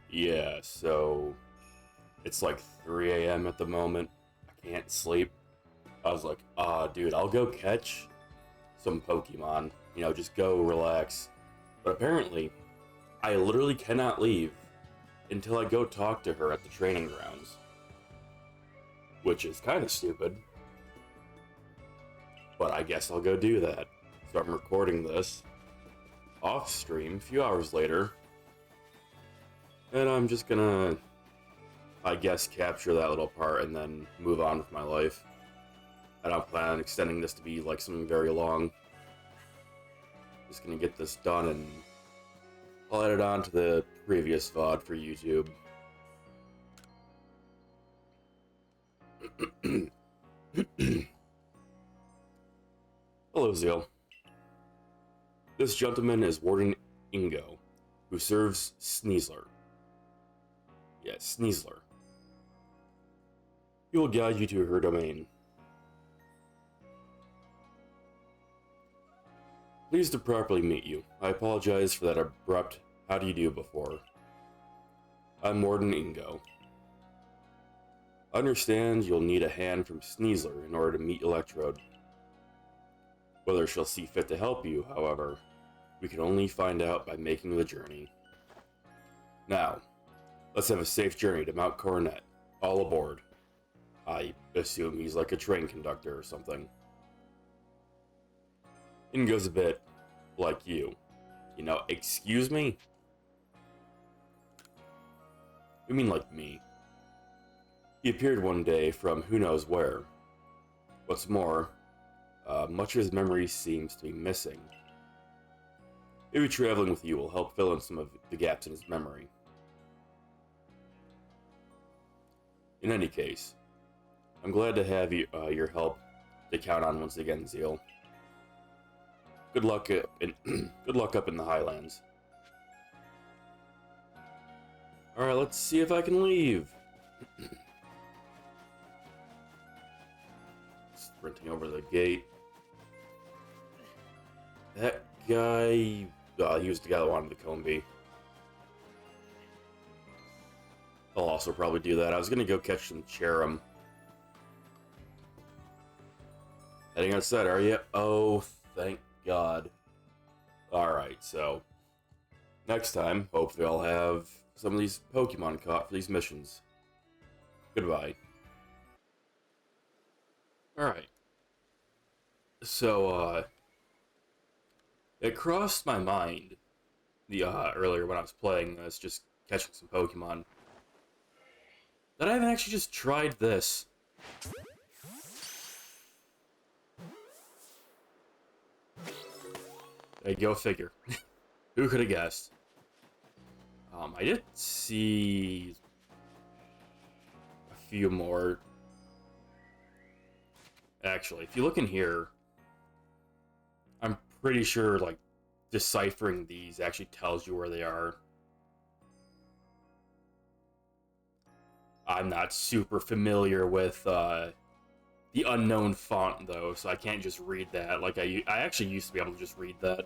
Yeah, so it's like 3 a.m. at the moment. I can't sleep. I was like, dude, I'll go catch some Pokemon. Just go relax. But apparently, I literally cannot leave until I go talk to her at the training grounds. Which is kind of stupid. But I guess I'll go do that. So I'm recording this off stream a few hours later. And I'm just gonna, I guess, capture that little part and then move on with my life. I don't plan on extending this to be like something very long. Just gonna get this done and I'll add it on to the previous VOD for YouTube. Hello, Zeal. This gentleman is Warden Ingo, who serves Sneasler. Yes, Sneasler. He will guide you to her domain. Pleased to properly meet you. I apologize for that abrupt how do you do before. I'm Warden Ingo. I understand you'll need a hand from Sneasler in order to meet Electrode. Whether she'll see fit to help you, however, we can only find out by making the journey. Now, let's have a safe journey to Mount Coronet. All aboard. I assume he's like a train conductor or something. Ingo's a bit like you. Excuse me? You mean like me? He appeared one day from who knows where. What's more, much of his memory seems to be missing. Maybe traveling with you will help fill in some of the gaps in his memory. In any case, I'm glad to have your help to count on once again, Zeal. Good luck up in the Highlands. Alright, let's see if I can leave. Sprinting over the gate. That guy... he was the guy that wanted the Combi. I'll also probably do that. I was gonna go catch some Cherim. Heading outside, are you? Oh, thank God. Alright, so... next time, hopefully I'll have some of these Pokemon caught for these missions. Goodbye. Alright. So, it crossed my mind earlier when I was playing this, just catching some Pokemon, that I haven't actually just tried this. Hey, go figure. Who could have guessed? I did see a few more. Actually, if you look in here, I'm pretty sure, like, deciphering these actually tells you where they are. I'm not super familiar with the Unown font, though, so I can't just read that. Like, I actually used to be able to just read that.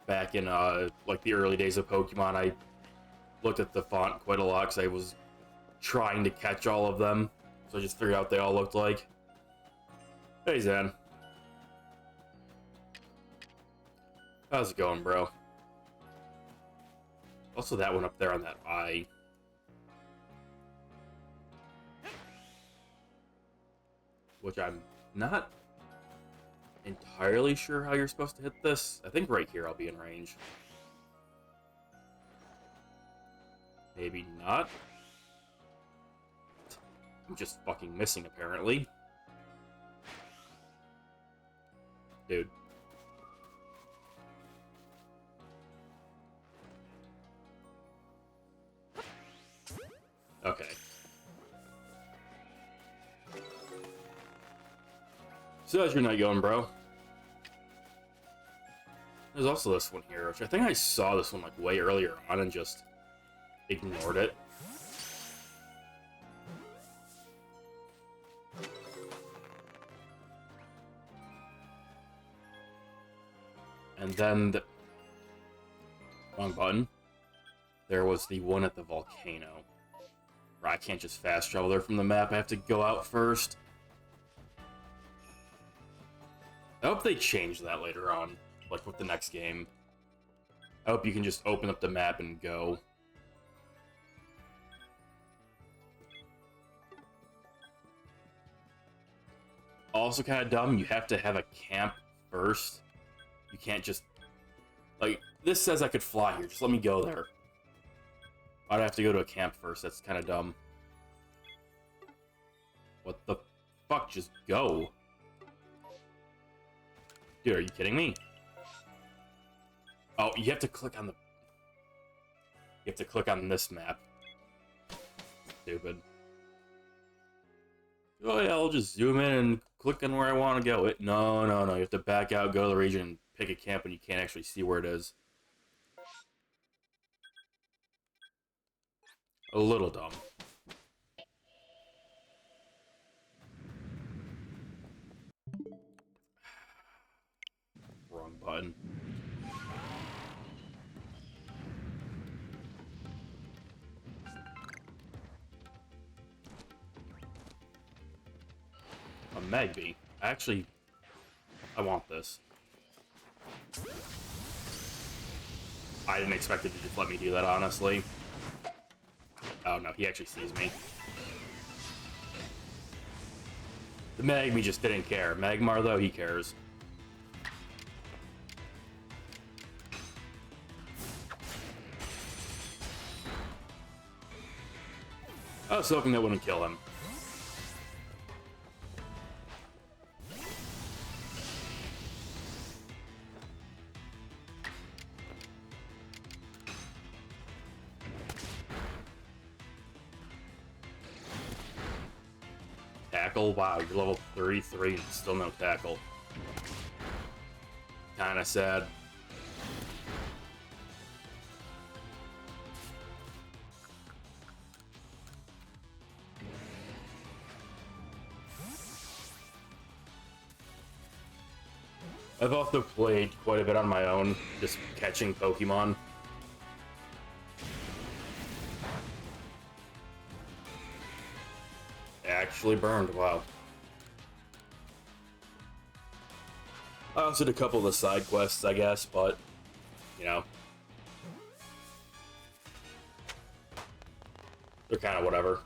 Back in, like, the early days of Pokemon, I looked at the font quite a lot, because I was trying to catch all of them. So I just figured out they all looked like. Hey, Zan. How's it going, bro? Also, that one up there on that eye. Which I'm not entirely sure how you're supposed to hit this. I think right here I'll be in range. Maybe not. I'm just fucking missing, apparently. Dude. Okay. So how's your night going, bro? There's also this one here, which I think I saw this one like way earlier on and just ignored it. And then the... wrong button. there was the one at the volcano. I can't just fast travel there from the map. I have to go out first. I hope they change that later on, like with the next game. I hope you can just open up the map and go. Also kind of dumb, you have to have a camp first. You can't just... Like, this says I could fly here. Just let me go there. I'd have to go to a camp first. That's kind of dumb. What the fuck? Just go. Dude, are you kidding me? Oh, you have to click on the... You have to click on this map. Stupid. Oh yeah, I'll just zoom in and click on where I want to go. No. You have to back out, go to the region, and pick a camp when you can't actually see where it is. A little dumb. Wrong button. A Magby. Actually, I want this. I didn't expect it to just let me do that, honestly. Oh no, he actually sees me. The Magby just didn't care. Magmar, though, he cares. I was hoping that wouldn't kill him. Tackle? Wow, you're level 33 and still no tackle. Kinda sad. I've also played quite a bit on my own, just catching Pokemon. Actually burned, wow. I also did a couple of the side quests, I guess, but, you know. They're kind of whatever.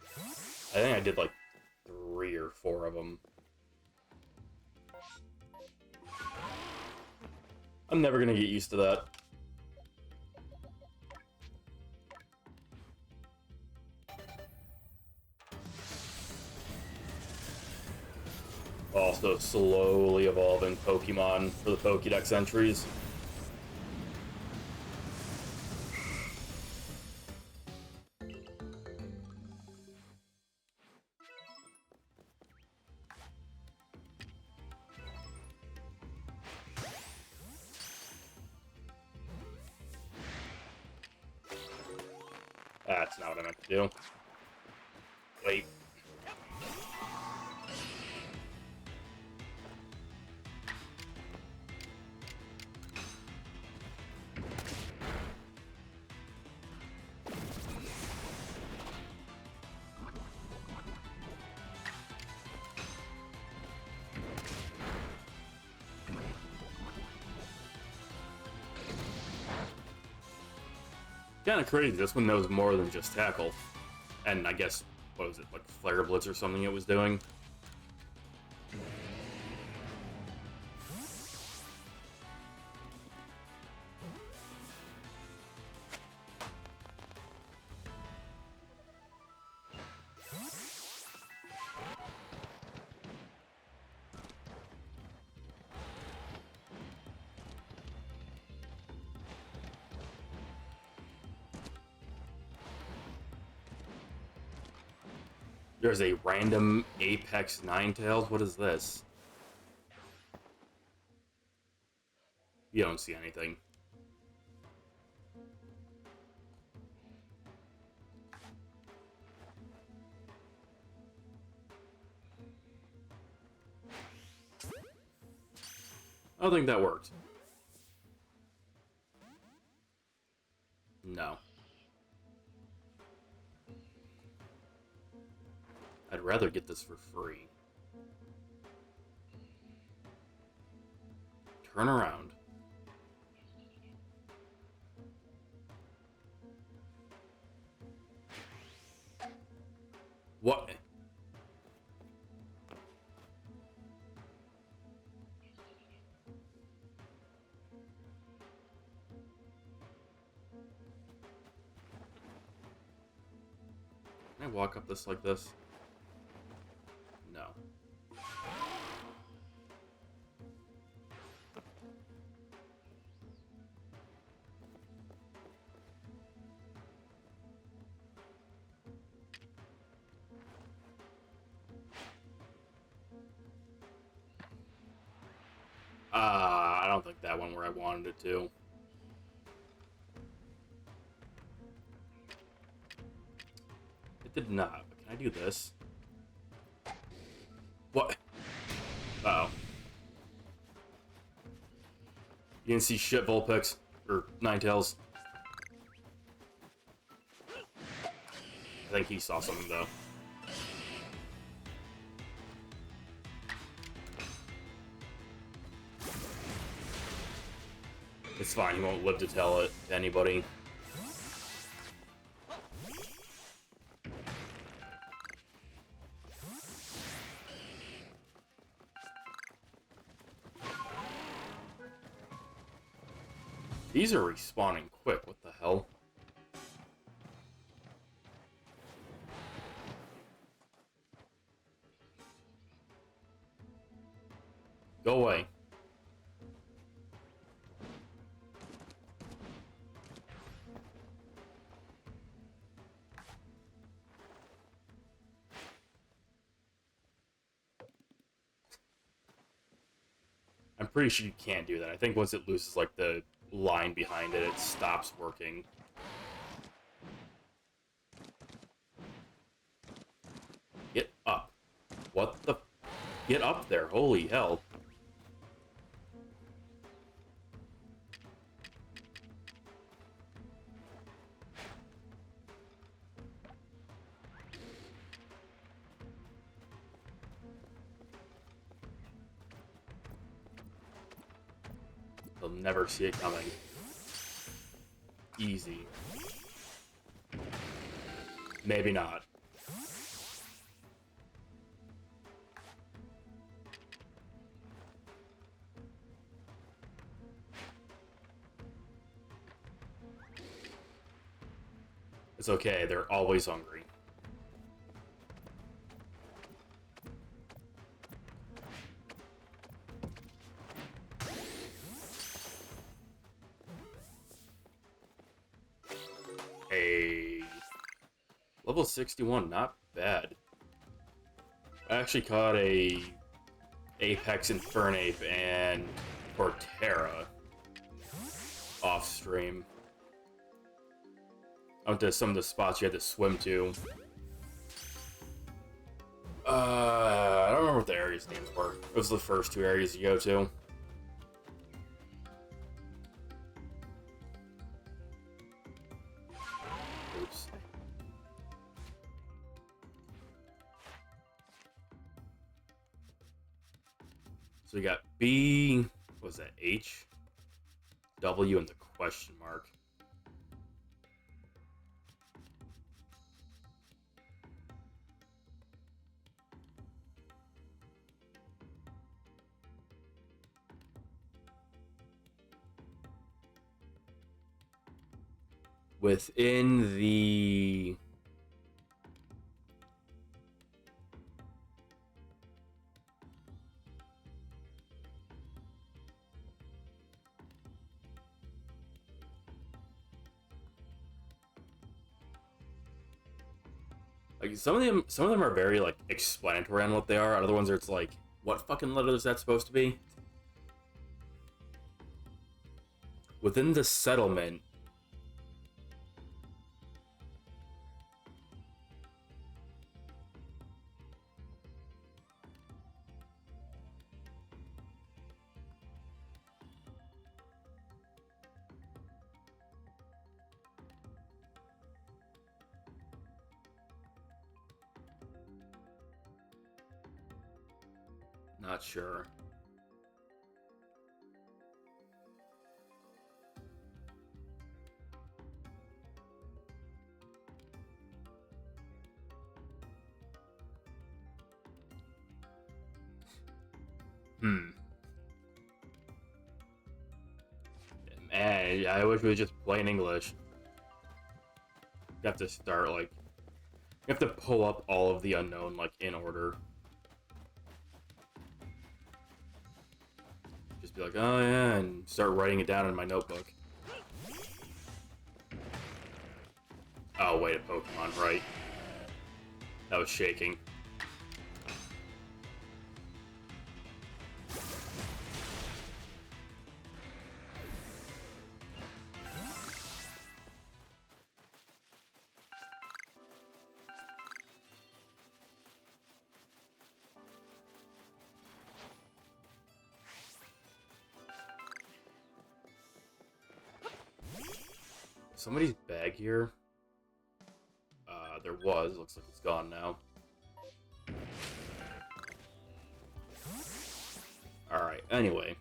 I think I did like 3 or 4 of them. I'm never gonna get used to that. Also slowly evolving Pokemon for the Pokédex entries. That's not what I meant to do. Wait. Kind of crazy. This one knows more than just tackle. And I guess, what was it, like Flare Blitz or something it was doing? There's a random Apex Ninetales. What is this? You don't see anything. I don't think that worked. No. I'd rather get this for free. Turn around. What? Can I walk up this like this? No. I don't think that went where I wanted it to. It did not, but can I do this? What? Uh-oh. You didn't see shit, Vulpix. Or Ninetales. I think he saw something, though. It's fine, he won't live to tell it to anybody. These are respawning quick, what the hell? Go away. I'm pretty sure you can't do that. I think once it loses, like, the line behind it, it stops working. Get up. What the... Get up there. Holy hell. They'll never see it coming. Easy. Maybe not. It's okay, they're always hungry. Hey. Level 61, not bad. I actually caught a Apex Infernape and Portera off stream. I went to some of the spots you had to swim to. I don't remember what the areas' names were. It was the first two areas you go to. Oops. So we got B, what was that, H, W, and the question mark. Within the... Like, some of them are very, like, explanatory on what they are. Other ones are, it's like, what fucking letter is that supposed to be? Within the settlement... Not sure. Man, I wish we were just plain English. You have to start, like... You have to pull up all of the Unown, like, in order. Just be like, oh yeah, and start writing it down in my notebook. Oh, wait, a Pokemon, right. That was shaking. Somebody's bag here? There was. Looks like it's gone now. Alright, anyway.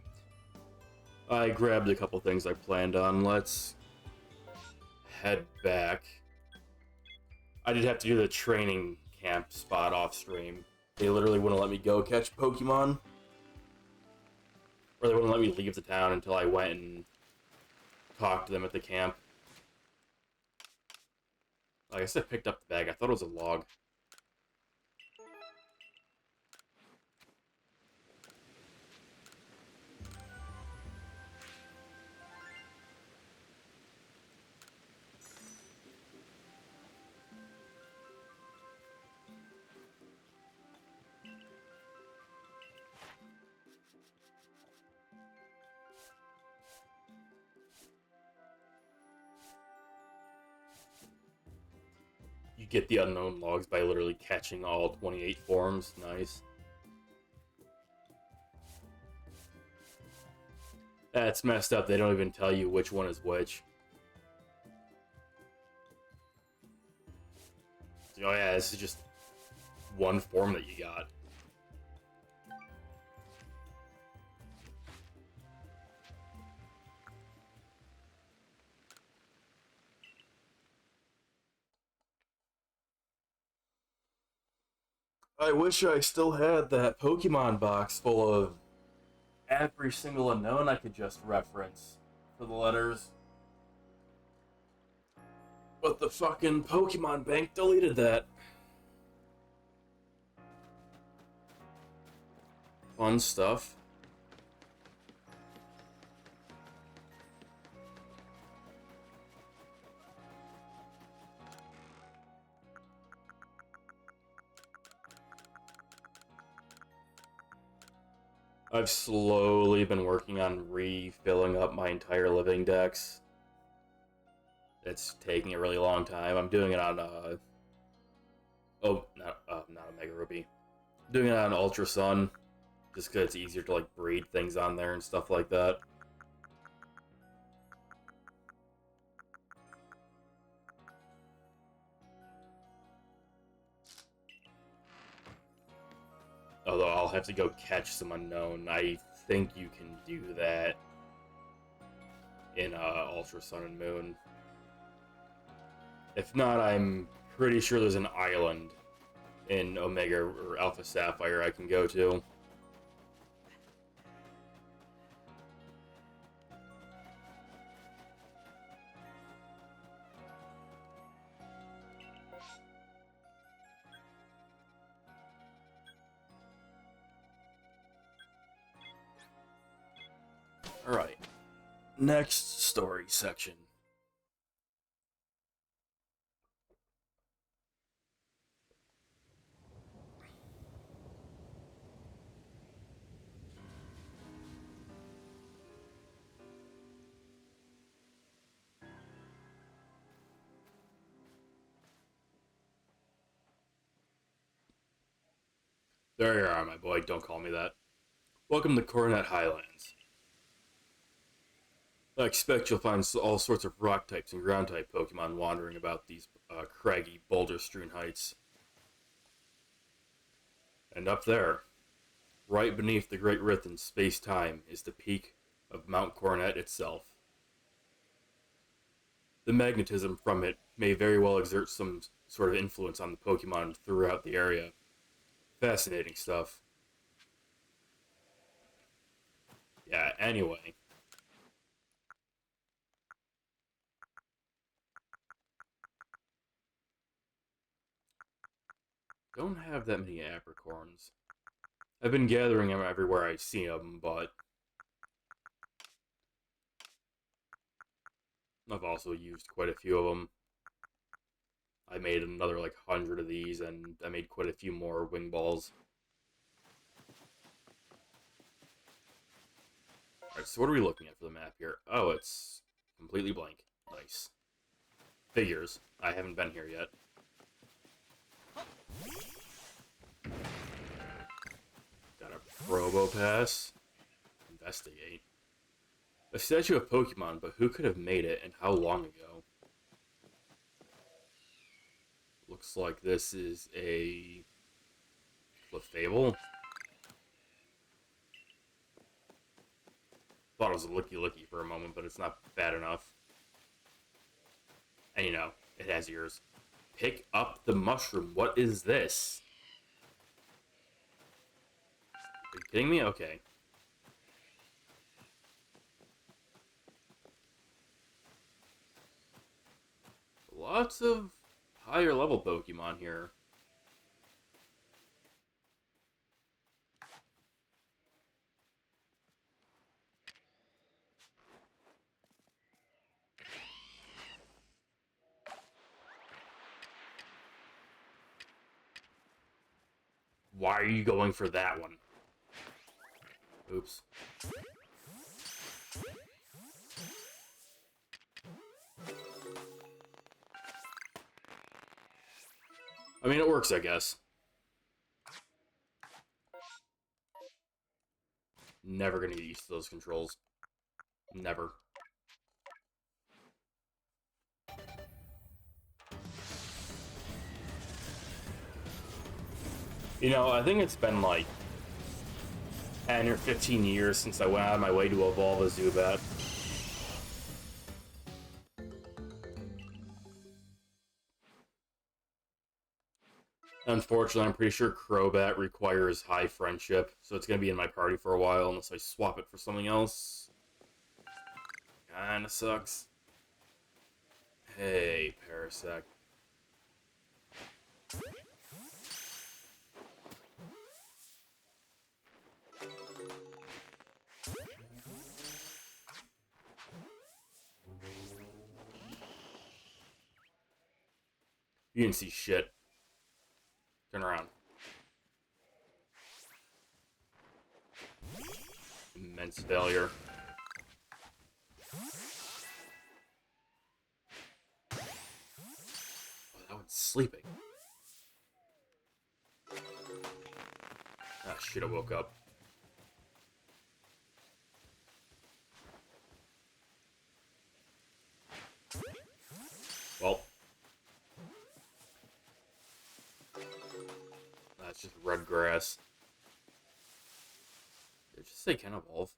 I grabbed a couple things I planned on. Let's head back. I did have to do the training camp spot off stream. They literally wouldn't let me go catch Pokemon. Or they wouldn't let me leave the town until I went and talked to them at the camp. I guess I picked up the bag. I thought it was a log. You get the Unown logs by literally catching all 28 forms. Nice. That's messed up. They don't even tell you which one is which. Oh yeah, this is just one form that you got. I wish I still had that Pokemon box full of every single Unown I could just reference for the letters. But the fucking Pokemon Bank deleted that. Fun stuff. I've slowly been working on refilling up my entire living dex. It's taking a really long time. I'm doing it on, not Omega Ruby. I'm doing it on Ultra Sun, just because it's easier to, like, breed things on there and stuff like that. Although I'll have to go catch some Unown. I think you can do that in Ultra Sun and Moon. If not, I'm pretty sure there's an island in Omega or Alpha Sapphire I can go to. Alright. Next story section. There you are, my boy. Don't call me that. Welcome to Coronet Highlands. I expect you'll find all sorts of rock types and ground type Pokemon wandering about these craggy, boulder strewn heights. And up there, Right beneath the Great Rift in space-time is the peak of Mount Coronet itself. The magnetism from it may very well exert some sort of influence on the Pokemon throughout the area. Fascinating stuff. Yeah, anyway. Don't have that many apricorns. I've been gathering them everywhere I see them, but I've also used quite a few of them. I made another like 100 of these, and I made quite a few more wing balls. Alright, so what are we looking at for the map here? Oh, it's completely blank. Nice. Figures. I haven't been here yet. Got a Probopass. Investigate. A statue of Pokemon, but who could have made it and how long ago? Looks like this is a Clefable. Thought it was a Licky Licky for a moment, but it's not bad enough. And you know, it has ears. Pick up the mushroom. What is this? Are you kidding me? Okay. Lots of higher level Pokemon here. Why are you going for that one? Oops. I mean, it works, I guess. Never gonna get used to those controls. Never. You know, I think it's been like 10 or 15 years since I went out of my way to evolve a Zubat. Unfortunately, I'm pretty sure Crobat requires high friendship, so it's going to be in my party for a while unless I swap it for something else. Kinda sucks. Hey, Parasect. You didn't see shit. Turn around. Immense failure. Oh, that one's sleeping. Ah, shit, I woke up. Well. That's just red grass. Did it just say can evolve?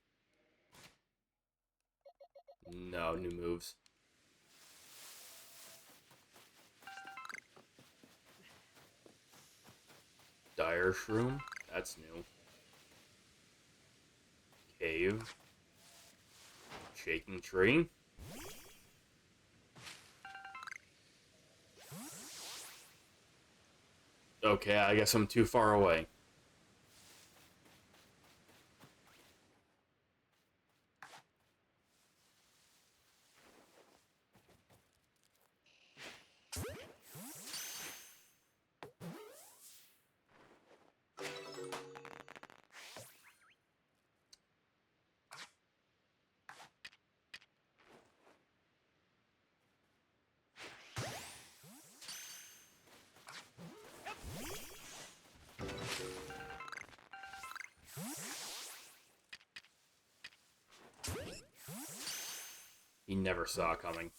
No, new moves. Dire Shroom? That's new. Cave. Shaking Tree. Okay, I guess I'm too far away. He never saw it coming.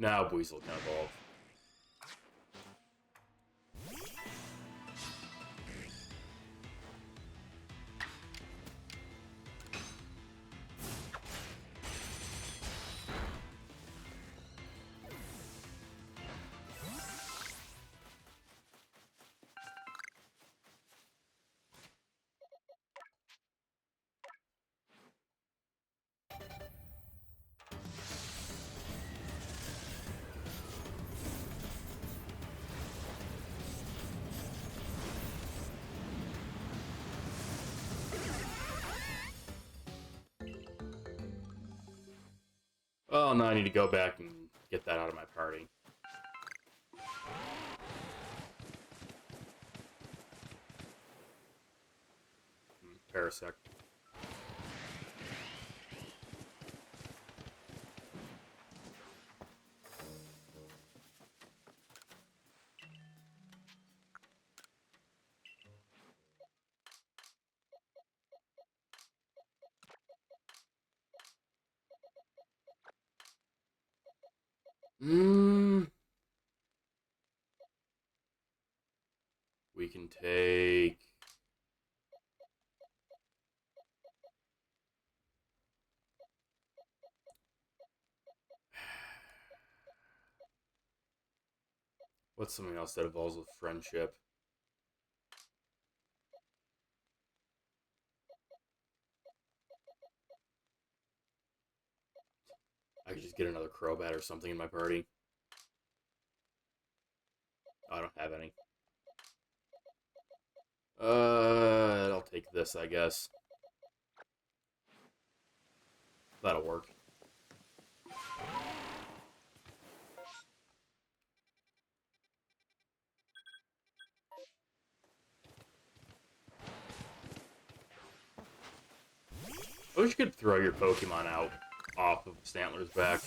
Now Buizel can evolve. Oh, now I need to go back and get that out of my party. Parasect. We can take... What's something else that evolves with friendship? I could just get another Crobat or something in my party. I don't have any. I'll take this, I guess. That'll work. I wish you could throw your Pokemon out off of Stantler's back.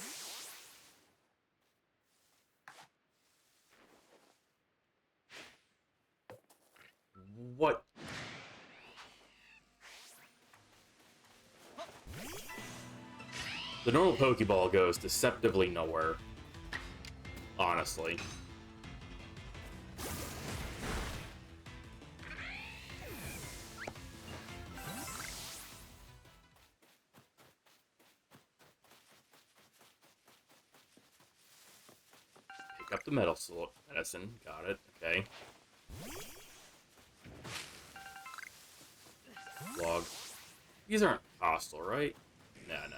What? The normal Pokeball goes deceptively nowhere. Honestly. Pick up the medicine. Got it. Okay. Log. These aren't hostile, right? Nah, no.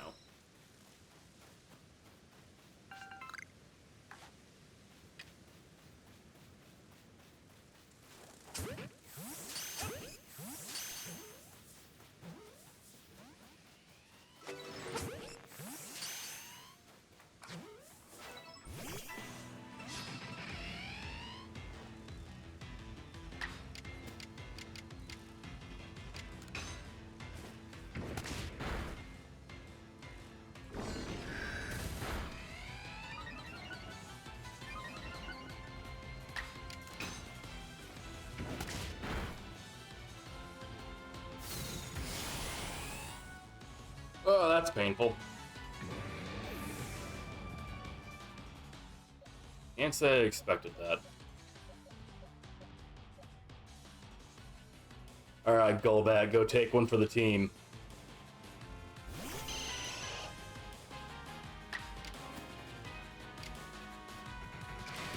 Oh, that's painful. Can't say I expected that. Alright, Golbat, go take one for the team.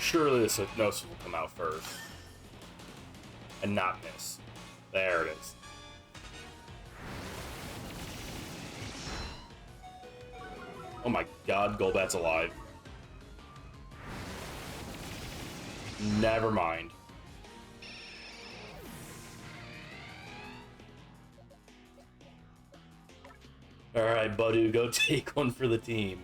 Surely this hypnosis will come out first. And not miss. There it is. Oh my god, Golbat's alive. Never mind. Alright, Badu, go take one for the team.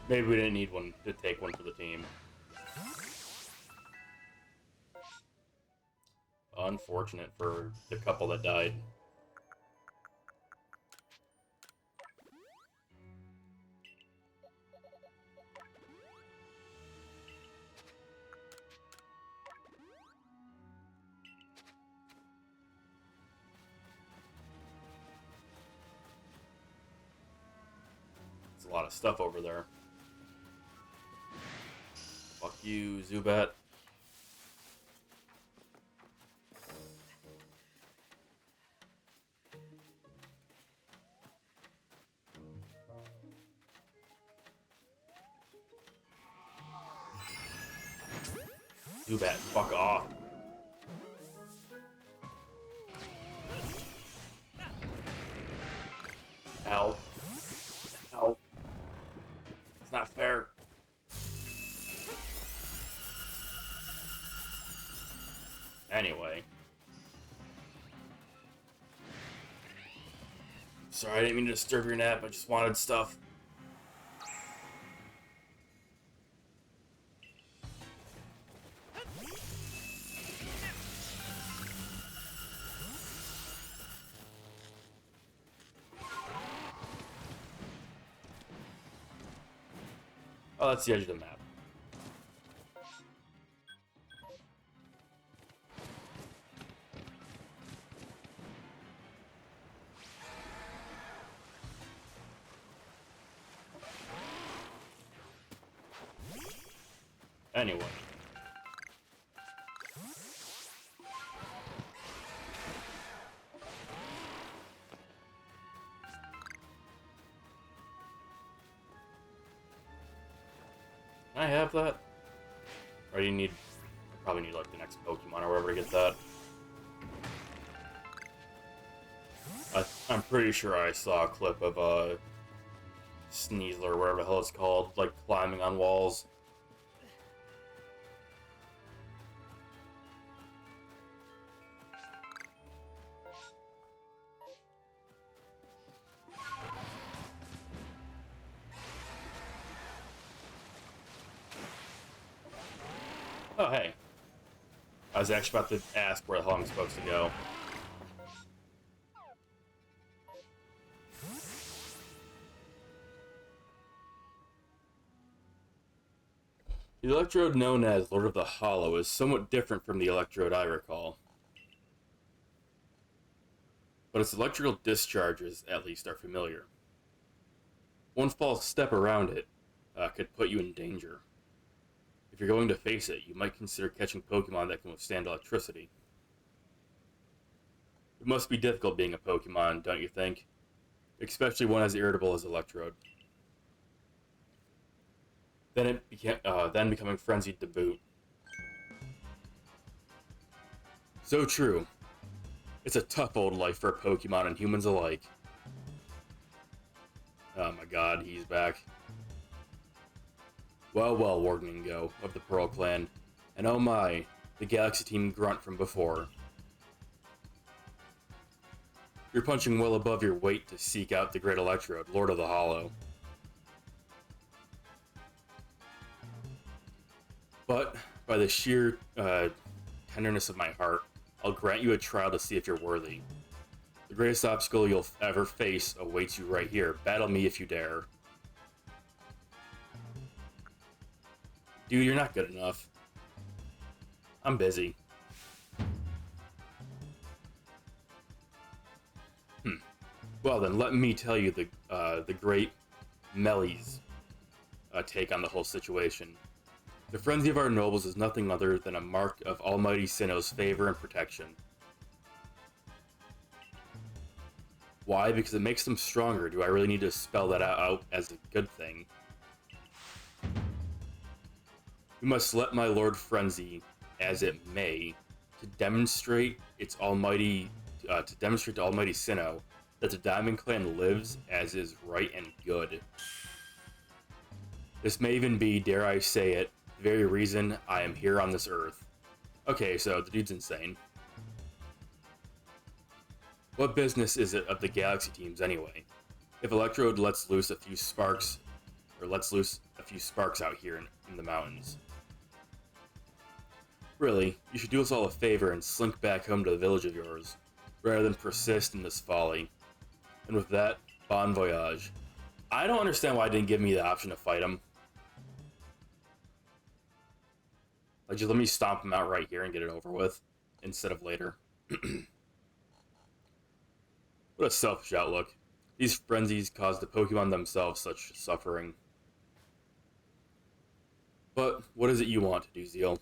Maybe we didn't need one to take one for the team. Unfortunate for the couple that died. a lot of stuff over there. Fuck you, Zubat. Zubat, fuck off. Ow. Ow. It's not fair. Anyway. Sorry, I didn't mean to disturb your nap. I just wanted stuff. Oh, that's the edge of the map. Anyway. Can I have that? Or do you need... I probably need, like, the next Pokemon or wherever to get that. I'm pretty sure I saw a clip of, Sneasel or whatever the hell it's called, like, climbing on walls. Oh, hey. I was actually about to ask where the hell I'm supposed to go. The electrode known as Lord of the Hollow is somewhat different from the electrode I recall. But its electrical discharges, at least, are familiar. One false step around it could put you in danger. If you're going to face it, you might consider catching Pokemon that can withstand electricity. It must be difficult being a Pokemon, don't you think? Especially one as irritable as Electrode. Then becoming frenzied to boot. So true. It's a tough old life for a Pokemon and humans alike. Oh my god, he's back. Well, well, Warningo of the Pearl Clan. And oh my, the Galaxy Team grunt from before. You're punching well above your weight to seek out the Great Electrode, Lord of the Hollow. But, by the sheer tenderness of my heart, I'll grant you a trial to see if you're worthy. The greatest obstacle you'll ever face awaits you right here. Battle me if you dare. Dude, you're not good enough. I'm busy. Well then, let me tell you the great Melly's take on the whole situation. The frenzy of our nobles is nothing other than a mark of Almighty Sinnoh's favor and protection. Why? Because it makes them stronger. Do I really need to spell that out as a good thing? We must let my Lord frenzy, as it may, to demonstrate its almighty, to demonstrate to Almighty Sinnoh that the Diamond Clan lives as is right and good. This may even be, dare I say it, the very reason I am here on this earth. Okay, so the dude's insane. What business is it of the Galaxy Teams anyway? If Electrode lets loose a few sparks out here in the mountains. Really, you should do us all a favor and slink back home to the village of yours, rather than persist in this folly. And with that, bon voyage. I don't understand why it didn't give me the option to fight him. Like, just let me stomp him out right here and get it over with, instead of later. What a selfish outlook. These frenzies cause the Pokemon themselves such suffering. But what is it you want to do, Zeal?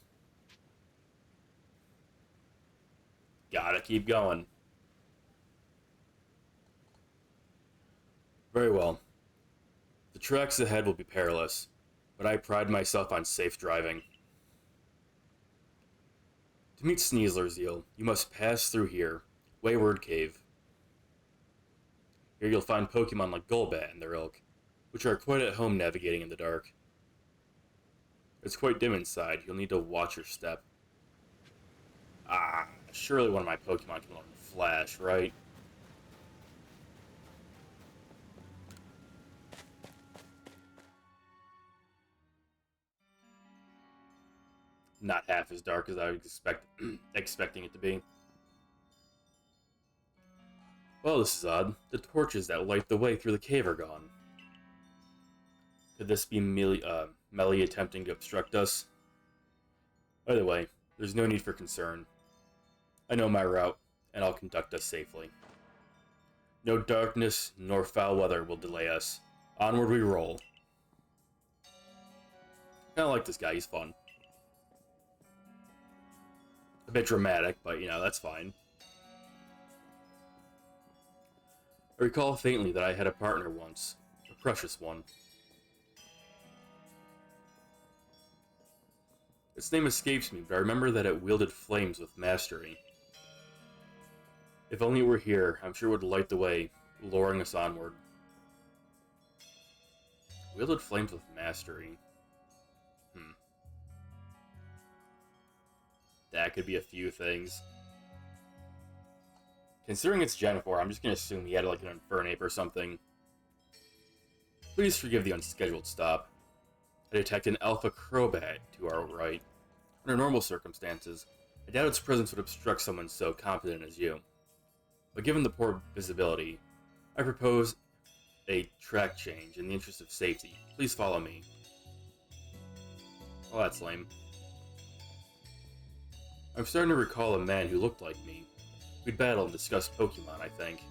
Gotta keep going. Very well. The tracks ahead will be perilous, but I pride myself on safe driving. To meet Sneasler, Zeal, you must pass through here, Wayward Cave. Here you'll find Pokemon like Golbat and their ilk, which are quite at home navigating in the dark. It's quite dim inside, you'll need to watch your step. Ah, surely one of my Pokemon can learn Flash, right? Not half as dark as I would expecting it to be. Well, this is odd. The torches that light the way through the cave are gone. Could this be Melee attempting to obstruct us? By the way, there's no need for concern. I know my route, and I'll conduct us safely. No darkness nor foul weather will delay us. Onward we roll. Kinda like this guy, he's fun. A bit dramatic, but you know, that's fine. I recall faintly that I had a partner once, a precious one. Its name escapes me, but I remember that it wielded flames with mastery. If only it were here, I'm sure it would light the way, luring us onward. Wielded flames with mastery. That could be a few things. Considering it's Gen 4, I'm just gonna assume he had like an Infernape or something. Please forgive the unscheduled stop. I detect an Alpha Crobat to our right. Under normal circumstances, I doubt its presence would obstruct someone so competent as you. But given the poor visibility, I propose a track change in the interest of safety. Please follow me. Well, that's lame. I'm starting to recall a man who looked like me. We'd battle and discuss Pokemon, I think.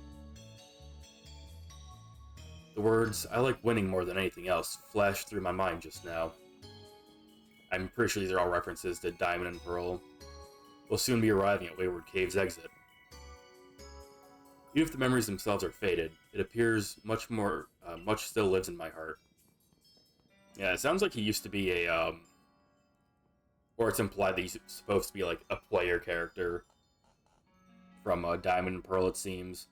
The words, "I like winning more than anything else," flashed through my mind just now. I'm pretty sure these are all references to Diamond and Pearl. We'll soon be arriving at Wayward Cave's exit. Even if the memories themselves are faded, it appears much still lives in my heart. Yeah, it sounds like he used to be a, or it's implied that he's supposed to be like a player character from Diamond and Pearl, it seems.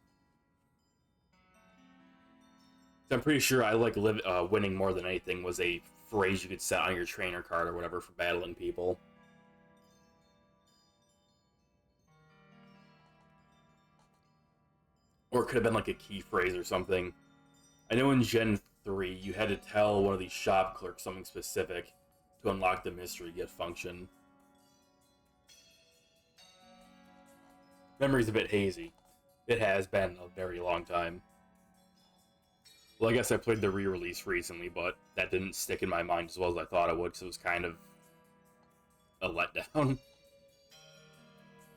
So I'm pretty sure I like winning more than anything was a phrase you could set on your trainer card or whatever for battling people. Or it could have been like a key phrase or something. I know in Gen 3 you had to tell one of these shop clerks something specific to unlock the mystery gift function. Memory's a bit hazy. It has been a very long time. Well, I guess I played the re-release recently, but that didn't stick in my mind as well as I thought it would, because it was kind of a letdown.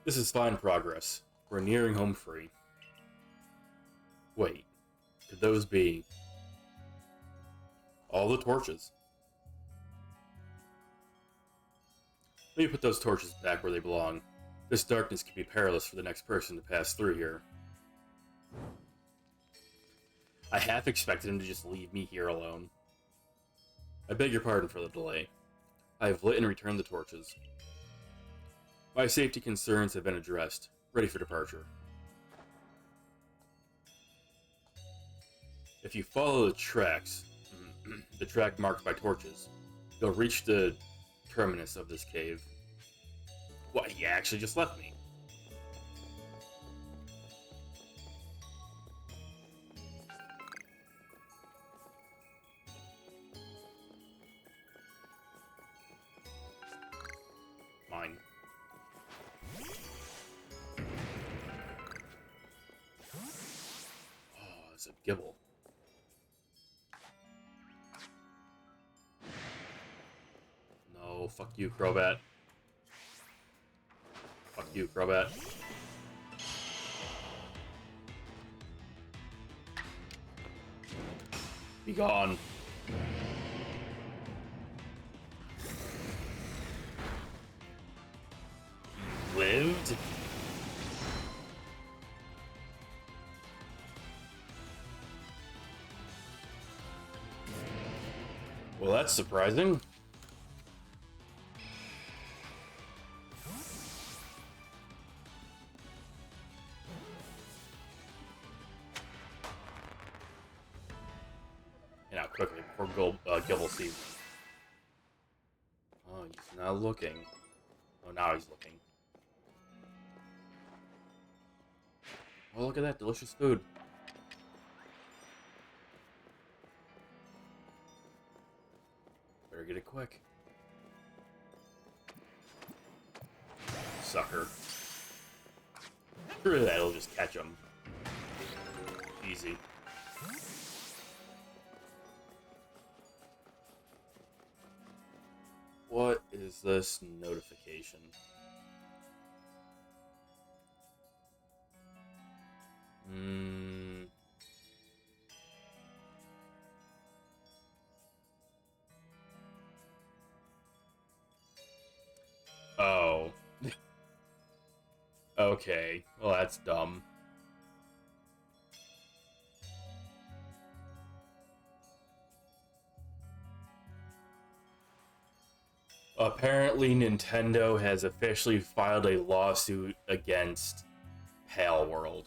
This is fine progress. We're nearing home free. Wait, could those be all the torches? Let me put those torches back where they belong. This darkness could be perilous for the next person to pass through here. I half expected him to just leave me here alone. I beg your pardon for the delay. I have lit and returned the torches. My safety concerns have been addressed. Ready for departure. If you follow the tracks, the track marked by torches, you'll reach the terminus of this cave. What, he actually just left me? Mine. Oh, it's a Gibble. No, fuck you, Crobat. Fuck you, Crobat. Be gone. You lived? Well, that's surprising. And out quickly before Gibble sees him. Oh, he's not looking. Oh, now he's looking. Oh, look at that delicious food. Better get it quick. Sucker. Screw that, it'll just catch him. Easy. What is this notification? Oh. Okay. Well, that's dumb. Apparently, Nintendo has officially filed a lawsuit against Palworld.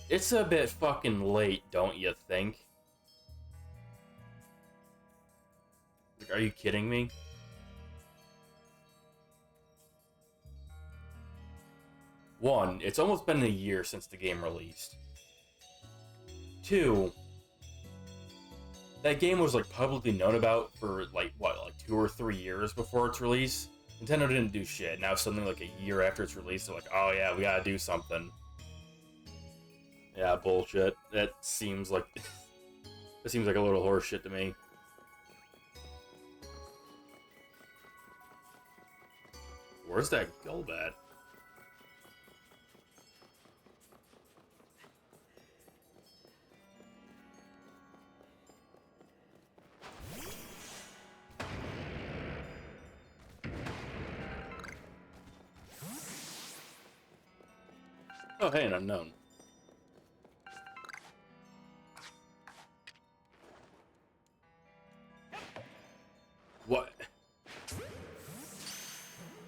It's a bit fucking late, don't you think? Like, are you kidding me? One, it's almost been a year since the game released. Two, that game was like publicly known about for like what, like 2 or 3 years before its release. Nintendo didn't do shit. Now something like a year after its release, they're like, oh yeah, we gotta do something. Yeah, bullshit. That seems like that seems like a little horse shit to me. Where's that Golbat? Oh, hey, an Unown. What?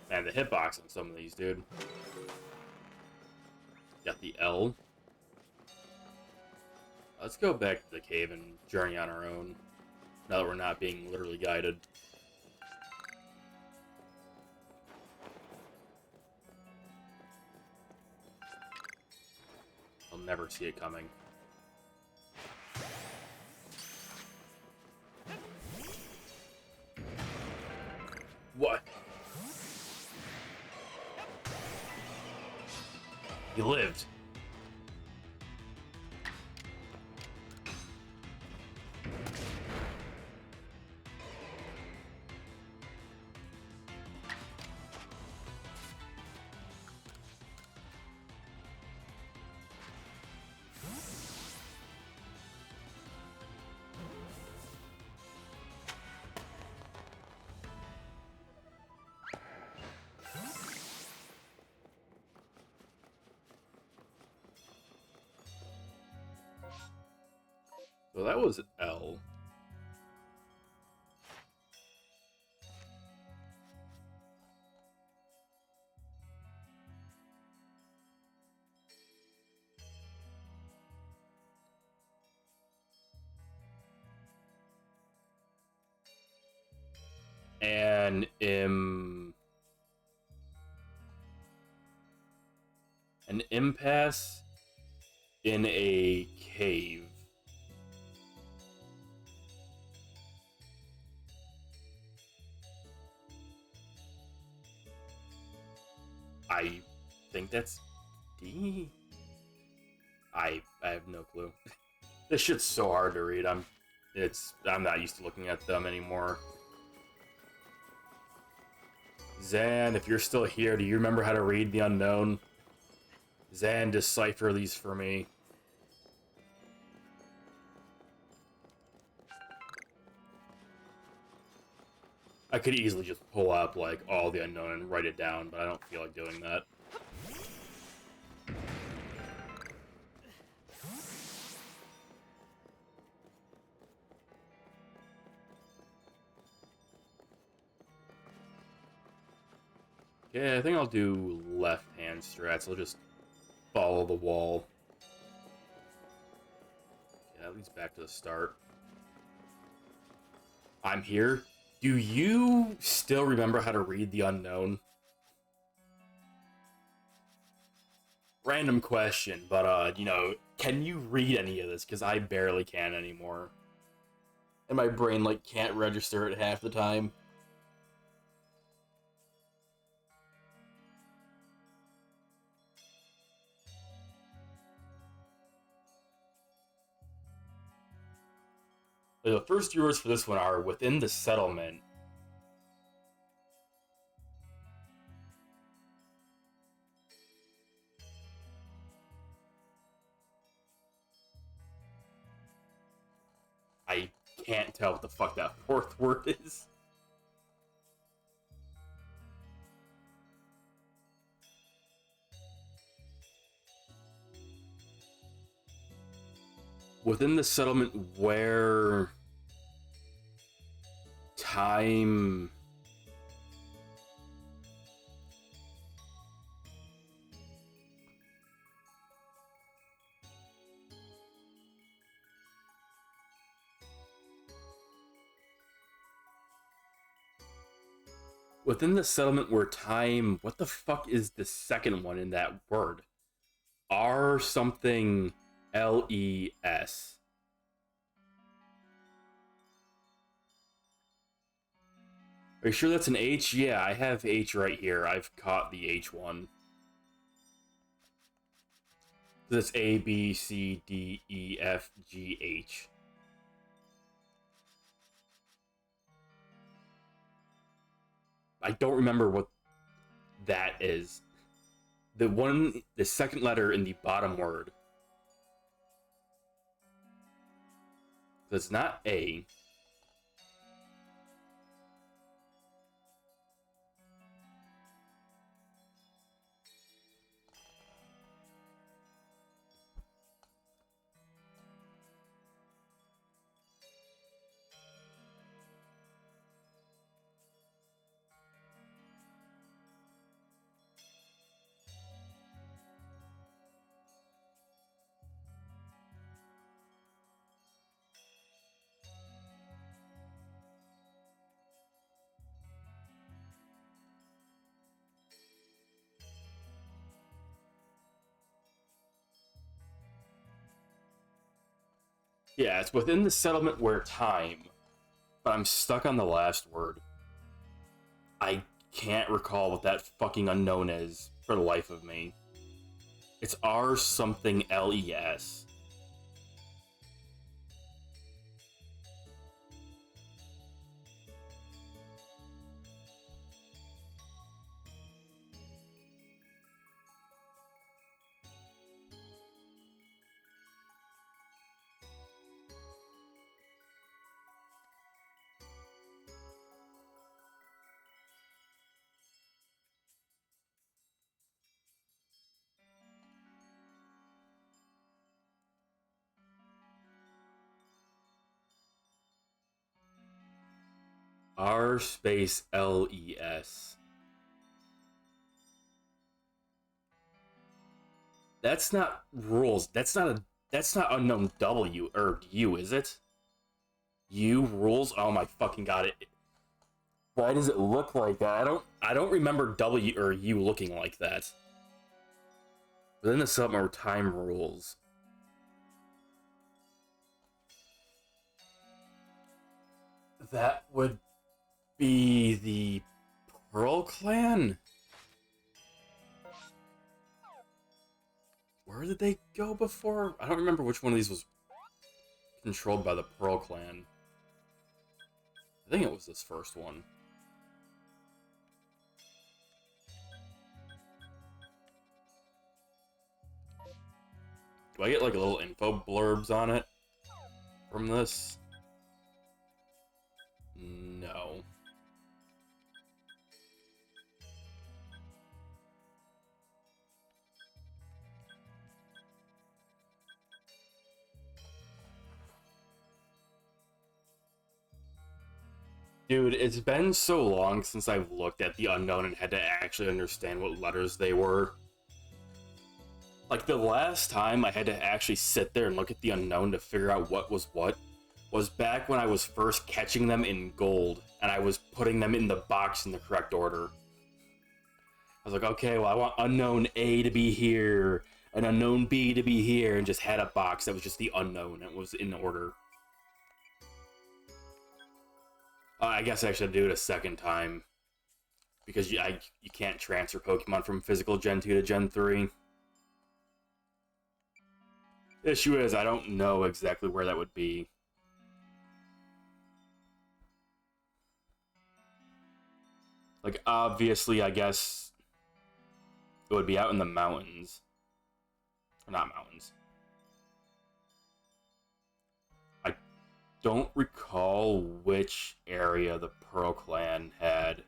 Man, the hitbox on some of these, dude. Got the L. Let's go back to the cave and journey on our own. Now that we're not being literally guided. I'll never see it coming. What? He lived. So that was L. And an impasse in a cave. I think that's D. I have no clue. This shit's so hard to read. I'm not used to looking at them anymore. Zan, if you're still here, do you remember how to read the Unown? Zan, decipher these for me. I could easily just pull up, like, all the unknown and write it down, but I don't feel like doing that. Yeah, I think I'll do left-hand strats. I'll just follow the wall. Yeah, that leads back to the start. I'm here. Do you still remember how to read the unknown? Random question, but, you know, can you read any of this? Because I barely can anymore. And my brain, like, can't register it half the time. The first two words for this one are within the settlement. I can't tell what the fuck that fourth word is. Within the settlement where time... Within the settlement where time... What the fuck is the second one in that word? R something L-E-S. Are you sure that's an H? Yeah, I have H right here. I've caught the H one. That's A, B, C, D, E, F, G, H. I don't remember what that is. The second letter in the bottom word. That's not A. Yeah, it's within the settlement where time, but I'm stuck on the last word. I can't recall what that fucking unknown is for the life of me. It's R something L-E-S. R space L-E-S. That's not rules. That's not unknown W or U, is it? U rules? Oh my fucking god, it. Why does it look like that? I don't remember W or U looking like that. Within the summer, time rules. That would be the Pearl Clan? Where did they go before? I don't remember which one of these was controlled by the Pearl Clan. I think it was this first one. Do I get like a little info blurbs on it from this? No. Dude, it's been so long since I've looked at the Unknown and had to actually understand what letters they were. Like, the last time I had to actually sit there and look at the Unknown to figure out what was back when I was first catching them in gold, and I was putting them in the box in the correct order. I was like, okay, well, I want Unknown A to be here, and Unknown B to be here, and just had a box that was just the Unknown, and it was in order. I guess I should do it a second time, because you can't transfer Pokemon from physical Gen 2 to Gen 3. The issue is, I don't know exactly where that would be. Like, obviously, I guess it would be out in the mountains. Or not mountains. I don't recall which area the Pearl Clan had.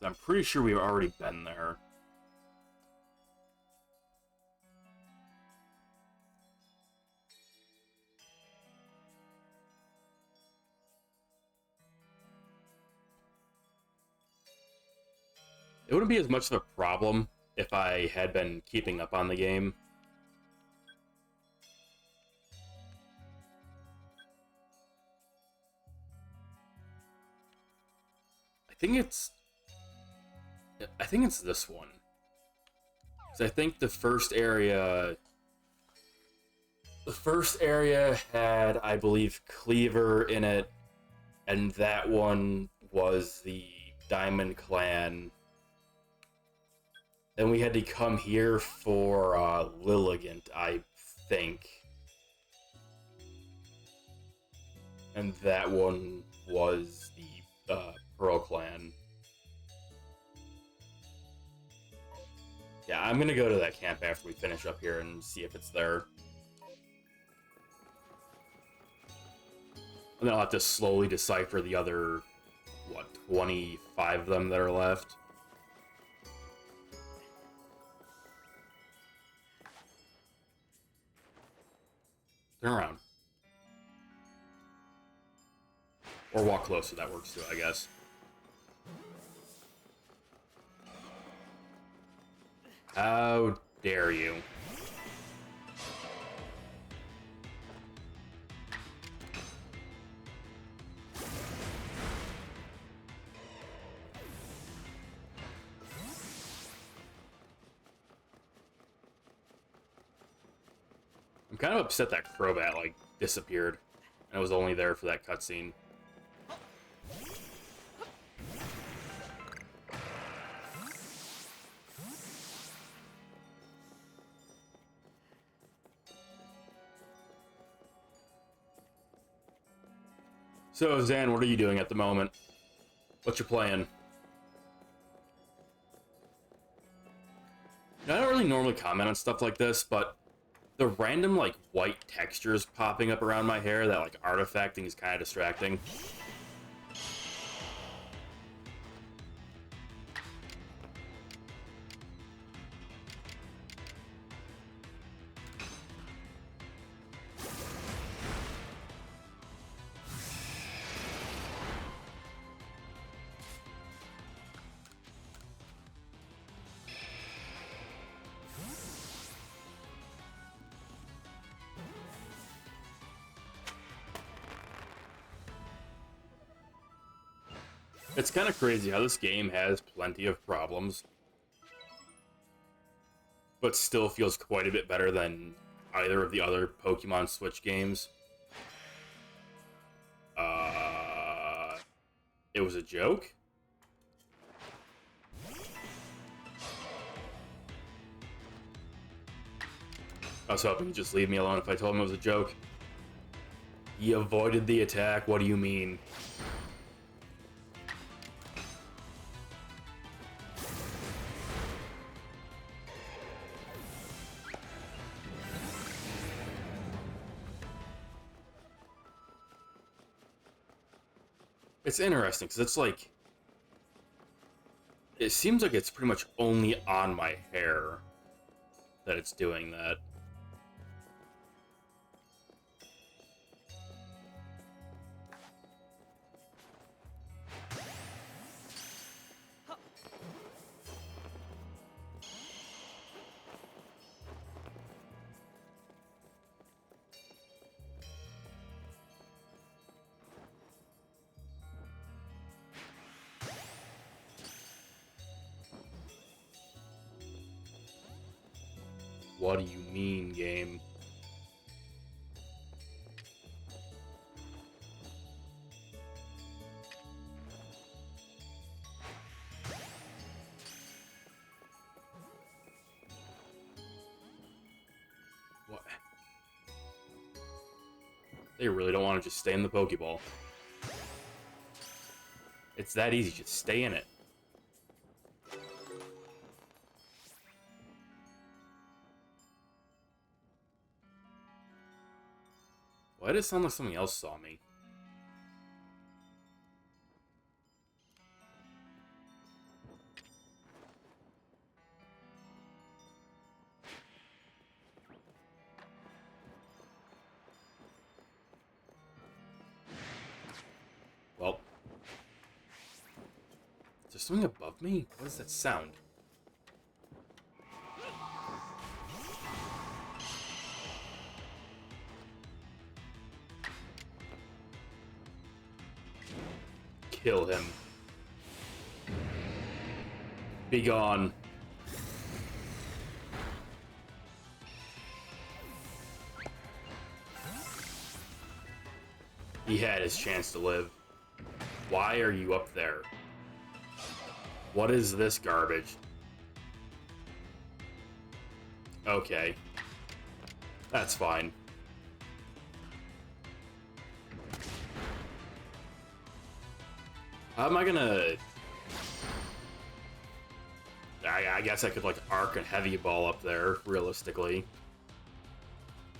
I'm pretty sure we've already been there. It wouldn't be as much of a problem if I had been keeping up on the game. I think it's this one. So I think the first area had, I believe, Cleaver in it, and that one was the Diamond Clan. Then we had to come here for Lilligant, I think. And that one was the Pearl Clan. Yeah, I'm gonna go to that camp after we finish up here and see if it's there. And then I'll have to slowly decipher the other, 25 of them that are left. Turn around. Or walk closer, that works too, I guess. How dare you? I'm kind of upset that Crobat, like, disappeared. And it was only there for that cutscene. So, Zan, what are you doing at the moment? What's your plan? Now, I don't really normally comment on stuff like this, but the random, like, white textures popping up around my hair, that, like, artifacting is kind of distracting. It's kind of crazy how this game has plenty of problems, but still feels quite a bit better than either of the other Pokemon Switch games. It was a joke? I was hoping he'd just leave me alone if I told him it was a joke. He avoided the attack, what do you mean? It's interesting, because it's like... It seems like it's pretty much only on my hair that it's doing that. What do you mean, game? What? They really don't want to just stay in the Pokeball. It's that easy, just stay in it. Why does it sound like something else saw me? Well. Is there something above me? What does that sound? Kill him. Be gone. He had his chance to live. Why are you up there? What is this garbage? Okay. That's fine. How am I gonna... I guess I could, like, arc a heavy ball up there, realistically.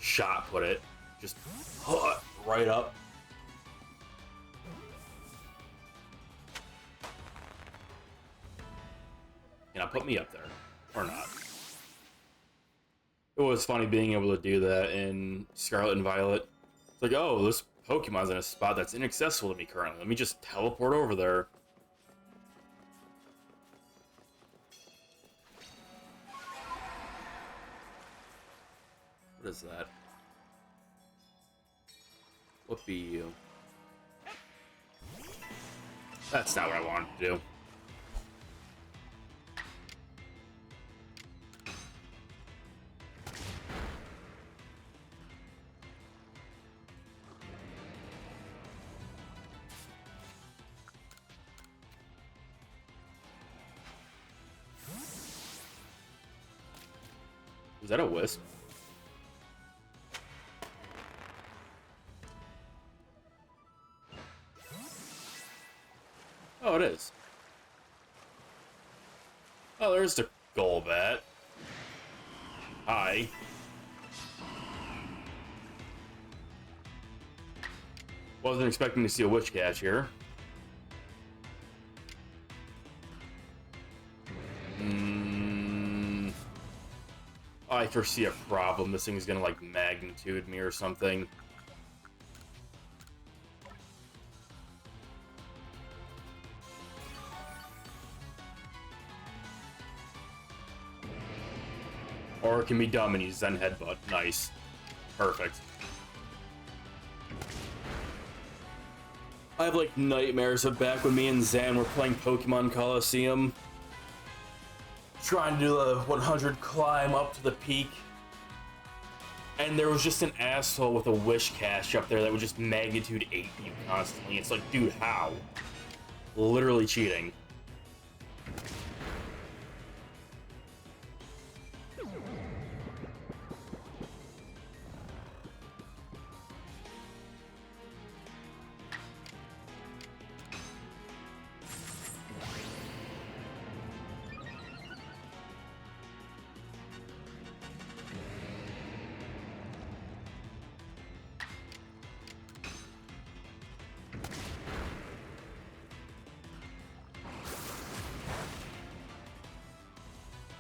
Shot put it. Just right up. Can I put me up there? Or not? It was funny being able to do that in Scarlet and Violet. It's like, oh, this Pokemon's in a spot that's inaccessible to me currently. Let me just teleport over there. What is that? What be you? That's not what I wanted to do. Is that a wisp? Oh, it is. Oh, there's the Golbat. Hi. Wasn't expecting to see a Witch Catch here. I foresee a problem. This thing's gonna, like, magnitude me or something. Or it can be dumb and use Zen Headbutt. Nice. Perfect. I have, like, nightmares of back when me and Zan were playing Pokemon Coliseum. Trying to do the 100 climb up to the peak. And there was just an asshole with a Wish Cache up there that would just magnitude 8 you constantly. It's like, dude, how? Literally cheating.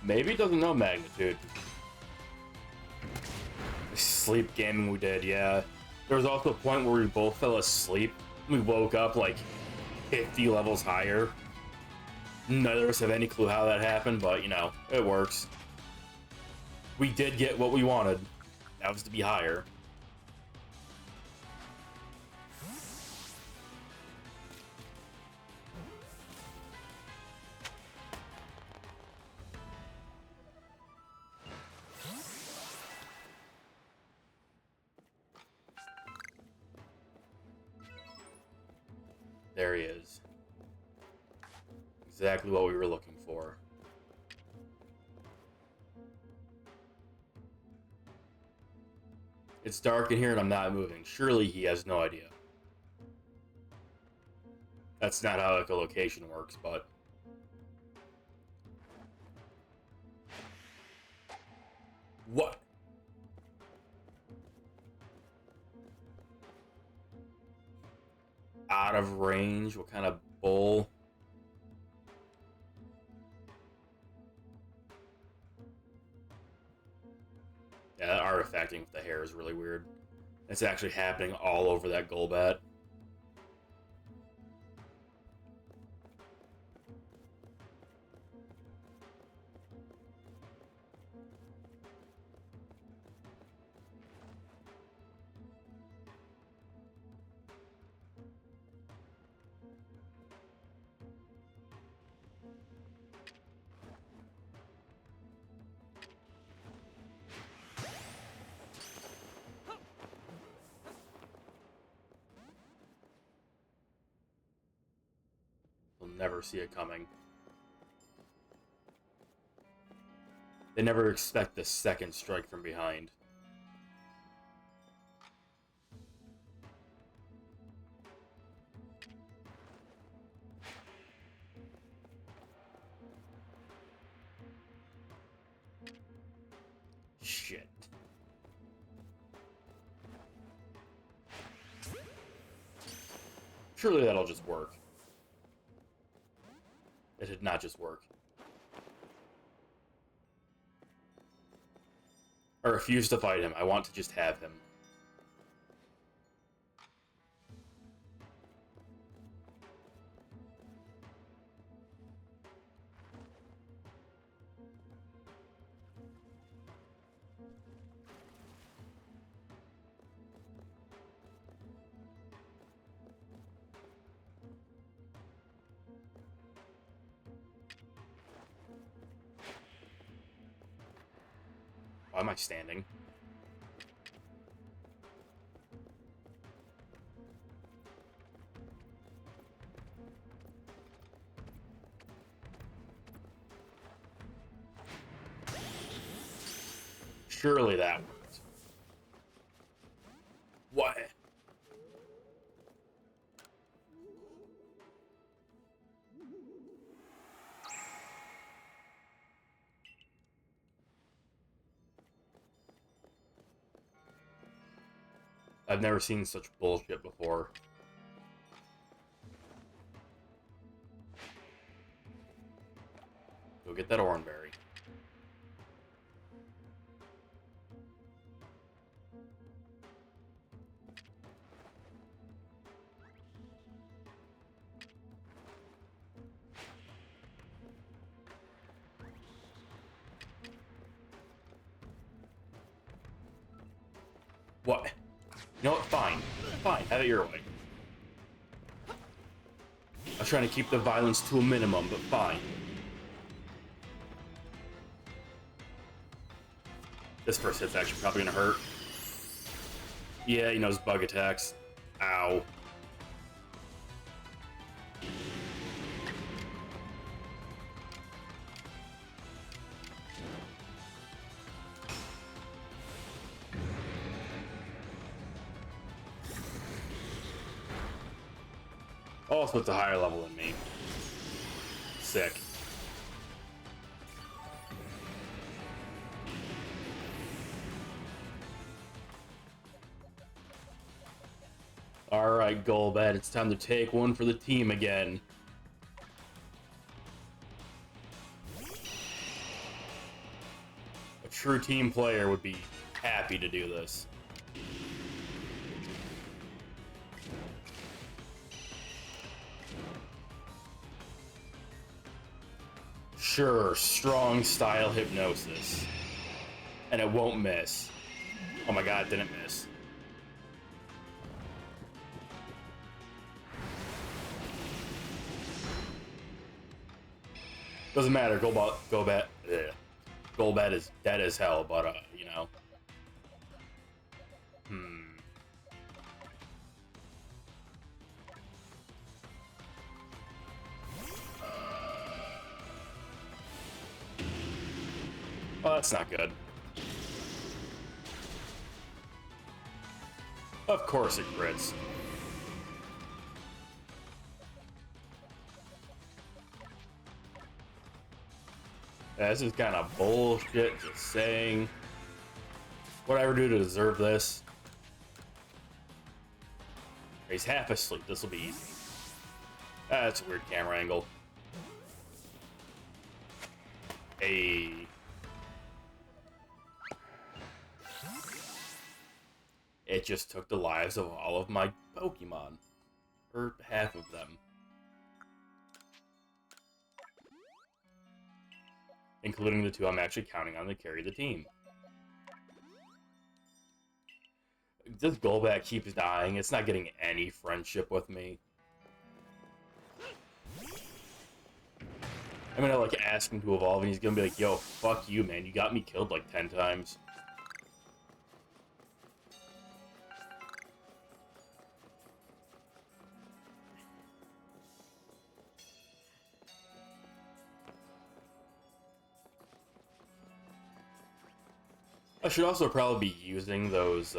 Maybe it doesn't know magnitude. Sleep gaming we did, yeah. There was also a point where we both fell asleep. We woke up like 50 levels higher. Neither of us have any clue how that happened, but you know, it works. We did get what we wanted. That was to be higher. There he is. Exactly what we were looking for. It's dark in here and I'm not moving. Surely he has no idea. That's not how echolocation works, but... What? Out of range? What kind of bull? Yeah, that artifacting with the hair is really weird. It's actually happening all over that Golbat. You'll never see it coming. They never expect the second strike from behind. Shit. Surely that'll just work. It did not just work. I refuse to fight him. I want to just have him. Why am I standing? Surely that worked. What? I've never seen such bullshit before. Go get that Oranberry. What? You know what? Fine. Fine. Have it your way. I was trying to keep the violence to a minimum, but fine. This first hit's actually probably gonna hurt. Yeah, he knows bug attacks. Ow. Also, it's a higher level than me. Sick. Alright, Golbat, it's time to take one for the team again. A true team player would be happy to do this. Sure, strong style hypnosis. And it won't miss. Oh my god, it didn't miss. Doesn't matter, Golbat is dead as hell, but, you know. Oh, that's not good. Of course it crits. Yeah, this is kind of bullshit, just saying. What I ever do to deserve this? He's half asleep, this will be easy. That's a weird camera angle. Hey. It just took the lives of all of my Pokemon. Or half of them. Including the two I'm actually counting on to carry the team. This Golbat keeps dying. It's not getting any friendship with me. I'm gonna like ask him to evolve and he's gonna be like, yo, fuck you, man. You got me killed like 10 times. I should also probably be using those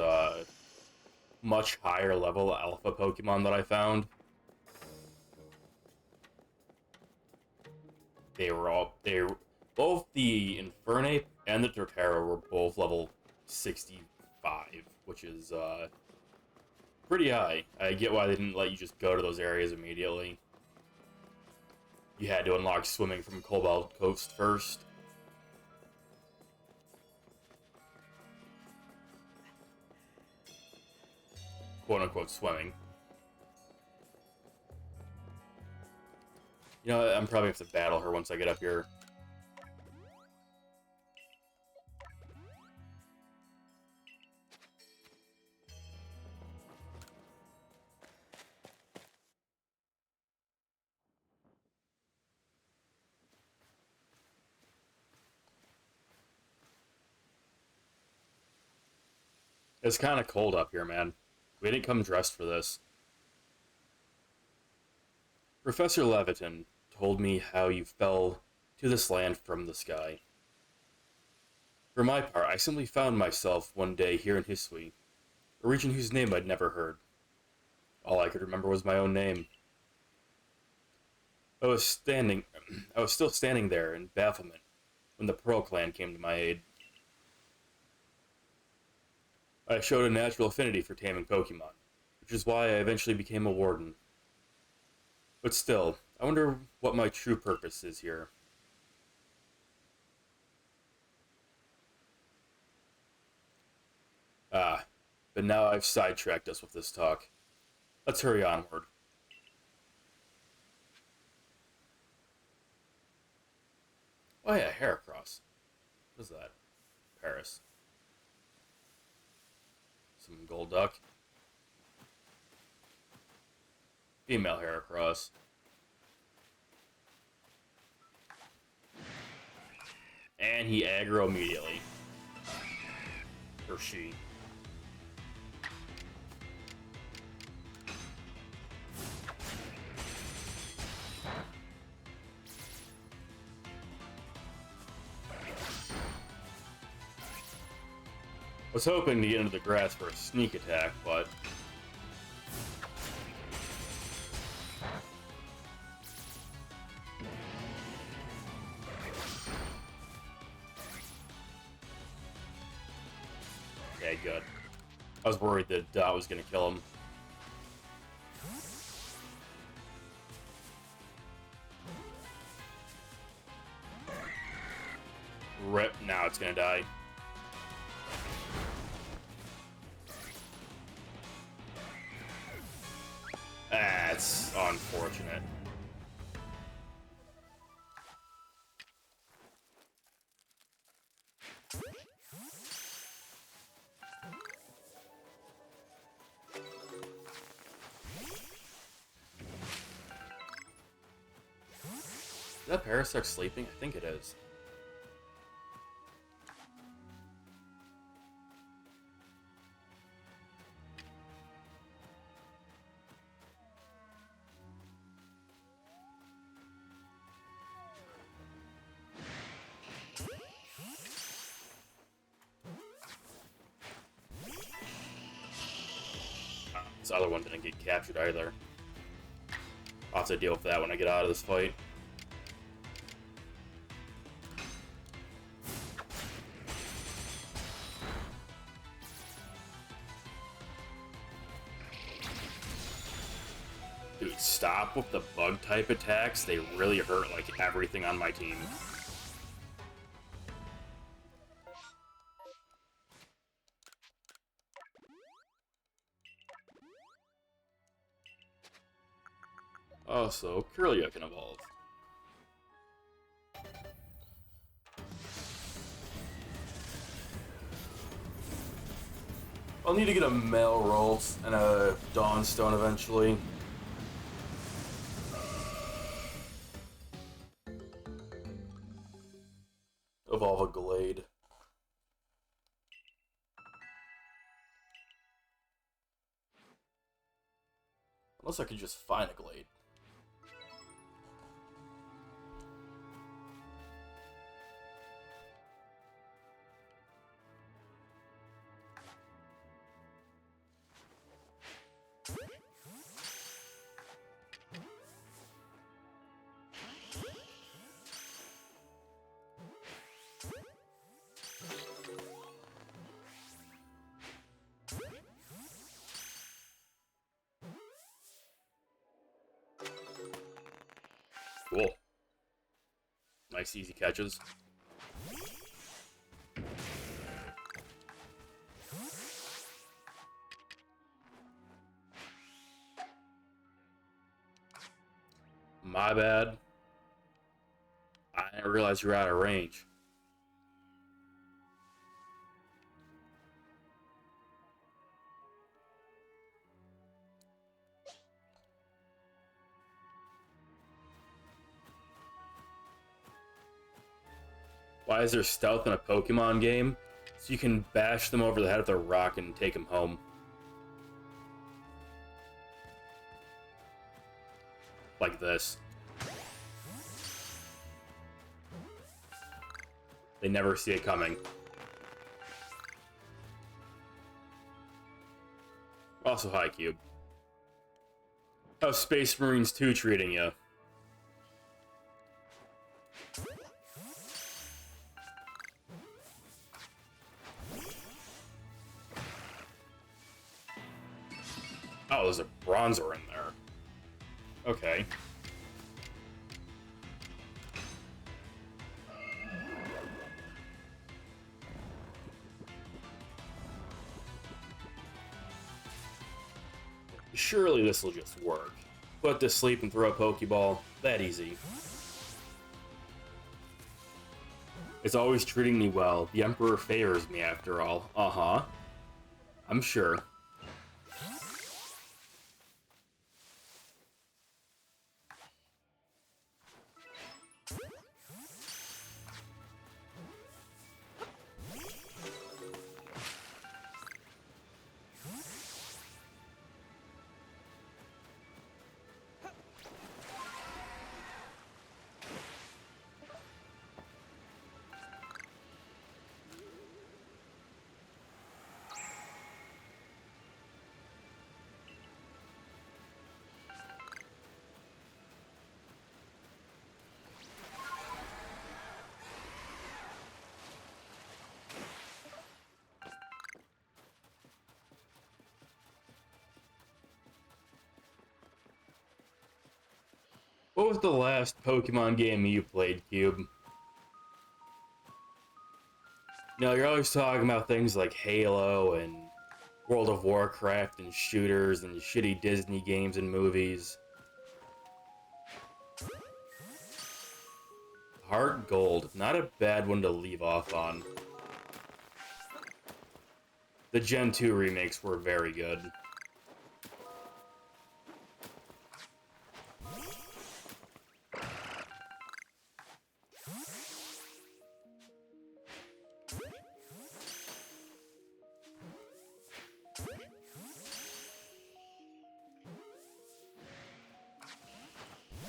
much higher level alpha Pokemon that I found. Both the Infernape and the Torterra were both level 65, which is pretty high. I get why they didn't let you just go to those areas immediately. You had to unlock swimming from Cobalt Coast first. Quote-unquote swimming. You know, I'm probably going to have to battle her once I get up here. It's kind of cold up here, man. We didn't come dressed for this. Professor Leviton told me how you fell to this land from the sky. For my part, I simply found myself one day here in Hisui, a region whose name I'd never heard. All I could remember was my own name. I was still standing there in bafflement when the Pearl Clan came to my aid. I showed a natural affinity for taming Pokemon, which is why I eventually became a warden. But still, I wonder what my true purpose is here. Ah, but now I've sidetracked us with this talk. Let's hurry onward. Oh yeah, Heracross. What is that? Paris. Some Golduck. Female Heracross. And he aggro immediately. Or she. I was hoping to get into the grass for a sneak attack, but... okay, good. I was worried that Dot was going to kill him. Rip, now it's going to die. That's unfortunate. Is that Parasect sleeping? I think it is. this other one didn't get captured either. I'll have to deal with that when I get out of this fight. Dude, stop with the bug type attacks. They really hurt like everything on my team. Also, Kirlia can evolve. I'll need to get a Melrolt and a Dawnstone eventually. Evolve a Glade. Unless I could just find a Glade. Cool. Nice easy catches. My bad. I didn't realize you were out of range. Why is there stealth in a Pokemon game? So you can bash them over the head with a rock and take them home. Like this. They never see it coming. Also, hi, Cube. How's Space Marines 2 treating you? Oh, there's a Bronzor in there. Okay. Surely this will just work. Put to sleep and throw a Pokeball. That easy. It's always treating me well. The Emperor favors me after all. Uh-huh. I'm sure. What was the last Pokemon game you played, Cube? No, you're always talking about things like Halo and World of Warcraft and shooters and shitty Disney games and movies. Heart Gold, not a bad one to leave off on. The Gen 2 remakes were very good.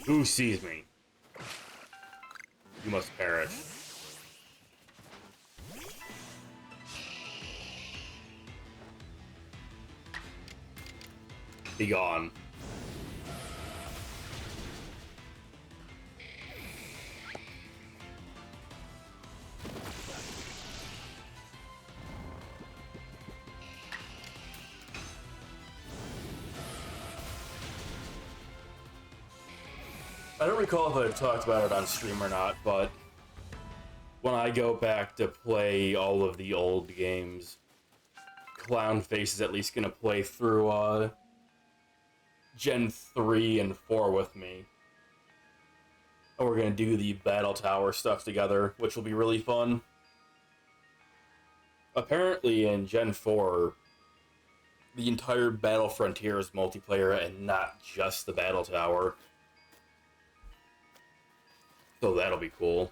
Who sees me? You must perish. Be gone. I don't recall if I talked about it on stream or not, but when I go back to play all of the old games, Clownface is at least gonna play through Gen 3 and 4 with me. And we're gonna do the Battle Tower stuff together, which will be really fun. Apparently in Gen 4, the entire Battle Frontier is multiplayer and not just the Battle Tower. So that'll be cool.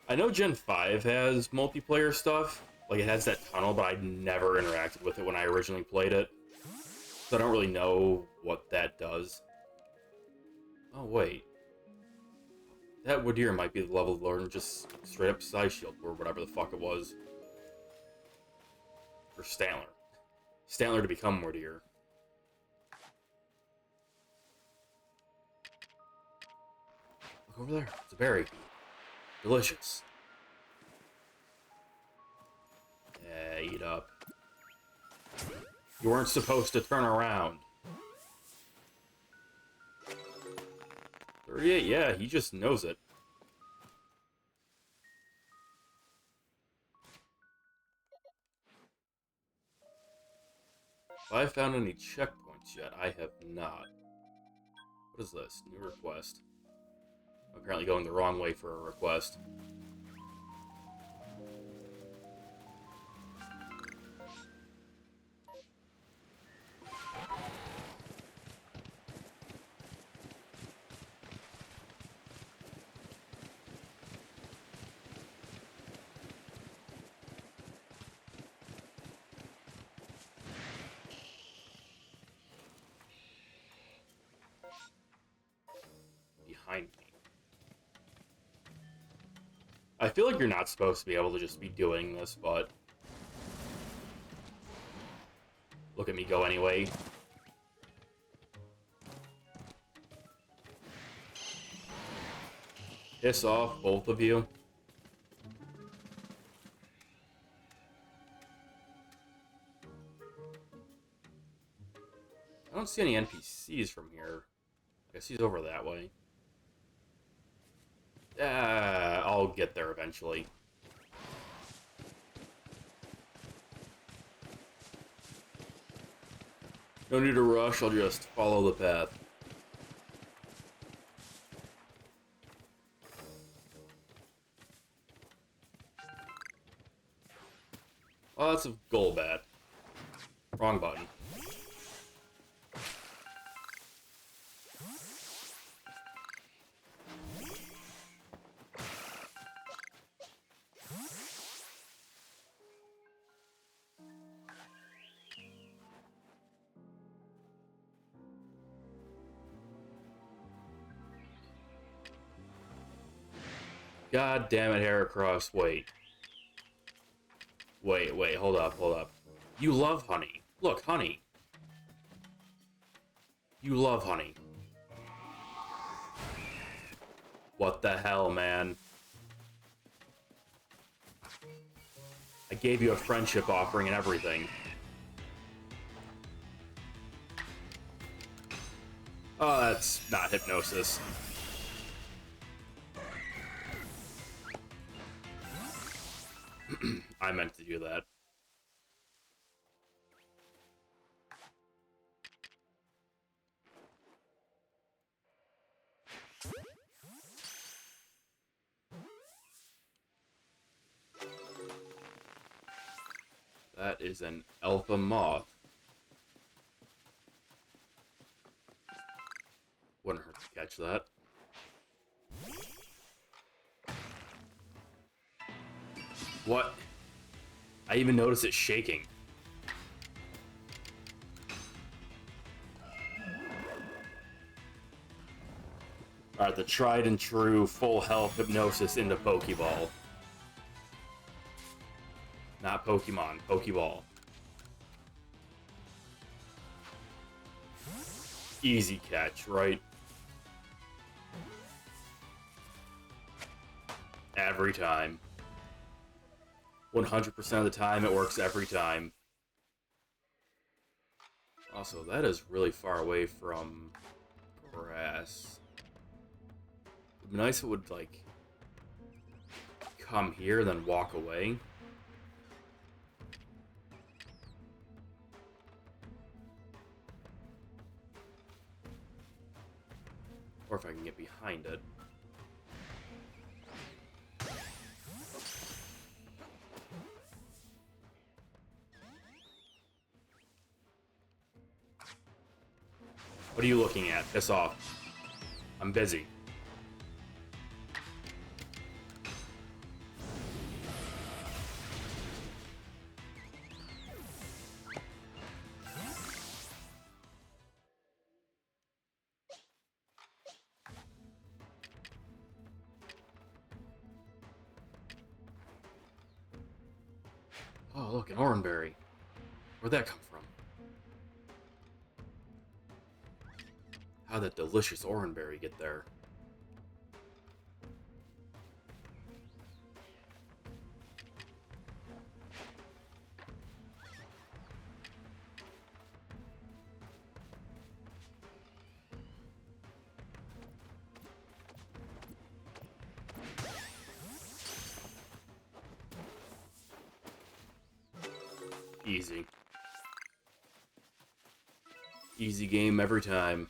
I know Gen 5 has multiplayer stuff. Like, it has that tunnel, but I never interacted with it when I originally played it. So I don't really know what that does. Oh, wait. That Woodier might be the level Lord just straight up Side Shield, or whatever the fuck it was. Or Stantler. Stantler to become Woodier. Look over there. It's a berry. Delicious. Yeah, eat up. You weren't supposed to turn around. 38, yeah, he just knows it. Have I found any checkpoints yet? I have not. What is this? New request. I'm apparently going the wrong way for a request. Behind me. I feel like you're not supposed to be able to just be doing this, but look at me go anyway. Piss off, both of you. I don't see any NPCs from here. I guess he's over that way. I'll get there eventually. No need to rush, I'll just follow the path. Oh, that's a Golbat. Wrong button. God damn it, Heracross, wait. Wait, hold up. You love honey. Look, honey. You love honey. What the hell, man? I gave you a friendship offering and everything. Oh, that's not hypnosis. I meant to do that. That is an alpha moth. Wouldn't hurt to catch that. What? I even noticed it shaking. Alright, the tried and true full health hypnosis into Pokeball. Not Pokemon. Pokeball. Easy catch, right? Every time. 100% of the time, it works every time. Also, that is really far away from grass. It'd be nice if it would, like, come here, then walk away. Or if I can get behind it. What are you looking at? Piss off. I'm busy. Oh, look, an Oranberry. Where'd that come from? How'd that delicious Oranberry get there? Easy. Easy game every time.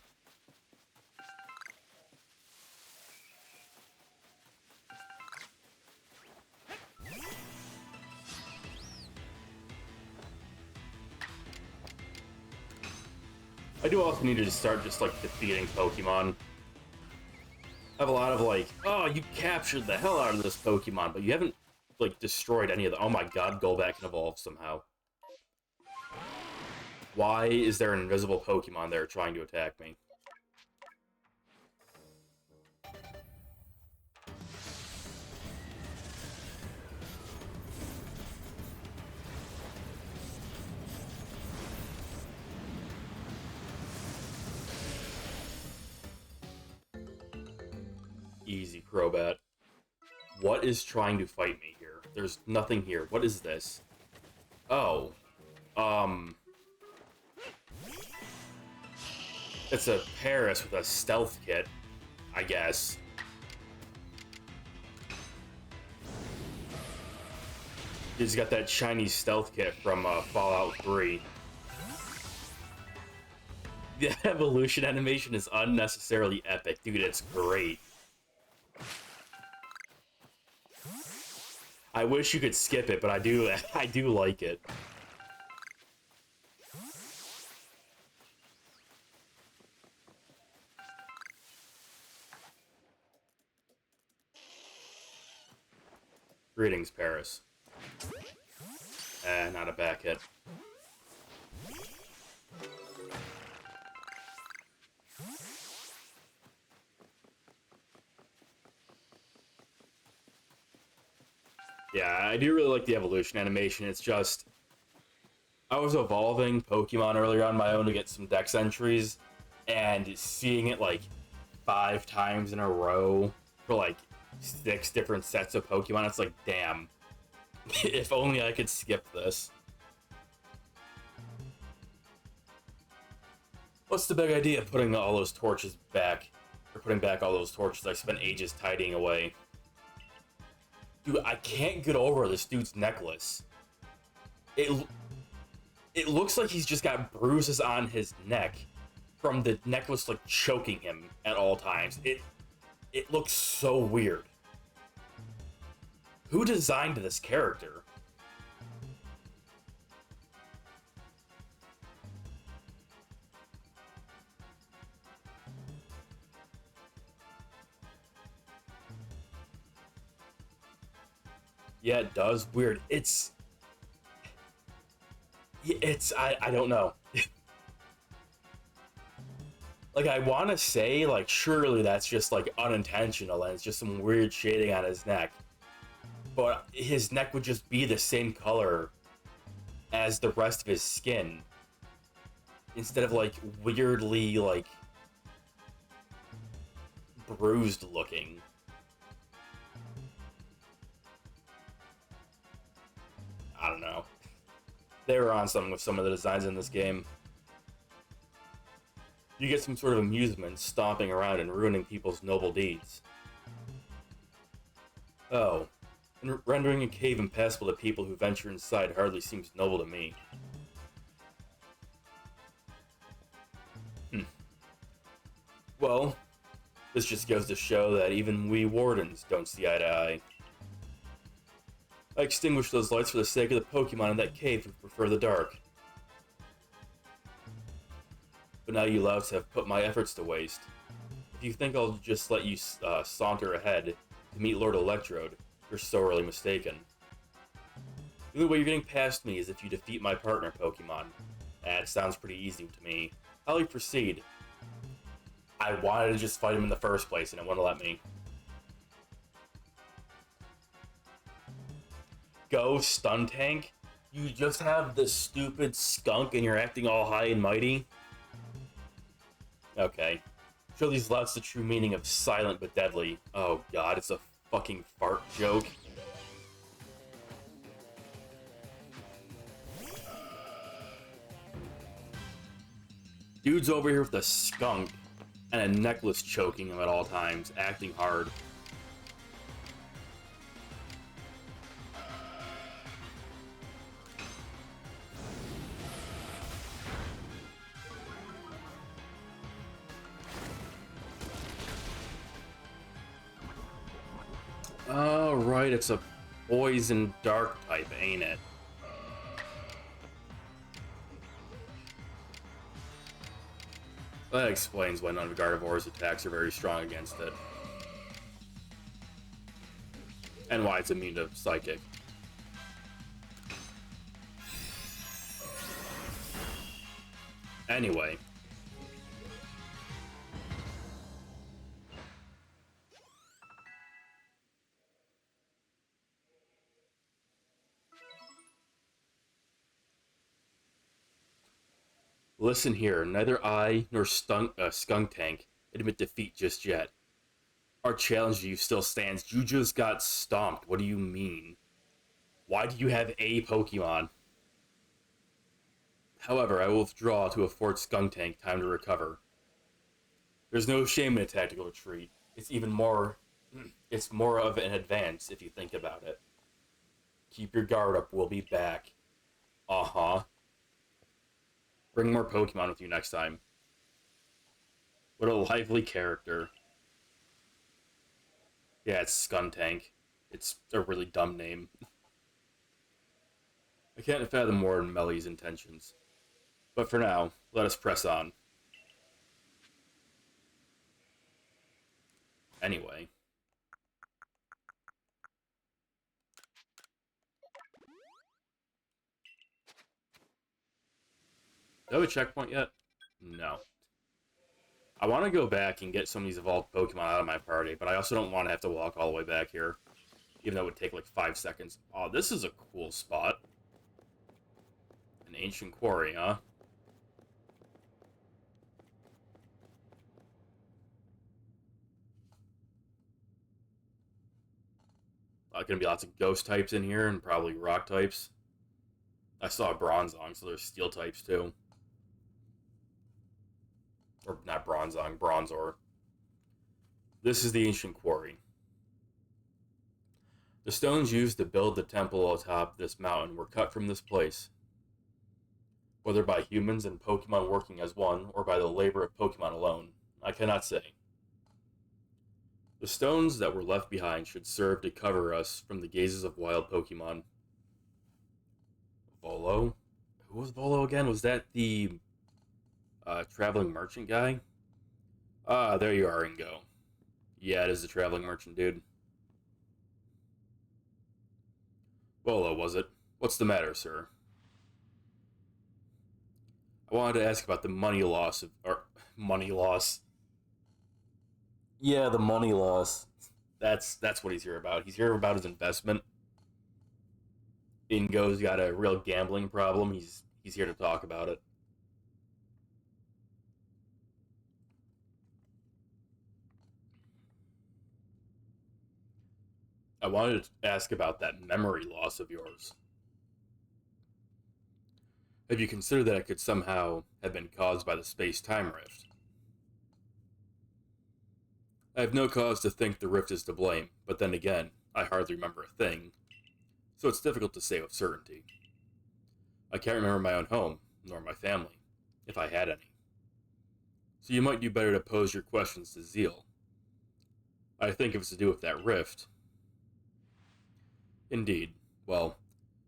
I do also need to start just, like, defeating Pokemon. I have a lot of, like, oh, you captured the hell out of this Pokemon, but you haven't, like, destroyed any of the... Oh my god, Golbat can evolve somehow. Why is there an invisible Pokemon there trying to attack me? Easy, Crobat. What is trying to fight me here? There's nothing here. What is this? Oh. It's a Paris with a stealth kit, I guess. He's got that shiny stealth kit from Fallout 3. The evolution animation is unnecessarily epic. Dude, it's great. I wish you could skip it, but I do like it. Greetings, Paris. Not a back hit. Yeah, I do really like the evolution animation. It's just... I was evolving Pokemon earlier on my own to get some Dex entries, and seeing it, like, 5 times in a row for, like, 6 different sets of Pokemon, it's like, damn. If only I could skip this. What's the big idea of putting all those torches back? Or putting back all those torches I spent ages tidying away? Dude, I can't get over this dude's necklace. It looks like he's just got bruises on his neck from the necklace, like, choking him at all times. It looks so weird. Who designed this character? Yeah, it does. Weird. I don't know. Like, I want to say, like, surely that's just, like, unintentional and it's just some weird shading on his neck. but his neck would just be the same color as the rest of his skin, instead of like weirdly like bruised looking. I don't know. They were on something with some of the designs in this game. You get some sort of amusement stomping around and ruining people's noble deeds. Oh, and rendering a cave impassable to people who venture inside hardly seems noble to me. Well, this just goes to show that even we wardens don't see eye to eye. I extinguished those lights for the sake of the Pokemon in that cave who prefer the dark. But now you louts have put my efforts to waste. If you think I'll just let you saunter ahead to meet Lord Electrode, you're sorely mistaken. The only way you're getting past me is if you defeat my partner Pokemon. That sounds pretty easy to me. How'll you proceed? I wanted to just fight him in the first place and it wouldn't let me. Go, Stun Tank? You just have this stupid skunk and you're acting all high and mighty? Okay. Show these louts the true meaning of silent but deadly. Oh god, it's a fucking fart joke. Dude's over here with a skunk and a necklace choking him at all times, acting hard. Oh, right, it's a poison dark type, ain't it? That explains why none of Gardevoir's attacks are very strong against it. And why it's immune to Psychic. Anyway. Listen here, neither I nor Skunk Tank admit defeat just yet. Our challenge to you still stands. You just got stomped. What do you mean? Why do you have a Pokemon? However, I will withdraw to afford Skunk Tank time to recover. There's no shame in a tactical retreat. It's more of an advance if you think about it. Keep your guard up, we'll be back. Uh-huh. Bring more Pokemon with you next time. What a lively character. Yeah, it's Skuntank. It's a really dumb name. I can't fathom more than Melly's intentions. But for now, let us press on. Anyway. Do I have a checkpoint yet? No. I want to go back and get some of these evolved Pokemon out of my party, but I also don't want to have to walk all the way back here. Even though it would take like 5 seconds. Oh, this is a cool spot. An ancient quarry, huh? Gonna be lots of ghost types in here and probably rock types. I saw a Bronzong, so there's steel types too. Or not Bronzong, Bronzor. This is the ancient quarry. The stones used to build the temple atop this mountain were cut from this place. Whether by humans and Pokemon working as one, or by the labor of Pokemon alone, I cannot say. The stones that were left behind should serve to cover us from the gazes of wild Pokemon. Volo? Who was Volo again? Was that the traveling merchant guy? Ah, there you are, Ingo. Yeah, it is the traveling merchant dude. Volo, was it? What's the matter, sir? I wanted to ask about the money loss money loss. Yeah, the money loss. That's what he's here about. He's here about his investment. Ingo's got a real gambling problem. He's here to talk about it. I wanted to ask about that memory loss of yours. Have you considered that it could somehow have been caused by the space-time rift? I have no cause to think the rift is to blame, but then again, I hardly remember a thing, so it's difficult to say with certainty. I can't remember my own home, nor my family, if I had any. So you might do better to pose your questions to Zeal. I think if it's to do with that rift. Indeed. Well,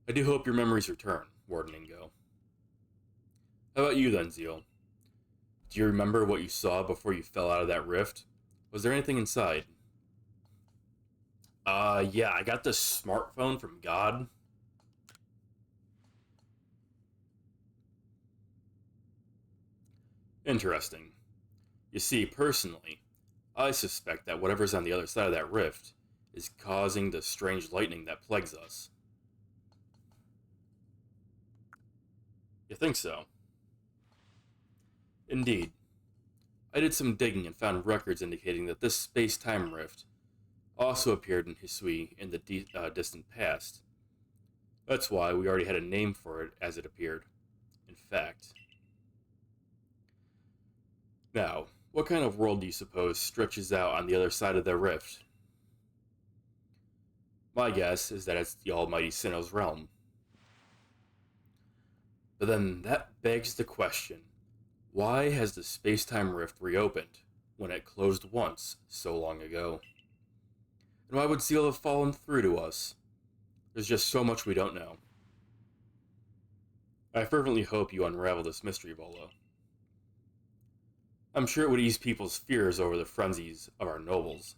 I do hope your memories return, Warden Ingo. How about you then, Zeal? Do you remember what you saw before you fell out of that rift? Was there anything inside? Yeah, I got this smartphone from God. Interesting. You see, personally, I suspect that whatever's on the other side of that rift is causing the strange lightning that plagues us. You think so? Indeed. I did some digging and found records indicating that this space-time rift also appeared in Hisui in the distant past. That's why we already had a name for it as it appeared. In fact. Now, what kind of world do you suppose stretches out on the other side of the rift? My guess is that it's the almighty Sinnoh's realm. But then that begs the question, why has the space-time rift reopened when it closed once so long ago? And why would Zeal have fallen through to us? There's just so much we don't know. I fervently hope you unravel this mystery, Volo. I'm sure it would ease people's fears over the frenzies of our nobles.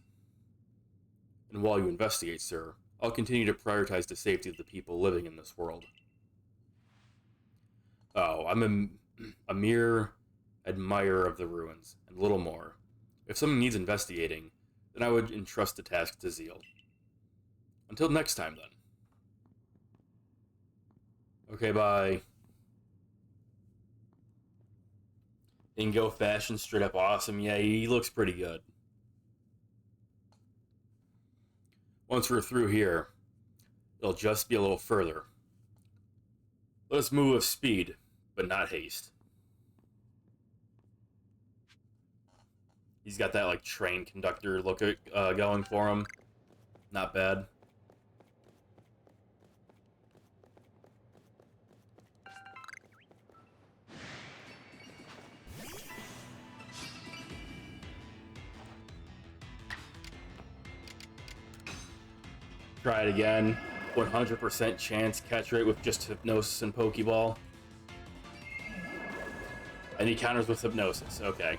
And while you investigate, sir, I'll continue to prioritize the safety of the people living in this world. Oh, I'm a mere admirer of the ruins, and little more. If something needs investigating, then I would entrust the task to Zeal. Until next time, then. Okay, bye. Ingo fashion, straight up awesome. Yeah, he looks pretty good. Once we're through here, it'll just be a little further. Let us move with speed, but not haste. He's got that, like, train conductor look going for him. Not bad. Try it again. 100% chance catch rate with just Hypnosis and Pokeball. And he counters with Hypnosis. Okay.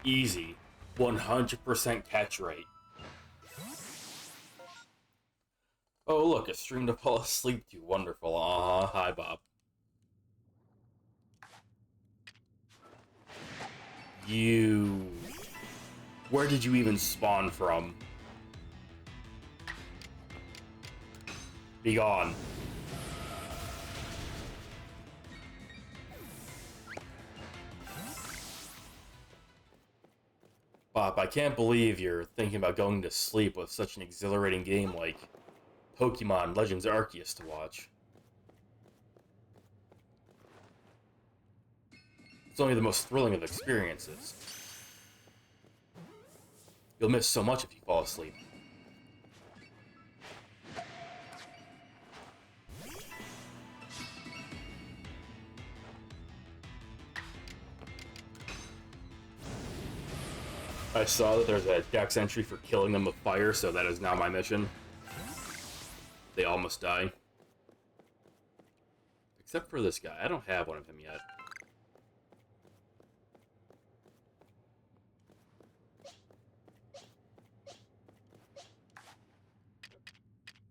Easy. 100% catch rate. Oh, look, a stream to fall asleep to. Wonderful. Hi, Bob. You... Where did you even spawn from? Be gone. Bob, I can't believe you're thinking about going to sleep with such an exhilarating game like Pokémon Legends Arceus to watch. It's only the most thrilling of experiences. You'll miss so much if you fall asleep. I saw that there's a dex entry for killing them with fire, so that is now my mission. They all must die. Except for this guy. I don't have one of him yet.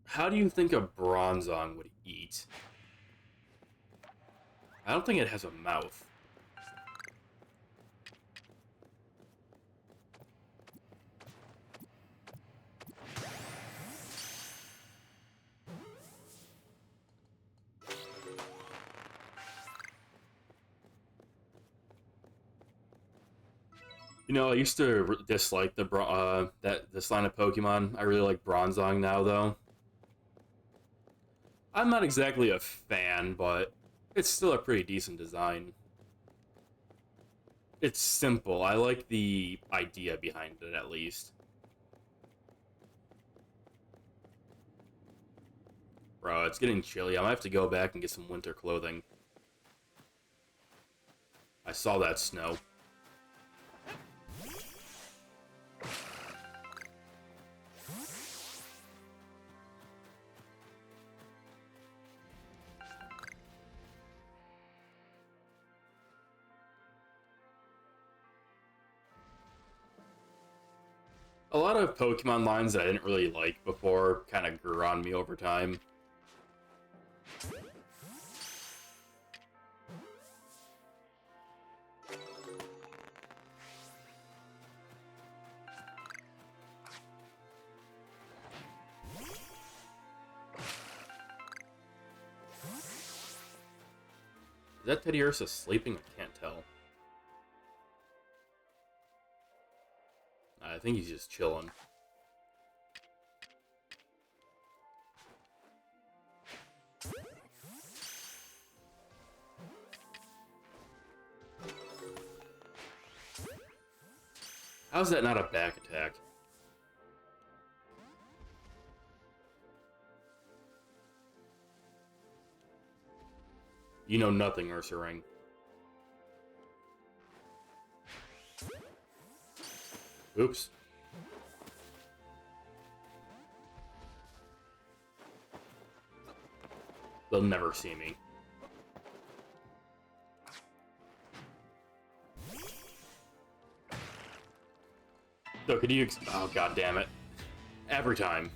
How do you think a Bronzong would eat? I don't think it has a mouth. You know, I used to dislike this line of Pokemon. I really like Bronzong now, though. I'm not exactly a fan, but it's still a pretty decent design. It's simple. I like the idea behind it, at least. Bro, it's getting chilly. I might have to go back and get some winter clothing. I saw that snow. A lot of Pokemon lines that I didn't really like before kind of grew on me over time. Is that Teddy Ursa sleeping? I can't tell. I think he's just chilling. How's that not a back attack? You know nothing, Ursaring. Oops. They'll never see me. So could you oh god damn it. Every time.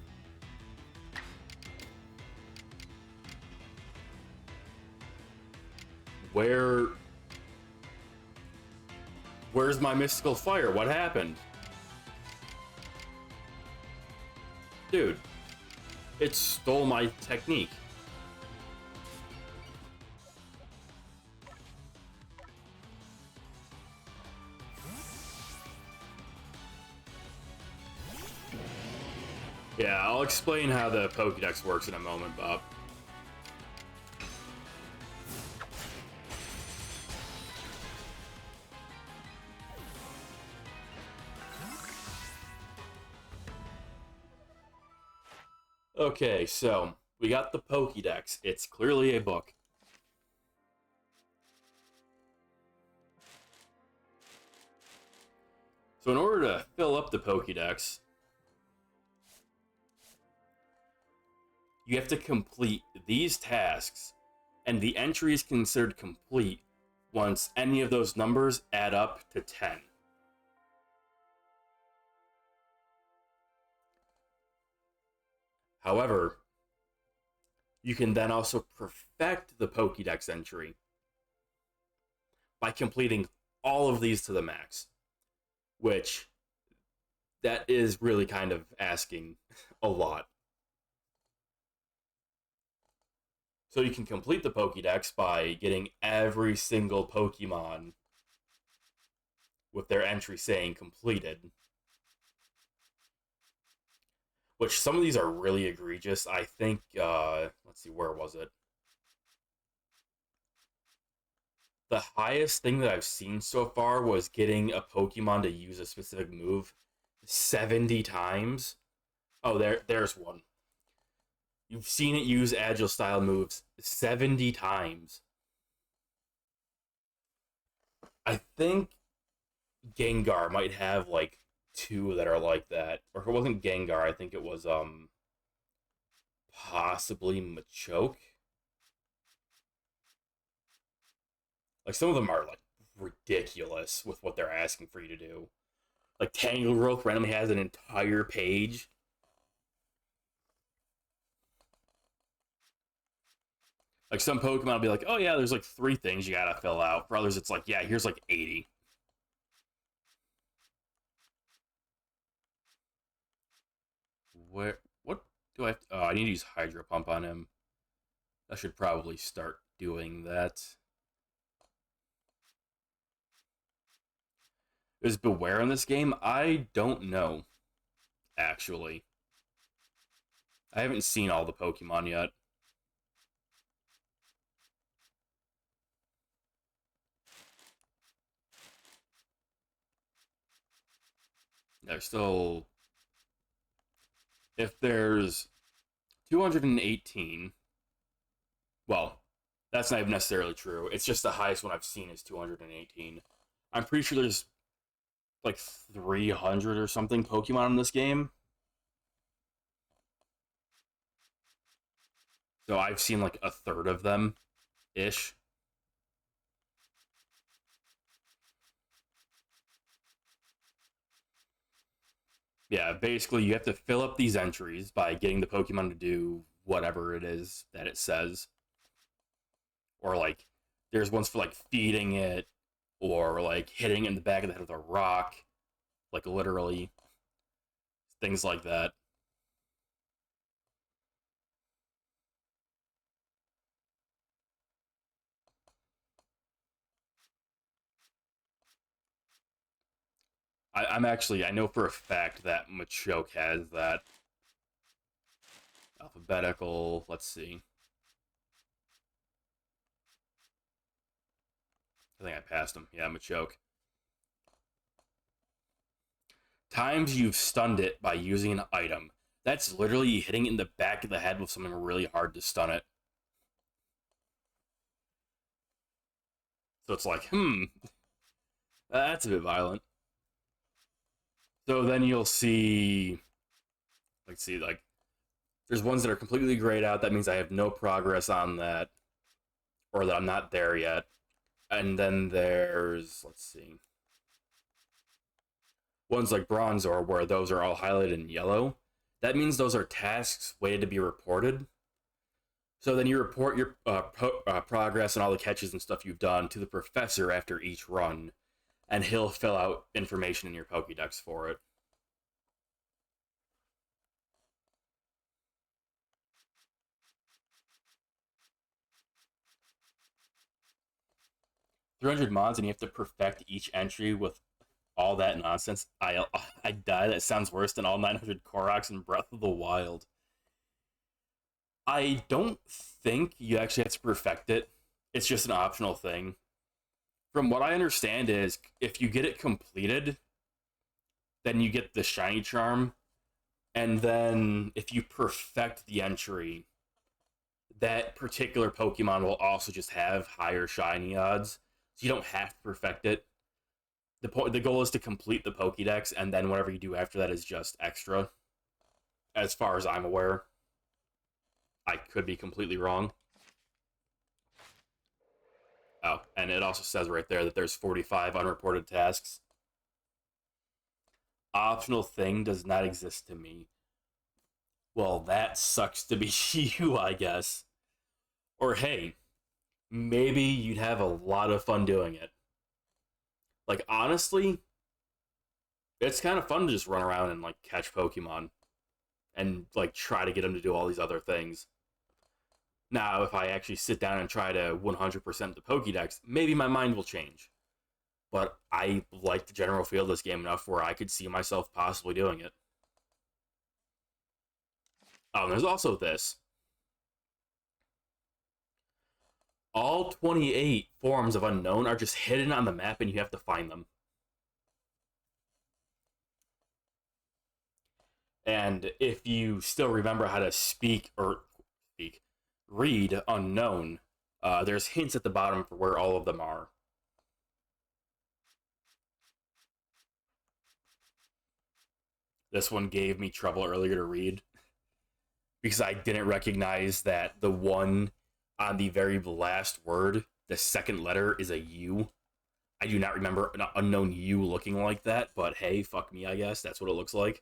Where's my mystical fire? What happened? Dude, it stole my technique. Yeah, I'll explain how the Pokédex works in a moment, Bob. Okay, so we got the Pokédex. It's clearly a book. So in order to fill up the Pokédex, you have to complete these tasks, and the entry is considered complete once any of those numbers add up to 10. However, you can then also perfect the Pokédex entry by completing all of these to the max, which that is really kind of asking a lot. So you can complete the Pokédex by getting every single Pokemon with their entry saying completed. Which some of these are really egregious. I think, let's see, where was it? The highest thing that I've seen so far was getting a Pokemon to use a specific move 70 times. Oh, there's one. You've seen it use Agile style moves 70 times. I think Gengar might have like 2 that are like that. Or if it wasn't Gengar, I think it was possibly Machoke. Like some of them are like ridiculous with what they're asking for you to do. Like Tangle Growth randomly has an entire page. Like some Pokemon will be like, oh yeah, there's like 3 things you gotta fill out. For others, it's like, yeah, here's like 80. Where? What do I have to, oh, I need to use Hydro Pump on him. I should probably start doing that. Is Beware in this game? I don't know, actually. I haven't seen all the Pokemon yet. There's still. If there's 218, well, that's not even necessarily true. It's just the highest one I've seen is 218. I'm pretty sure there's like 300 or something Pokemon in this game. So I've seen like a third of them ish. Yeah, basically you have to fill up these entries by getting the Pokemon to do whatever it is that it says. Or like there's ones for like feeding it or like hitting it in the back of the head with a rock, like literally things like that. I'm actually I know for a fact that Machoke has that alphabetical. Let's see. I think I passed him. Yeah, Machoke. Times you've stunned it by using an item. That's literally hitting it in the back of the head with something really hard to stun it. So it's like, that's a bit violent. So then you'll see, let's see, like, there's ones that are completely grayed out. That means I have no progress on that, or that I'm not there yet. And then there's, let's see, ones like Bronzor, where those are all highlighted in yellow. That means those are tasks waited to be reported. So then you report your progress and all the catches and stuff you've done to the professor after each run, and he'll fill out information in your Pokédex for it. 300 mods, and you have to perfect each entry with all that nonsense. I die. That sounds worse than all 900 Koroks in Breath of the Wild. I don't think you actually have to perfect it. It's just an optional thing. From what I understand is if you get it completed, then you get the shiny charm, and then if you perfect the entry, that particular Pokemon will also just have higher shiny odds. So you don't have to perfect it. The goal is to complete the Pokédex, and then whatever you do after that is just extra. As far as I'm aware, I could be completely wrong. Oh, and it also says right there that there's 45 unreported tasks. Optional thing does not exist to me. Well, that sucks to be you, I guess. Or hey, maybe you'd have a lot of fun doing it. Like honestly, it's kind of fun to just run around and like catch Pokemon and like try to get them to do all these other things. Now, if I actually sit down and try to 100% the Pokédex, maybe my mind will change. But I like the general feel of this game enough where I could see myself possibly doing it. Oh, and there's also this. All 28 forms of Unown are just hidden on the map and you have to find them. And if you still remember how to read Unown, there's hints at the bottom for where all of them are. This one gave me trouble earlier to read because I didn't recognize that the one on the very last word, the second letter, is a U. I do not remember an Unown U looking like that, but hey, fuck me, I guess. That's what it looks like.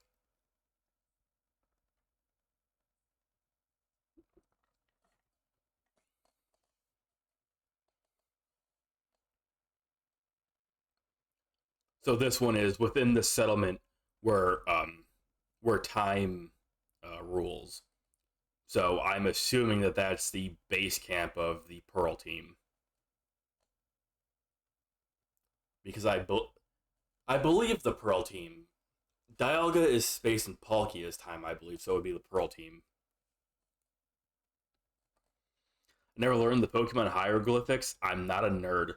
So this one is within the settlement where time rules. So I'm assuming that that's the base camp of the Pearl team because I believe the Pearl team. Dialga is space and Palkia's time, I believe, so it would be the Pearl team. I never learned the Pokemon hieroglyphics. I'm not a nerd.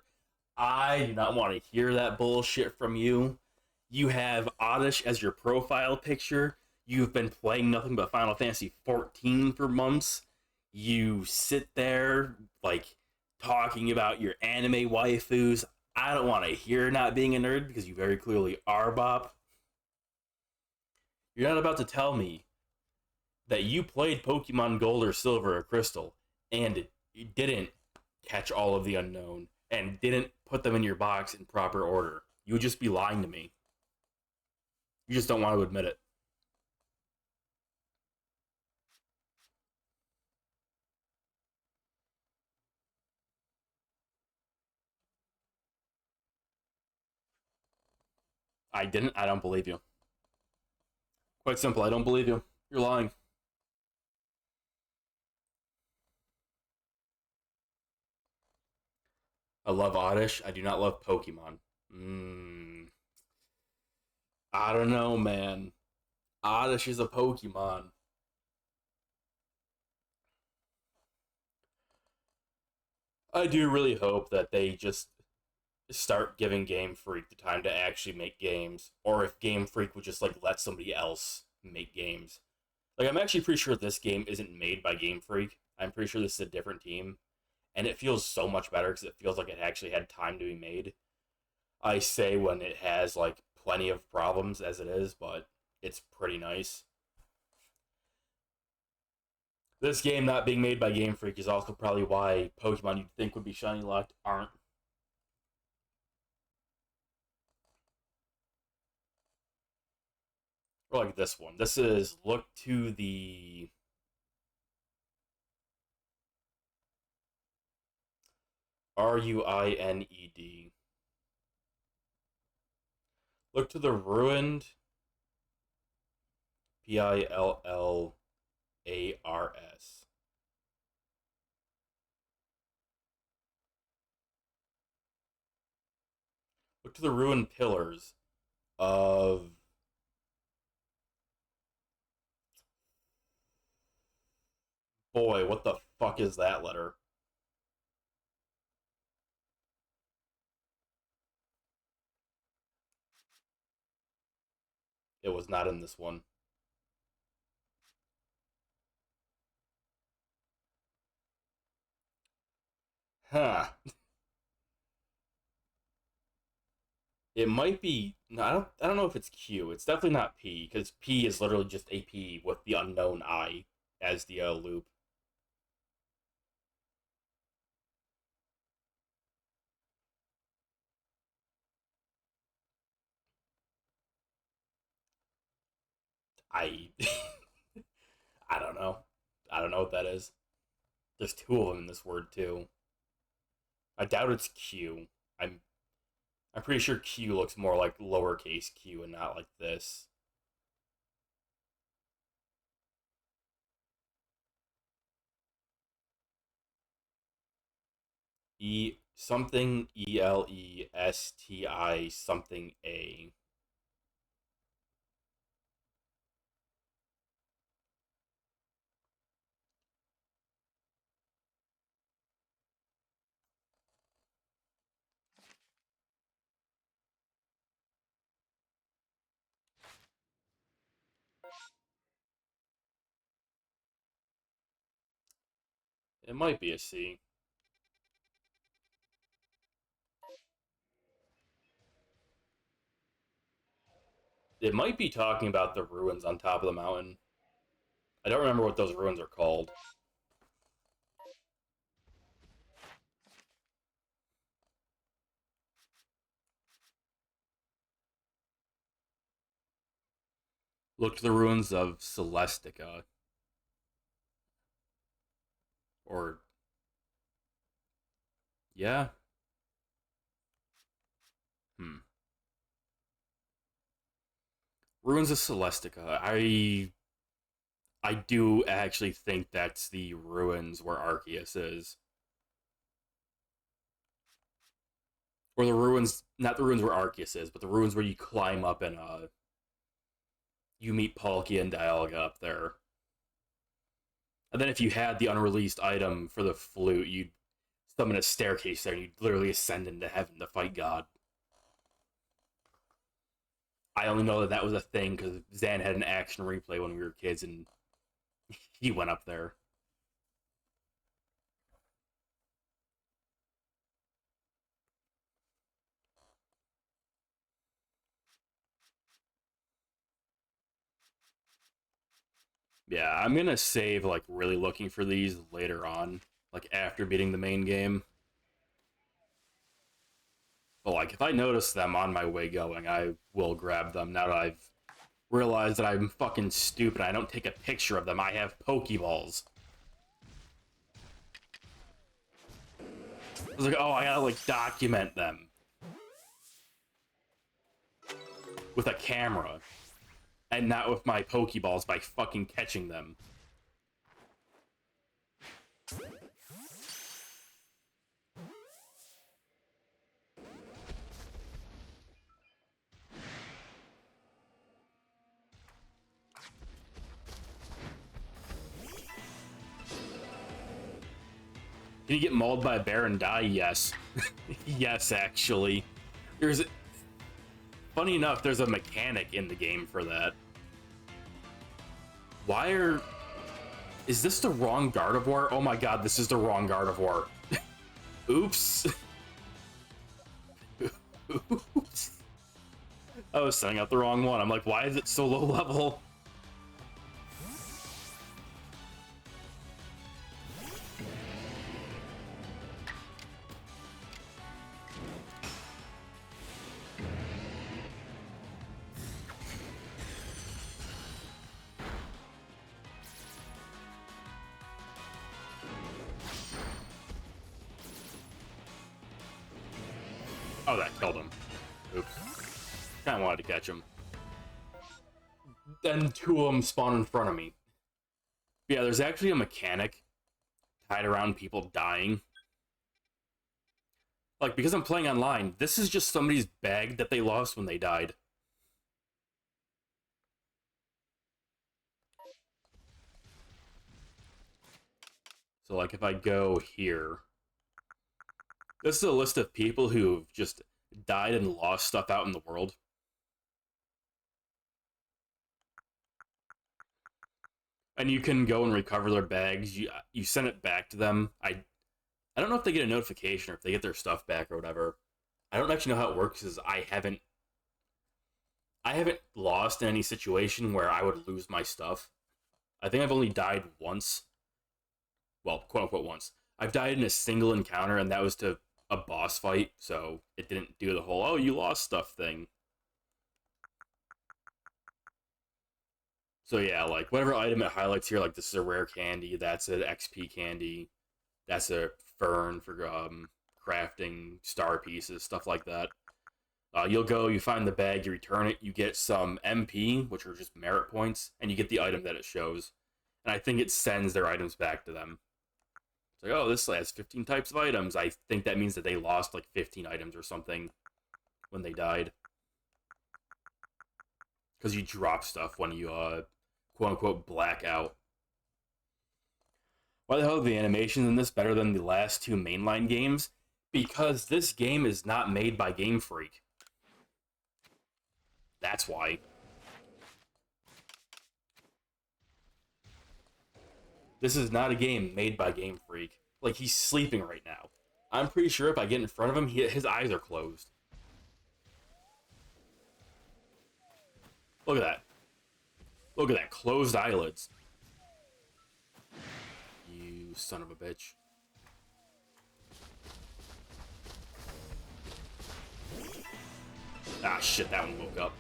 I do not want to hear that bullshit from you. You have Oddish as your profile picture. You've been playing nothing but Final Fantasy 14 for months. You sit there, like, talking about your anime waifus. I don't want to hear not being a nerd because you very clearly are, Bop. You're not about to tell me that you played Pokemon Gold or Silver or Crystal and you didn't catch all of the unknown and didn't put them in your box in proper order. You would just be lying to me. You just don't want to admit it. I didn't. I don't believe you. Quite simple. I don't believe you. You're lying. I love Oddish. I do not love Pokemon. I don't know, man. Oddish is a Pokemon. I do really hope that they just start giving Game Freak the time to actually make games, or if Game Freak would just like let somebody else make games. Like I'm actually pretty sure this game isn't made by Game Freak. I'm pretty sure this is a different team, and it feels so much better because it feels like it actually had time to be made. I say when it has like plenty of problems as it is, but it's pretty nice. This game not being made by Game Freak is also probably why Pokemon you'd think would be shiny locked aren't. Or like this one. This is look to the Ruined. Look to the ruined Pillars. Look to the ruined pillars of boy, what the fuck is that letter? It was not in this one. Huh. It might be. No, I don't know if it's Q. It's definitely not P because P is literally just a P with the unknown I as the loop. I I don't know. I don't know what that is. There's two of them in this word too. I doubt it's Q. I'm I'm pretty sure Q looks more like lowercase q and not like this. Elesti something A. It might be a C. It might be talking about the ruins on top of the mountain. I don't remember what those ruins are called. Look to the ruins of Celestica. Or, yeah. Hmm. Ruins of Celestica. I do actually think that's the ruins where Arceus is. Or the ruins, not the ruins where Arceus is, but the ruins where you climb up and you meet Palkia and Dialga up there. And then if you had the unreleased item for the flute, you'd summon a staircase there and you'd literally ascend into heaven to fight God. I only know that that was a thing because Zan had an action replay when we were kids and he went up there. Yeah, I'm gonna save, like, really looking for these later on, like, after beating the main game. But, like, if I notice them on my way going, I will grab them now that I've realized that I'm fucking stupid. I don't take a picture of them. I have Pokeballs. I was like, oh, I gotta, like, document them with a camera. And not with my Pokeballs by fucking catching them. Can you get mauled by a bear and die? Yes. Yes, actually. There's... Funny enough, there's a mechanic in the game for that. Why are... Is this the wrong Gardevoir? Oh my god, this is the wrong Gardevoir. Oops. Oops. I was setting up the wrong one. I'm like, why is it so low level? Oh, that killed him. Oops. Kinda wanted to catch him. Then two of them spawn in front of me. But yeah, there's actually a mechanic tied around people dying. Like, because I'm playing online, this is just somebody's bag that they lost when they died. So, like, if I go here... This is a list of people who've just died and lost stuff out in the world. And you can go and recover their bags. You send it back to them. I don't know if they get a notification or if they get their stuff back or whatever. I don't actually know how it works because I haven't lost in any situation where I would lose my stuff. I think I've only died once. Well, quote unquote once. I've died in a single encounter, and that was to a boss fight, so it didn't do the whole, oh, you lost stuff thing. So yeah, like, whatever item it highlights here, like, this is a rare candy, that's an XP candy, that's a fern for crafting star pieces, stuff like that. You'll go, you find the bag, you return it, you get some MP, which are just merit points, and you get the item that it shows. And I think it sends their items back to them. It's like, oh, this has 15 types of items. I think that means that they lost like 15 items or something when they died. Because you drop stuff when you, quote-unquote, black out. Why the hell are the animations in this better than the last two mainline games? Because this game is not made by Game Freak. That's why. This is not a game made by Game Freak. Like, he's sleeping right now. I'm pretty sure if I get in front of him, his eyes are closed. Look at that. Look at that. Closed eyelids. You son of a bitch. Ah, shit, that one woke up.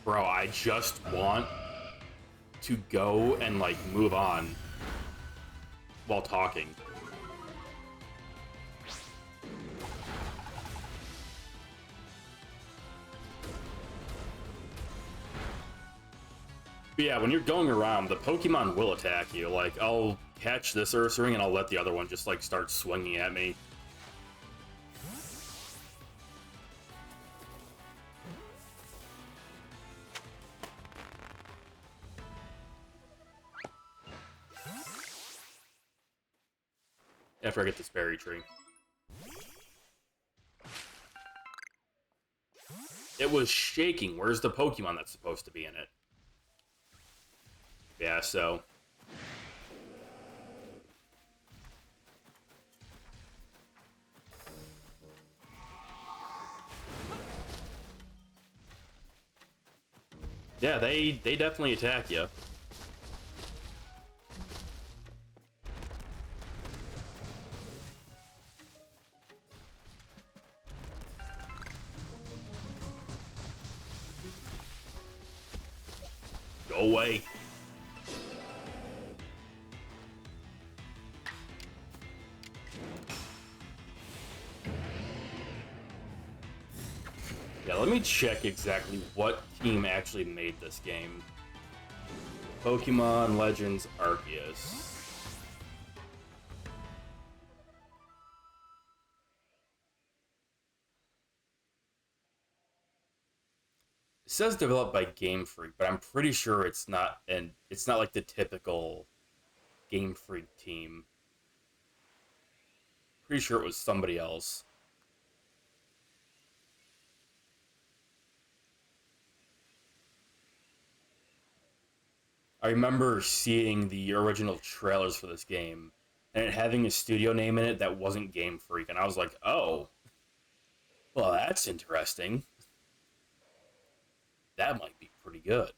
Bro, I just want to go and, like, move on while talking. But yeah, when you're going around, the Pokemon will attack you. Like, I'll catch this Ursaring and I'll let the other one just, like, start swinging at me. After I get this berry tree. It was shaking. Where's the Pokemon that's supposed to be in it? Yeah, so... yeah, they definitely attack you. Go away. Yeah, let me check exactly what team actually made this game. Pokemon Legends Arceus. It says developed by Game Freak, but I'm pretty sure it's not, and it's not like the typical Game Freak team. Pretty sure it was somebody else. I remember seeing the original trailers for this game and it having a studio name in it that wasn't Game Freak, and I was like, oh, well, that's interesting. That might be pretty good.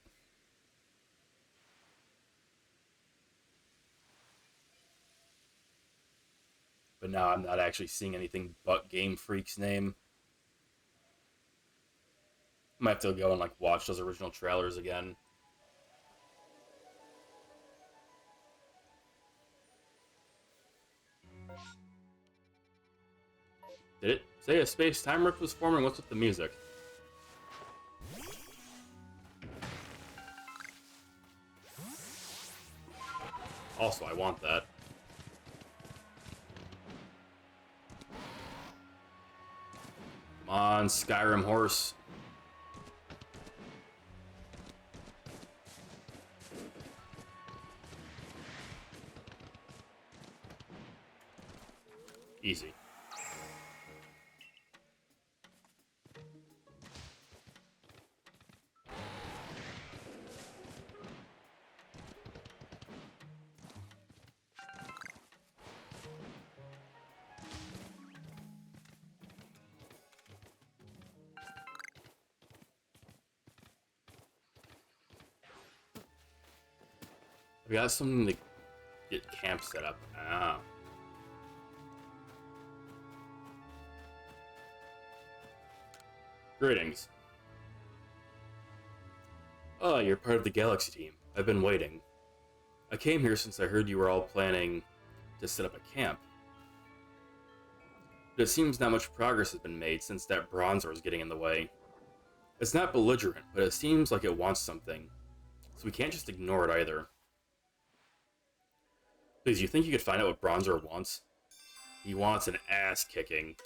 But now I'm not actually seeing anything but Game Freak's name. I might have to go and like watch those original trailers again. Did it say a space-time rift was forming? What's with the music? Also, I want that. Come on, Skyrim horse. Easy. We got something to get camp set up. Ah. Greetings. Oh, you're part of the Galaxy team. I've been waiting. I came here since I heard you were all planning to set up a camp. But it seems not much progress has been made since that Bronzor is getting in the way. It's not belligerent, but it seems like it wants something. So we can't just ignore it either. Please, you think you could find out what Bronzor wants? He wants an ass kicking.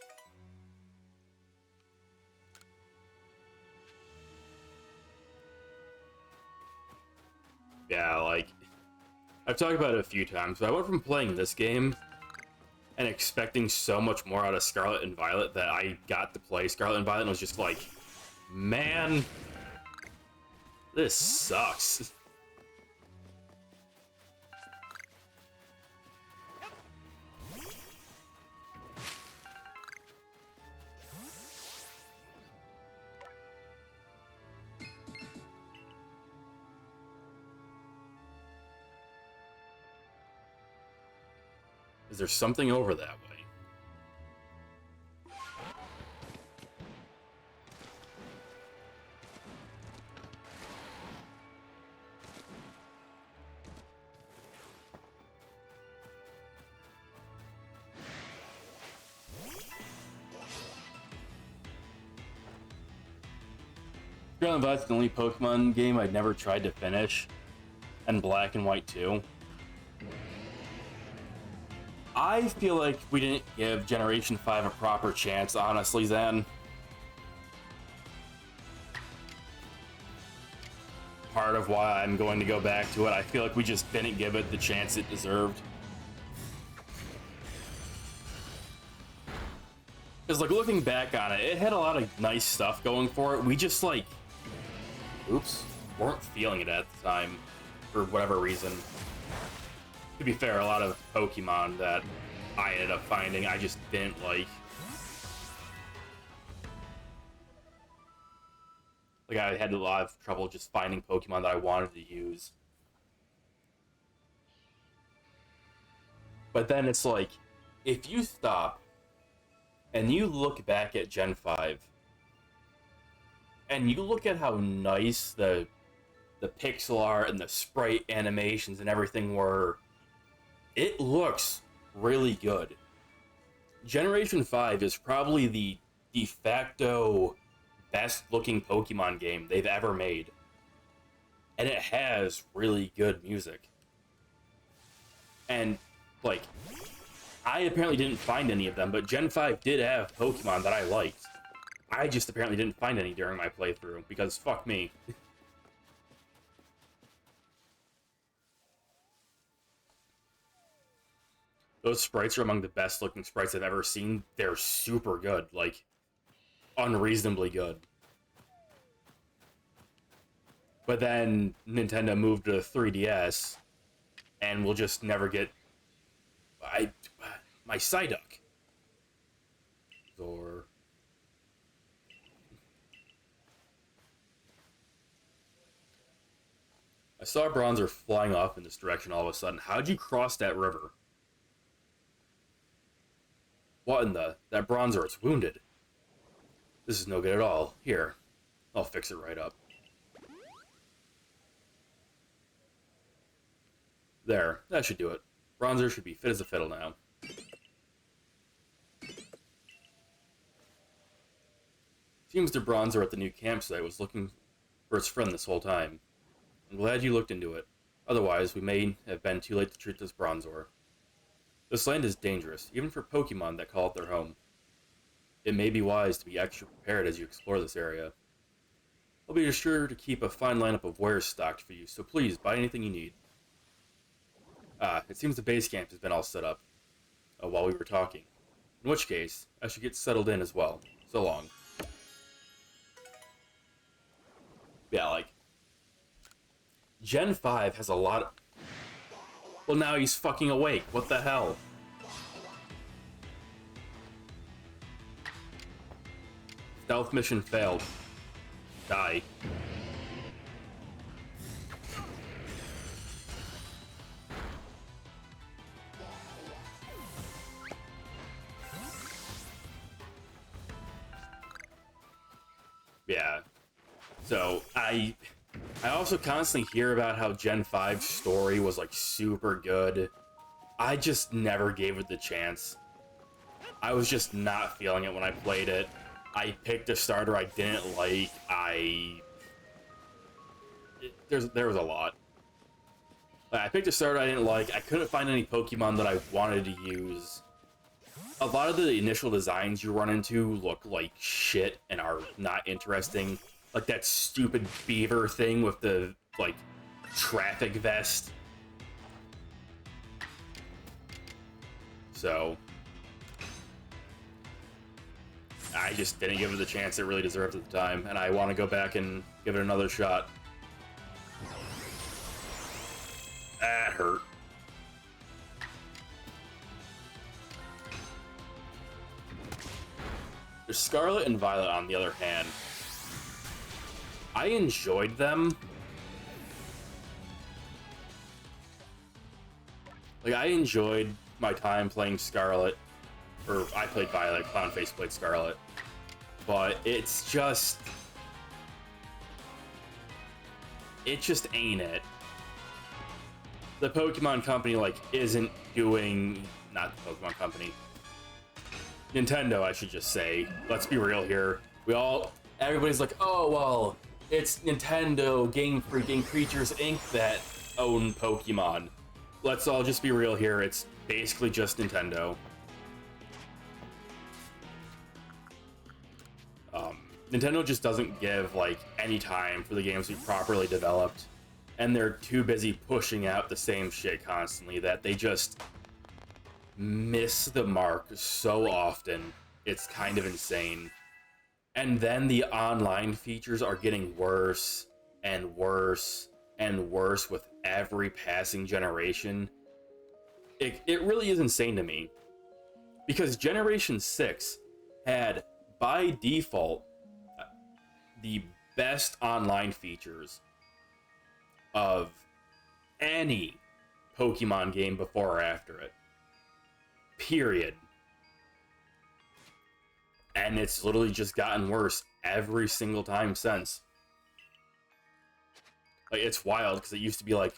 Yeah, like, I've talked about it a few times, but I went from playing this game and expecting so much more out of Scarlet and Violet that I got to play Scarlet and Violet and was just like, man, this sucks. Is there something over that way? Scarlet and Violet's the only Pokemon game I'd never tried to finish. and Black and White 2. I feel like we didn't give Generation 5 a proper chance, honestly, Zan. Part of why I'm going to go back to it, I feel like we just didn't give it the chance it deserved. Because, like, looking back on it, it had a lot of nice stuff going for it. We just, like, weren't feeling it at the time, for whatever reason. To be fair, a lot of Pokemon that I ended up finding, I just didn't like. Like, I had a lot of trouble just finding Pokemon that I wanted to use. But then it's like, if you stop and you look back at Gen 5, and you look at how nice the pixel art and the sprite animations and everything were, it looks really good. Generation 5 is probably the de facto best looking Pokemon game they've ever made. And it has really good music. And, like, I apparently didn't find any of them, but Gen 5 did have Pokemon that I liked. I just apparently didn't find any during my playthrough, because fuck me. Those sprites are among the best looking sprites I've ever seen. They're super good, like, unreasonably good. But then Nintendo moved to 3DS, and we'll just never get my Psyduck. Or I saw Bronzer flying off in this direction all of a sudden. How'd you cross that river? What in the... That Bronzer is wounded. This is no good at all. Here, I'll fix it right up. There, that should do it. Bronzer should be fit as a fiddle now. Seems the Bronzer at the new campsite was looking for its friend this whole time. I'm glad you looked into it. Otherwise, we may have been too late to treat this Bronzor. This land is dangerous, even for Pokemon that call it their home. It may be wise to be extra prepared as you explore this area. I'll be sure to keep a fine lineup of wares stocked for you, so please buy anything you need. It seems the base camp has been all set up while we were talking. In which case, I should get settled in as well. So long. Yeah, like, Gen 5 has a lot of... Well, now he's fucking awake. What the hell? Stealth mission failed. Die. Yeah. So, I also constantly hear about how Gen 5's story was, like, super good. I just never gave it the chance. I was just not feeling it when I played it. I picked a starter I didn't like. There was a lot. I picked a starter I didn't like. I couldn't find any Pokemon that I wanted to use. A lot of the initial designs you run into look like shit and are not interesting. Like that stupid beaver thing with the, like, traffic vest. So I just didn't give it the chance it really deserved at the time, and I want to go back and give it another shot. That hurt. There's Scarlet and Violet, on the other hand. I enjoyed them. Like, I enjoyed my time playing Scarlet. Or, I played Violet, Clownface played Scarlet. But it's just... It just ain't it. The Pokemon Company, like, isn't doing... Not the Pokemon Company. Nintendo, I should just say. Let's be real here. Everybody's like, oh, well, it's Nintendo, Game Freak, Game Creatures Inc. that own Pokemon. Let's all just be real here. It's basically just Nintendo. Nintendo just doesn't give, like, any time for the games to be properly developed. And they're too busy pushing out the same shit constantly that they just miss the mark so often. It's kind of insane. And then the online features are getting worse and worse and worse with every passing generation. It really is insane to me. Because Generation 6 had, by default, the best online features of any Pokemon game before or after it. Period. And it's literally just gotten worse every single time since. Like, it's wild, because it used to be like,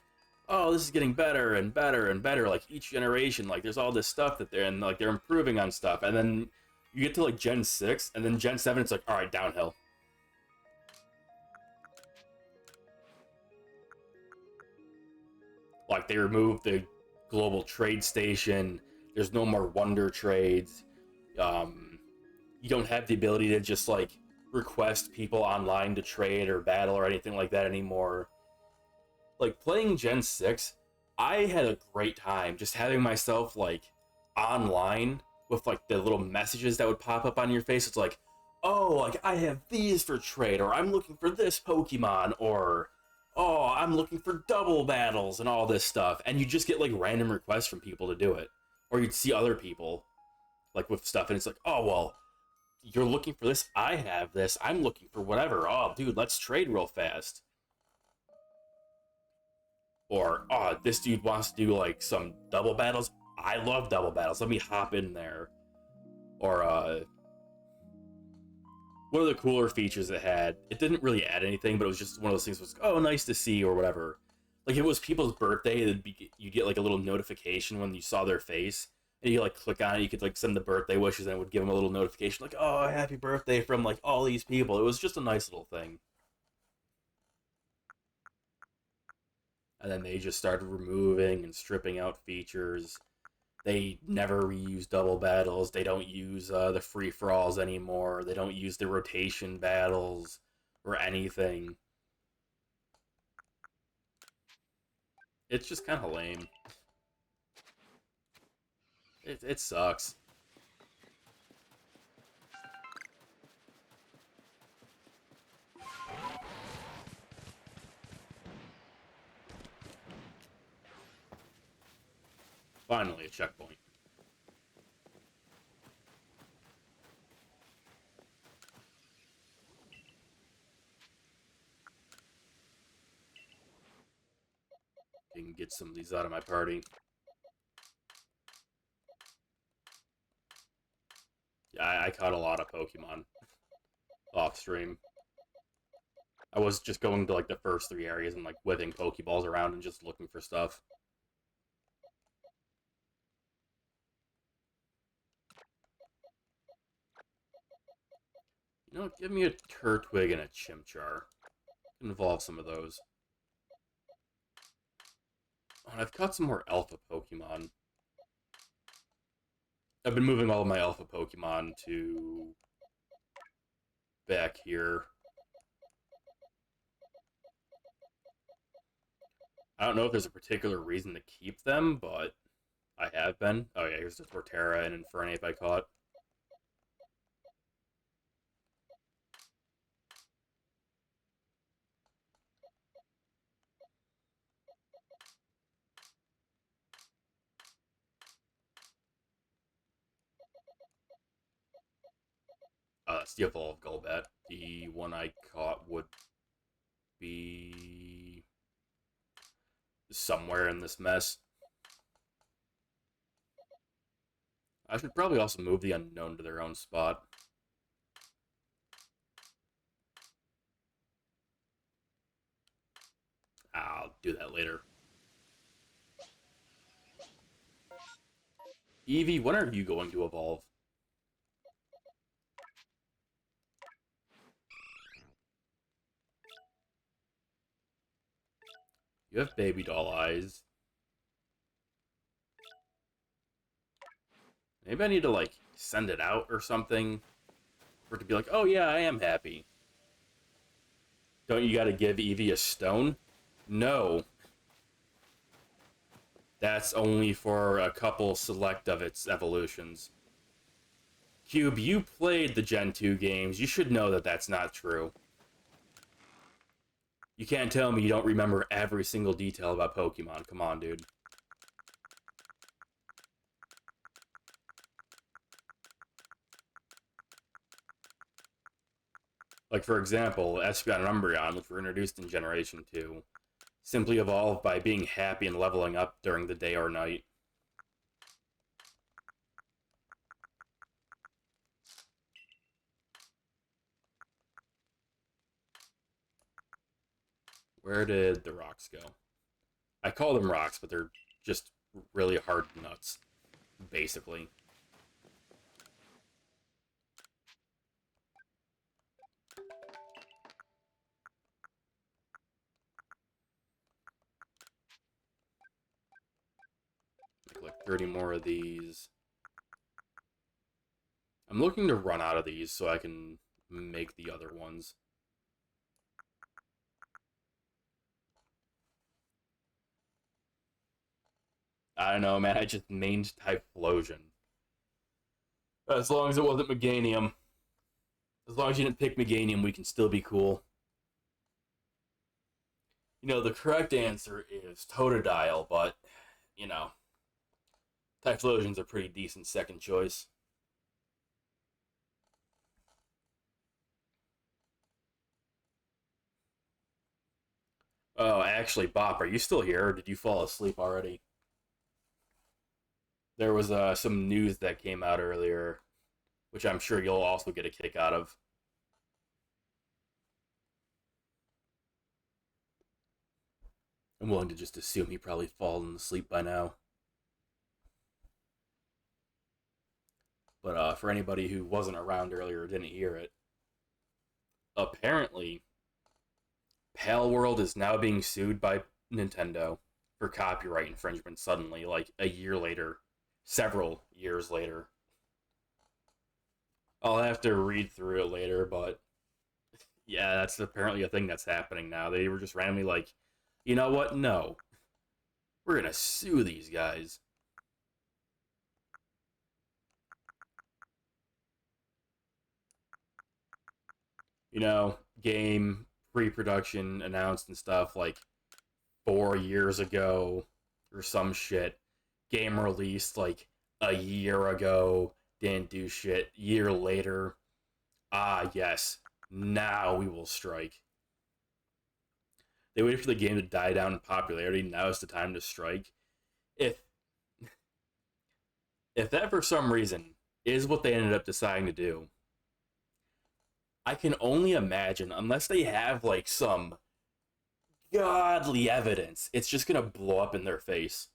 oh, this is getting better and better and better, like, each generation, like, there's all this stuff that they're, and, like, they're improving on stuff, and then you get to, like, Gen 6, and then Gen 7, it's like, alright, downhill. Like, they removed the global trade station, there's no more wonder trades, you don't have the ability to just, like, request people online to trade or battle or anything like that anymore. Like, playing Gen 6, I had a great time just having myself, like, online with, like, the little messages that would pop up on your face. It's like, oh, like, I have these for trade, or I'm looking for this Pokemon, or, oh, I'm looking for double battles and all this stuff. And you just get, like, random requests from people to do it. Or you'd see other people, like, with stuff, and it's like, oh, well, you're looking for this, I have this, I'm looking for whatever. Oh, dude, let's trade real fast. Or, oh, this dude wants to do, like, some double battles. I love double battles. Let me hop in there. Or, one of the cooler features it had, it didn't really add anything, but it was just one of those things was, oh, nice to see, or whatever. Like, if it was people's birthday, you get, like, a little notification when you saw their face, and you, like, click on it, you could, like, send the birthday wishes, and it would give them a little notification, like, oh, happy birthday from, like, all these people. It was just a nice little thing. And then they just started removing and stripping out features. They never reuse double battles. They don't use the free-for-alls anymore. They don't use the rotation battles or anything. It's just kind of lame. It sucks. Finally, a checkpoint. You can get some of these out of my party. Yeah, I caught a lot of Pokemon off stream. I was just going to, like, the first 3 areas and, like, whipping Pokeballs around and just looking for stuff. You know what? Give me a Turtwig and a Chimchar. Involve some of those. Oh, and I've caught some more Alpha Pokemon. I've been moving all of my Alpha Pokemon to back here. I don't know if there's a particular reason to keep them, but I have been. Oh yeah, here's the Torterra and Infernape I caught. That's the Evolved Golbat. The one I caught would be somewhere in this mess. I should probably also move the Unown to their own spot. I'll do that later. Eevee, when are you going to evolve? You have baby doll eyes. Maybe I need to, like, send it out or something for it to be like, oh yeah, I am happy. Don't you gotta give Eevee a stone? No. That's only for a couple select of its evolutions. Cube, you played the Gen 2 games. You should know that that's not true. You can't tell me you don't remember every single detail about Pokemon. Come on, dude. Like, for example, Espeon and Umbreon, which were introduced in Generation 2, simply evolved by being happy and leveling up during the day or night. Where did the rocks go? I call them rocks, but they're just really hard nuts, basically. Make like 30 more of these. I'm looking to run out of these so I can make the other ones. I don't know, man. I just mained Typhlosion. As long as it wasn't Meganium. As long as you didn't pick Meganium, we can still be cool. You know, the correct answer is Totodile, but, you know, Typhlosion's a pretty decent second choice. Oh, actually, Bop, are you still here, or did you fall asleep already? There was some news that came out earlier, which I'm sure you'll also get a kick out of. I'm willing to just assume he probably fallen asleep by now. But for anybody who wasn't around earlier or didn't hear it, apparently, Pale World is now being sued by Nintendo for copyright infringement suddenly, like a year later, several years later. I'll have to read through it later, but yeah, that's apparently a thing that's happening now. They were just randomly like, you know what? No. We're gonna sue these guys. You know, game pre-production announced and stuff like 4 years ago or some shit. Game released like a year ago, didn't do shit. Year later, ah yes, now we will strike. They waited for the game to die down in popularity. Now is the time to strike. If if that for some reason is what they ended up deciding to do, I can only imagine, unless they have like some godly evidence, it's just gonna blow up in their face.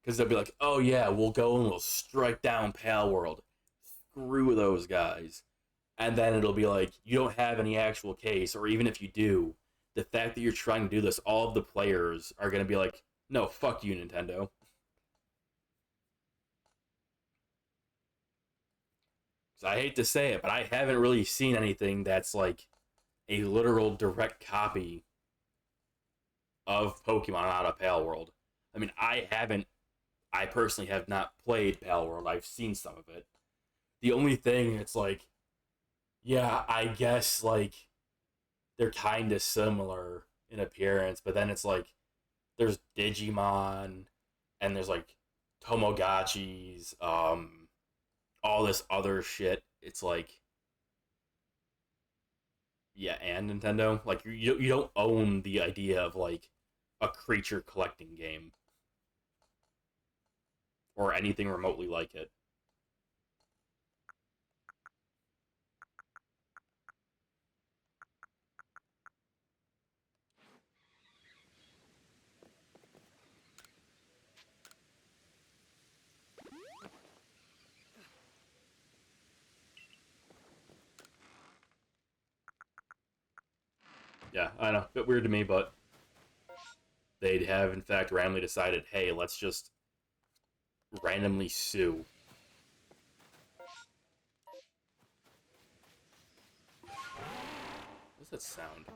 Because they'll be like, oh yeah, we'll go and we'll strike down Pale World. Screw those guys. And then it'll be like, you don't have any actual case, or even if you do, the fact that you're trying to do this, all of the players are going to be like, no, fuck you, Nintendo. So I hate to say it, but I haven't really seen anything that's like a literal direct copy of Pokemon out of Pale World. I mean, I personally have not played Pale World. I've seen some of it. The only thing it's like, yeah, I guess like they're kind of similar in appearance, but then it's like there's Digimon and there's like Tomogachis, all this other shit. It's like, yeah, and Nintendo, like you don't own the idea of like a creature collecting game or anything remotely like it. Yeah, I know. A bit weird to me, but they'd have, in fact, randomly decided, hey, let's just randomly sue. What's that sound?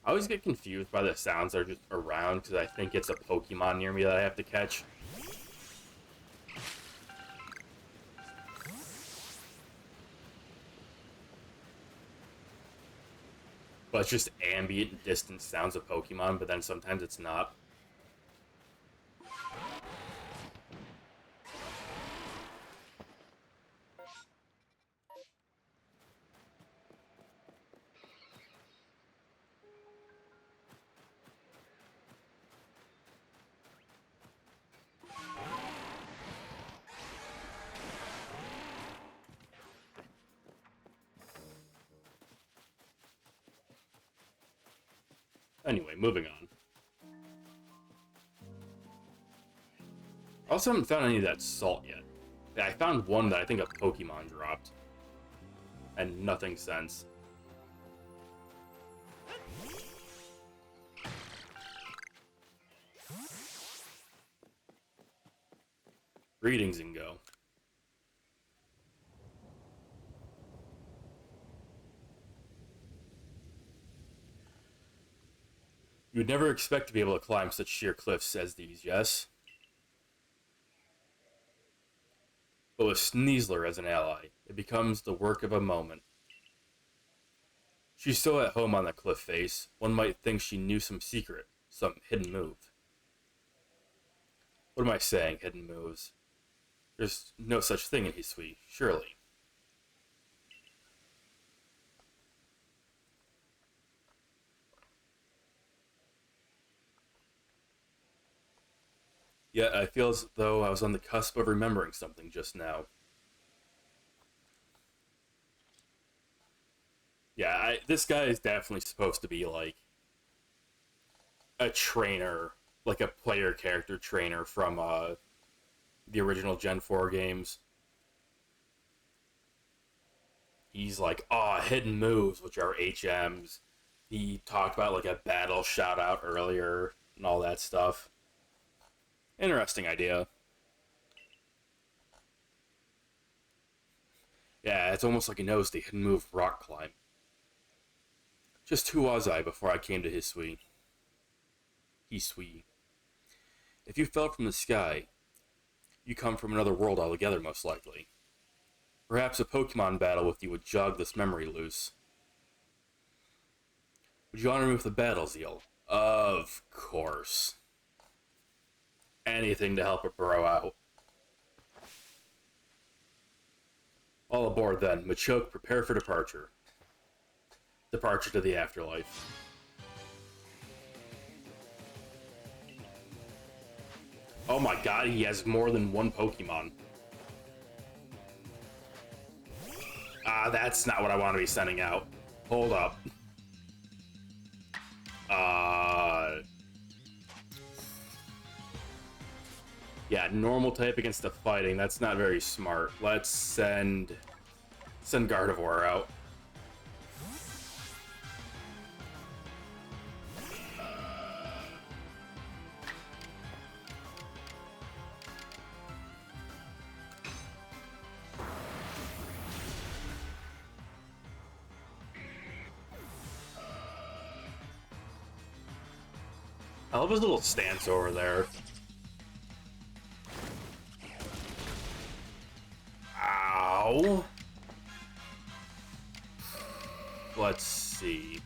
I always get confused by the sounds that are just around because I think it's a Pokemon near me that I have to catch. But it's just ambient, distant sounds of Pokemon, but then sometimes it's not. Anyway, moving on. I also haven't found any of that salt yet. Yeah, I found one that I think a Pokemon dropped. And nothing since. Greetings, Ingo. You would never expect to be able to climb such sheer cliffs as these, yes? But with Sneasler as an ally, it becomes the work of a moment. She's still at home on the cliff face. One might think she knew some secret, some hidden move. What am I saying, hidden moves? There's no such thing in Hisui, surely. Yet I feel as though I was on the cusp of remembering something just now. Yeah, this guy is definitely supposed to be like a trainer, like a player character trainer from the original Gen 4 games. He's like, hidden moves, which are HMs. He talked about like a battle shout out earlier and all that stuff. Interesting idea. Yeah, it's almost like he knows the hidden move rock climb. Just who was I before I came to Hisui? Hisui. If you fell from the sky, you come from another world altogether, most likely. Perhaps a Pokemon battle with you would jog this memory loose. Would you honor me with a battle, Zeal? Of course. Anything to help a bro out. All aboard then. Machoke, prepare for departure. Departure to the afterlife. Oh my god, he has more than one Pokemon. That's not what I want to be sending out. Hold up. Yeah, normal type against the fighting. That's not very smart. Let's send Gardevoir out. I love his little stance over there. Ow. Let's see.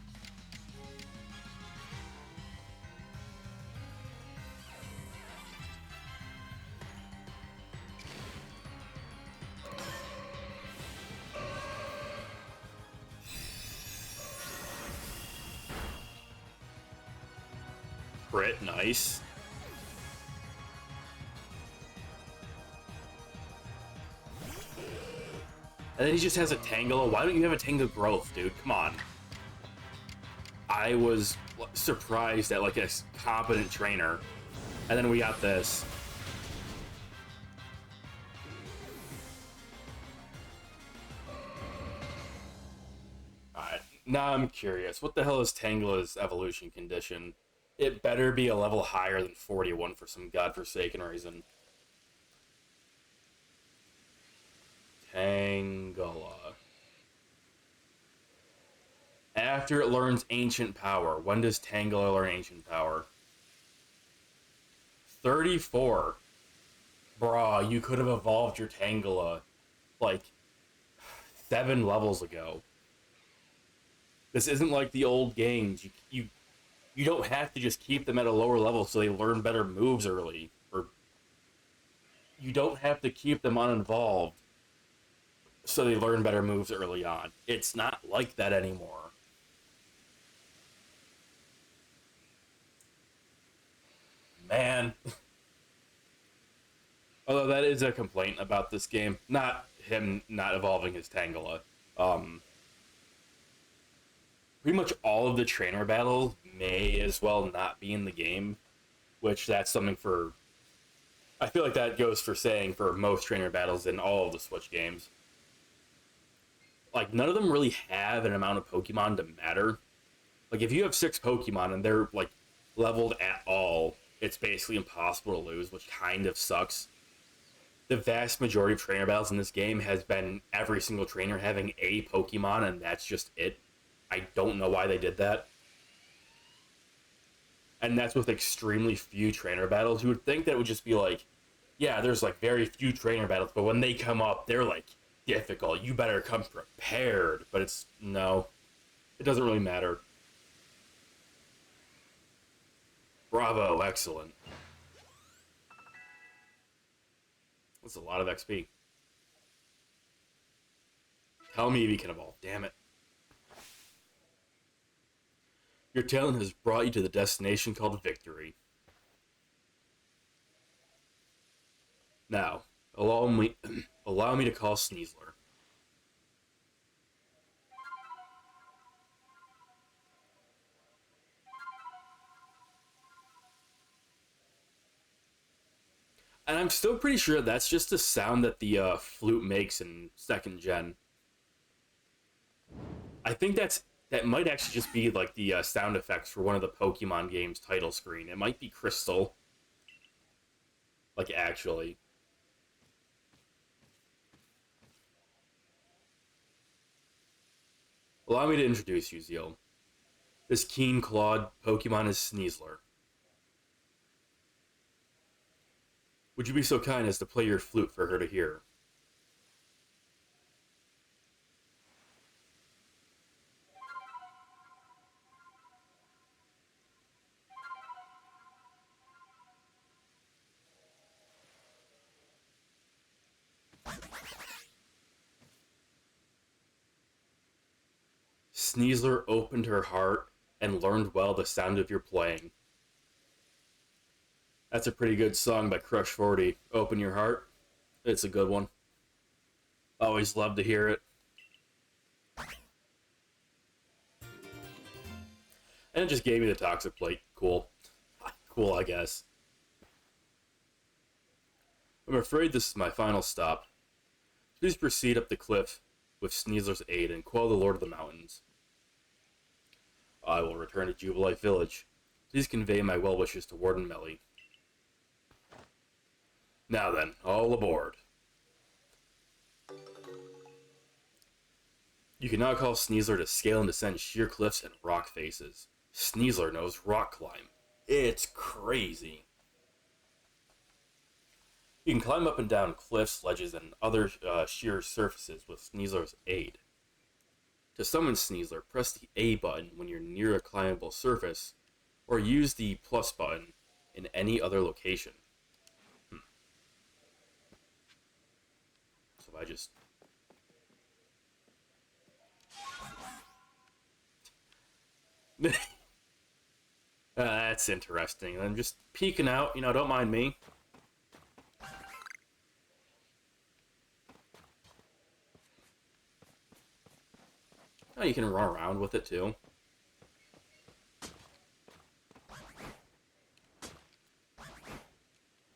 Crit, nice. And then he just has a Tangela. Why don't you have a Tango Growth, dude? Come on. I was surprised at like a competent trainer. And then we got this. Alright. Now I'm curious. What the hell is Tangela's evolution condition? It better be a level higher than 41 for some godforsaken reason. Tangela. After it learns Ancient Power. When does Tangela learn Ancient Power? 34. Bruh, you could have evolved your Tangela like 7 levels ago. This isn't like the old games. You don't have to just keep them at a lower level so they learn better moves early. Or you don't have to keep them uninvolved so they learn better moves early on. It's not like that anymore. Man. Although that is a complaint about this game. Not him not evolving his Tangela. Pretty much all of the trainer battles may as well not be in the game. Which that's something for... I feel like that goes for saying for most trainer battles in all of the Switch games. Like, none of them really have an amount of Pokemon to matter. Like, if you have 6 Pokemon and they're, like, leveled at all, it's basically impossible to lose, which kind of sucks. The vast majority of trainer battles in this game has been every single trainer having a Pokemon, and that's just it. I don't know why they did that. And that's with extremely few trainer battles. You would think that it would just be like, yeah, there's, like, very few trainer battles, but when they come up, they're, like, difficult. You better come prepared. But it's... no. It doesn't really matter. Bravo, excellent. That's a lot of XP. Tell me if you can evolve. Damn it. Your talent has brought you to the destination called victory. Now, allow me to call Sneasler. And I'm still pretty sure that's just the sound that the flute makes in 2nd gen. I think that might actually just be like the sound effects for one of the Pokemon games title screen. It might be Crystal. Like, actually. Allow me to introduce you, Zeal. This keen-clawed Pokemon is Sneasler. Would you be so kind as to play your flute for her to hear? Sneasler opened her heart and learned well the sound of your playing. That's a pretty good song by Crush 40. Open Your Heart. It's a good one. Always love to hear it. And it just gave me the Toxic Plate. Cool. Cool, I guess. I'm afraid this is my final stop. Please proceed up the cliff with Sneasler's aid and quell the Lord of the Mountains. I will return to Jubilife Village. Please convey my well wishes to Warden Melly. Now then, all aboard. You can now call Sneasler to scale and descend sheer cliffs and rock faces. Sneasler knows rock climb. It's crazy. You can climb up and down cliffs, ledges, and other sheer surfaces with Sneasler's aid. To summon Sneasler, press the A button when you're near a climbable surface, or use the plus button in any other location. So if I just... that's interesting. I'm just peeking out, don't mind me. Oh, you can run around with it too.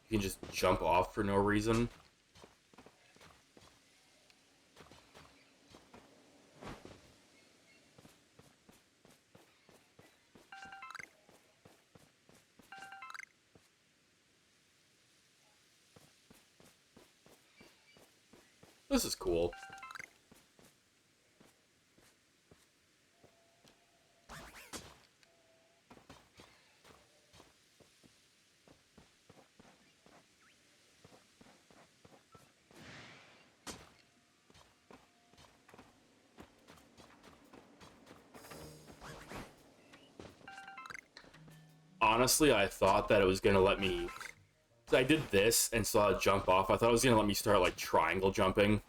You can just jump off for no reason. This is cool. Honestly, I thought that it was gonna let me... So I did this and saw it jump off. I thought it was gonna let me start, like, triangle jumping.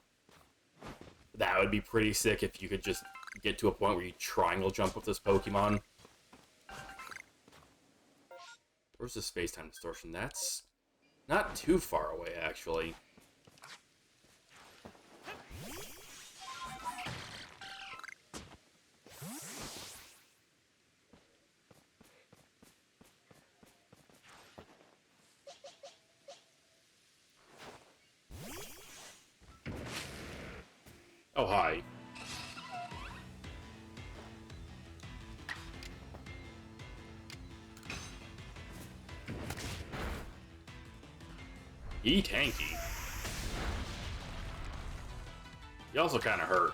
That would be pretty sick if you could just get to a point where you triangle jump with this Pokemon. Where's the space-time distortion? That's not too far away, actually. Oh, hi. Tanky. He also kind of hurt.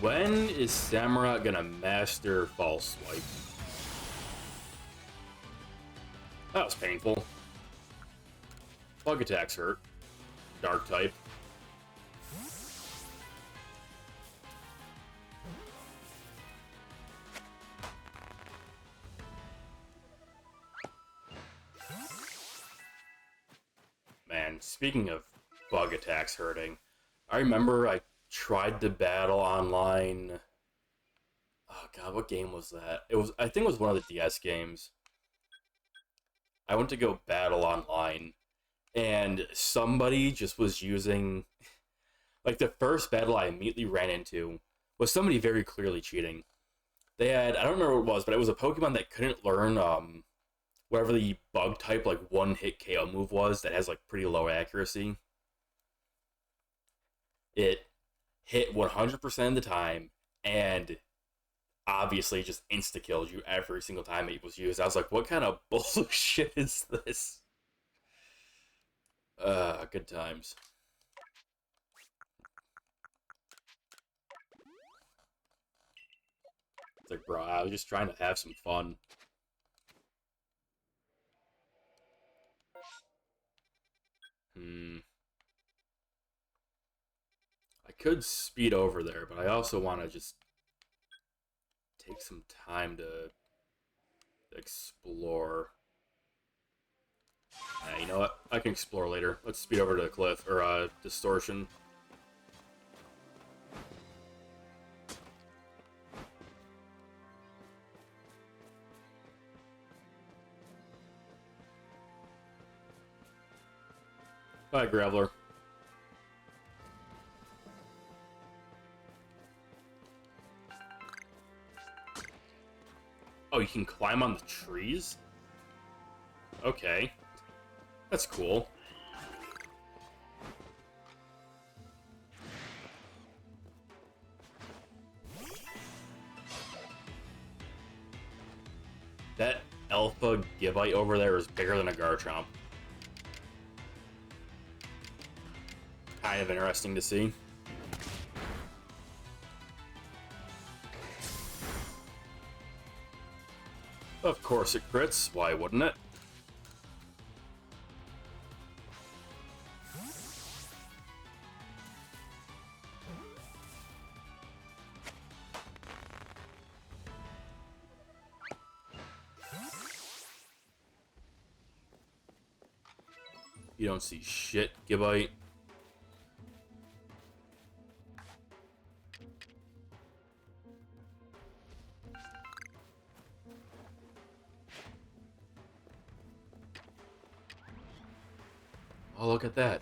When is Samurott gonna master False Swipe? That was painful. Bug attacks hurt. Dark type. Man, speaking of bug attacks hurting, I remember I tried to battle online. Oh god, what game was that? I think it was one of the DS games. I went to go battle online, and somebody just was using... Like, the first battle I immediately ran into was somebody very clearly cheating. They had... I don't remember what it was, but it was a Pokemon that couldn't learn, whatever the bug type, like, one-hit KO move was that has, like, pretty low accuracy. It hit 100% of the time, and obviously just insta-killed you every single time it was used. I was like, what kind of bullshit is this? Good times. It's like, bro, I was just trying to have some fun. I could speed over there, but I also want to just take some time to explore. You know what? I can explore later. Let's speed over to the cliff, or, distortion. Bye, Graveler. Oh, you can climb on the trees? Okay. That's cool. That alpha Givite over there is bigger than a Garchomp. Kind of interesting to see. Of course it crits, why wouldn't it? You don't see shit, Givite. Oh, look at that.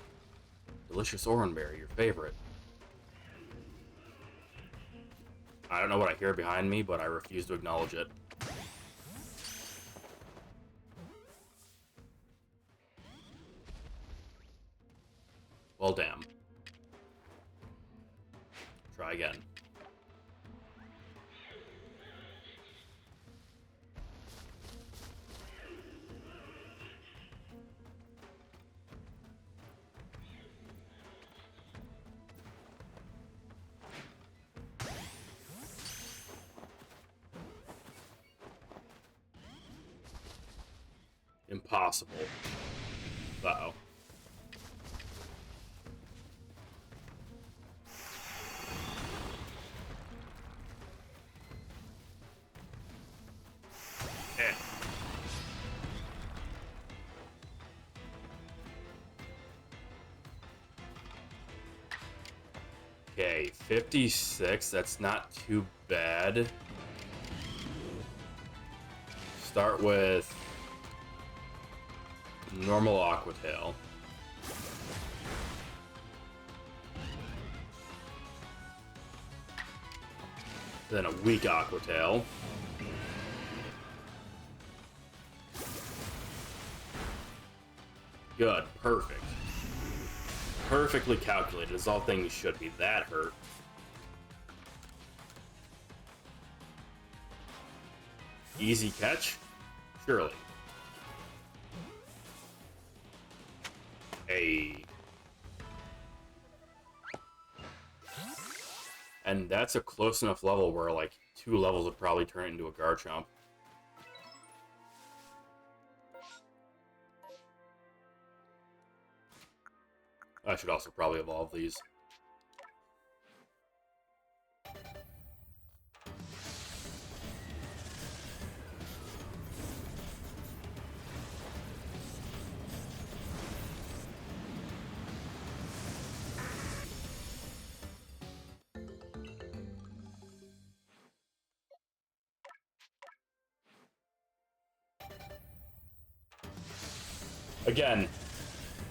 Delicious Oranberry, your favorite. I don't know what I hear behind me, but I refuse to acknowledge it. Well, damn. Try again. Impossible. Uh-oh. Eh. Okay, 56. That's not too bad. Start with normal Aquatail. Then a weak Aquatail. Good, perfect. Perfectly calculated, as all things should be. That hurt. Easy catch? Surely. Hey. And that's a close enough level where, like, 2 levels would probably turn it into a Garchomp. I should also probably evolve these. Again,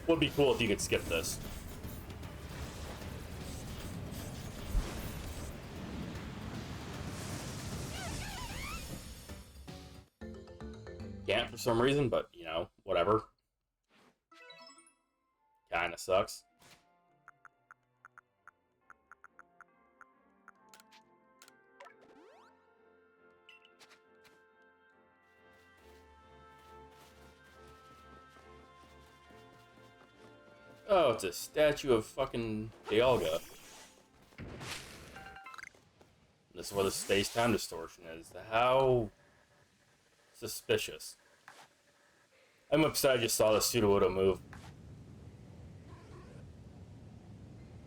would be cool if you could skip this. Can't for some reason, but, you know, whatever. Kinda sucks. Oh, it's a statue of fucking Dialga. This is where the space-time distortion is. How suspicious. I'm upset I just saw the Sudowoodo move.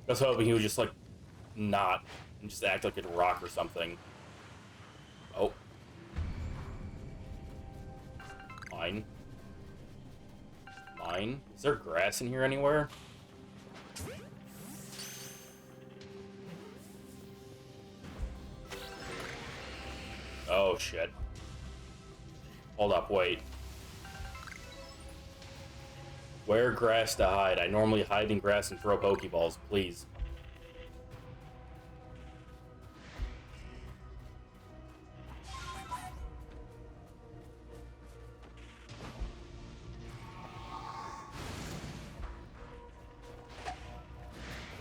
I was hoping he would just, like, not, and just act like it'd rock or something. Oh. Mine. Mine? Is there grass in here anywhere? Oh, shit. Hold up, wait. Where grass to hide? I normally hide in grass and throw Pokeballs, please.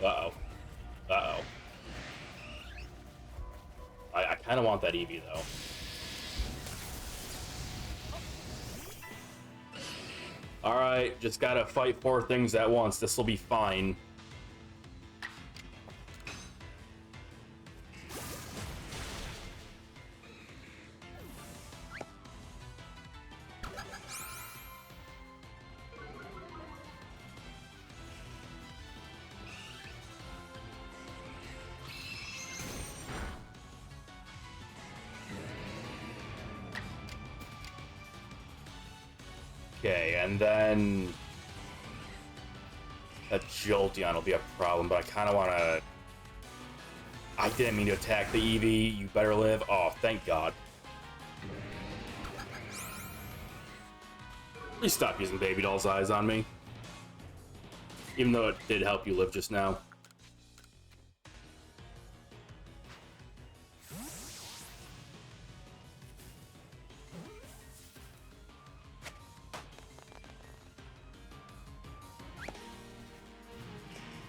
Uh-oh. Uh-oh. I kind of want that Eevee, though. Alright, just gotta fight 4 things at once. This'll be fine. Okay, and then that Jolteon will be a problem, but I kind of want to... I didn't mean to attack the Eevee. You better live. Oh, thank God. Please stop using Baby Doll's eyes on me. Even though it did help you live just now.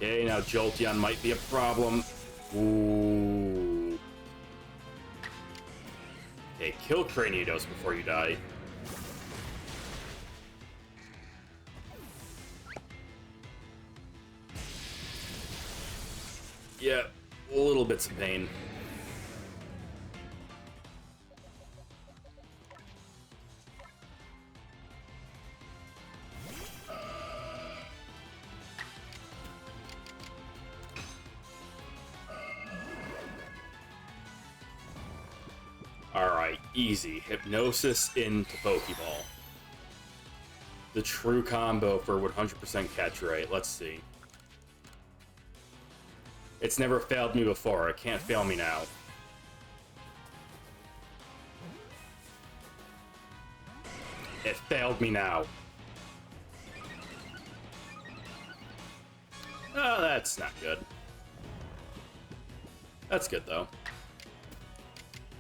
Okay, now Jolteon might be a problem. Ooh. Okay, kill Cranidos before you die. Yeah, little bits of pain. Alright, easy. Hypnosis into Pokeball. The true combo for 100% catch rate. Let's see. It's never failed me before. It can't fail me now. It failed me now. Oh, that's not good. That's good, though.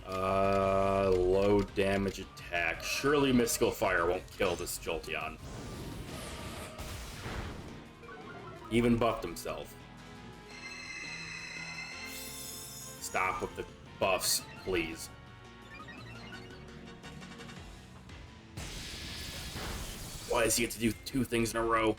Low damage attack. Surely Mystical Fire won't kill this Jolteon. Even buffed himself. Stop with the buffs, please. Why does he get to do 2 things in a row?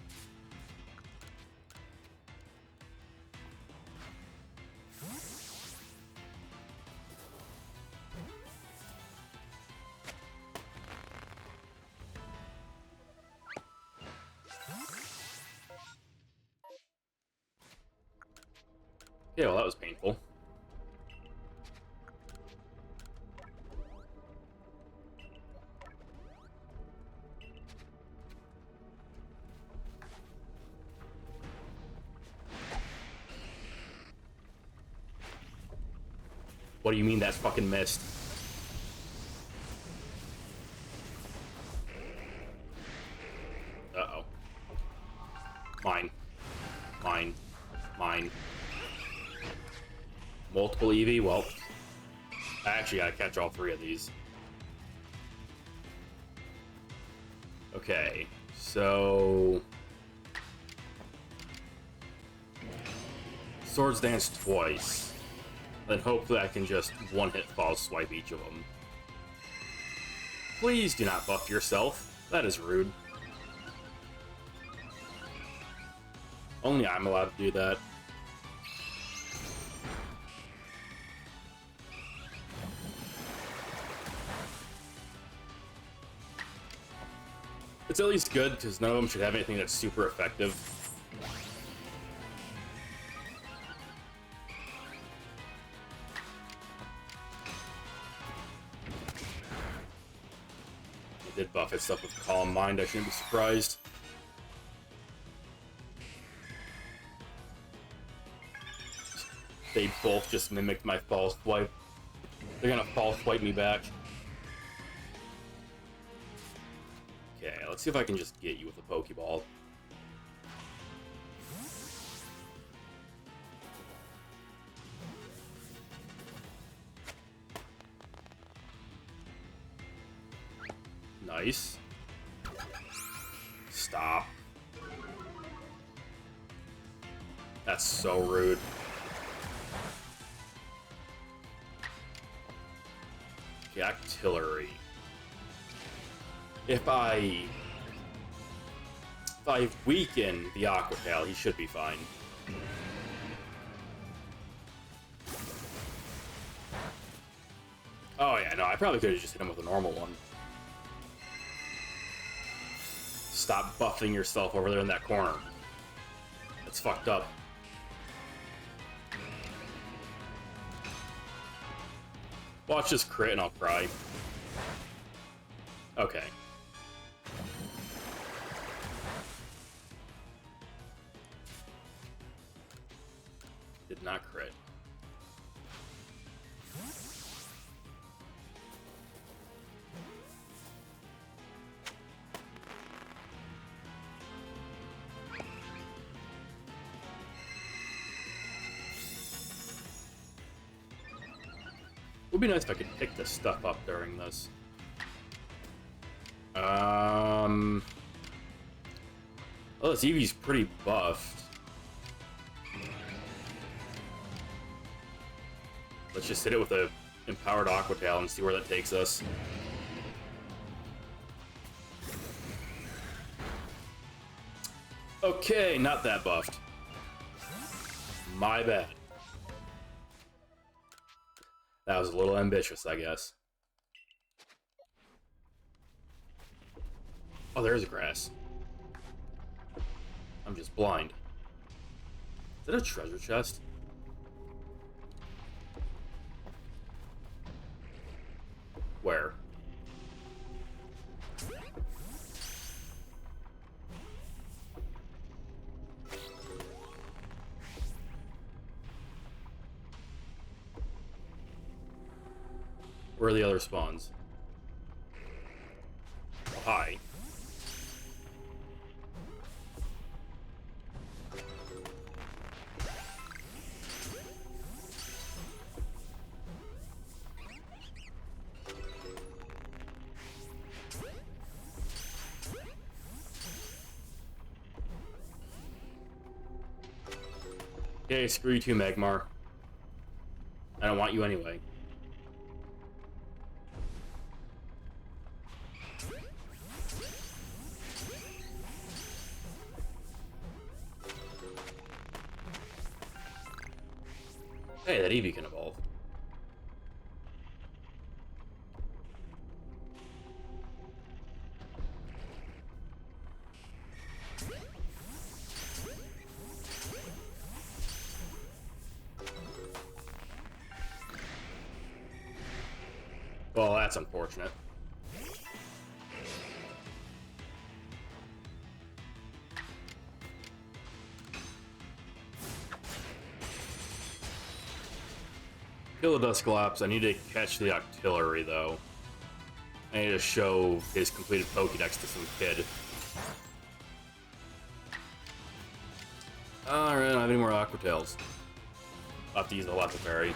Yeah, well, that was painful. What do you mean that's fucking missed? Uh-oh. Mine. Mine. Mine. Multiple Eevee? Well, I actually gotta catch all 3 of these. Okay, so... Swords Dance twice. Then hopefully I can just one-hit fall swipe each of them. Please do not buff yourself. That is rude. Only I'm allowed to do that. It's at least good, because none of them should have anything that's super effective. It did buff itself with Calm Mind, I shouldn't be surprised. They both just mimicked my false swipe. They're gonna false swipe me back. Okay, let's see if I can just get you with a Pokeball. Nice. Stop. That's so rude. Artillery. If I weaken the Aqua Tail, he should be fine. Oh yeah, no, I probably could have just hit him with a normal one. Stop buffing yourself over there in that corner. That's fucked up. Watch this crit and I'll cry. Okay. Did not crit. It would be nice if I could pick this stuff up during this. Oh, this Eevee's pretty buffed. Let's just hit it with a empowered Aqua Tail and see where that takes us. Okay, not that buffed. My bad. That was a little ambitious, I guess. Oh, there's a grass. I'm just blind. Is that a treasure chest? Where are the other spawns? Oh, hi. Okay, screw you too, Magmar. I don't want you anyway. Hey, that Eevee can evolve. Well, that's unfortunate. Kill the Dusclops. I need to catch the Octillery, though. I need to show his completed Pokédex to some kid. Alright, I don't have any more Aquatails. I'll have to use the Lepiferry.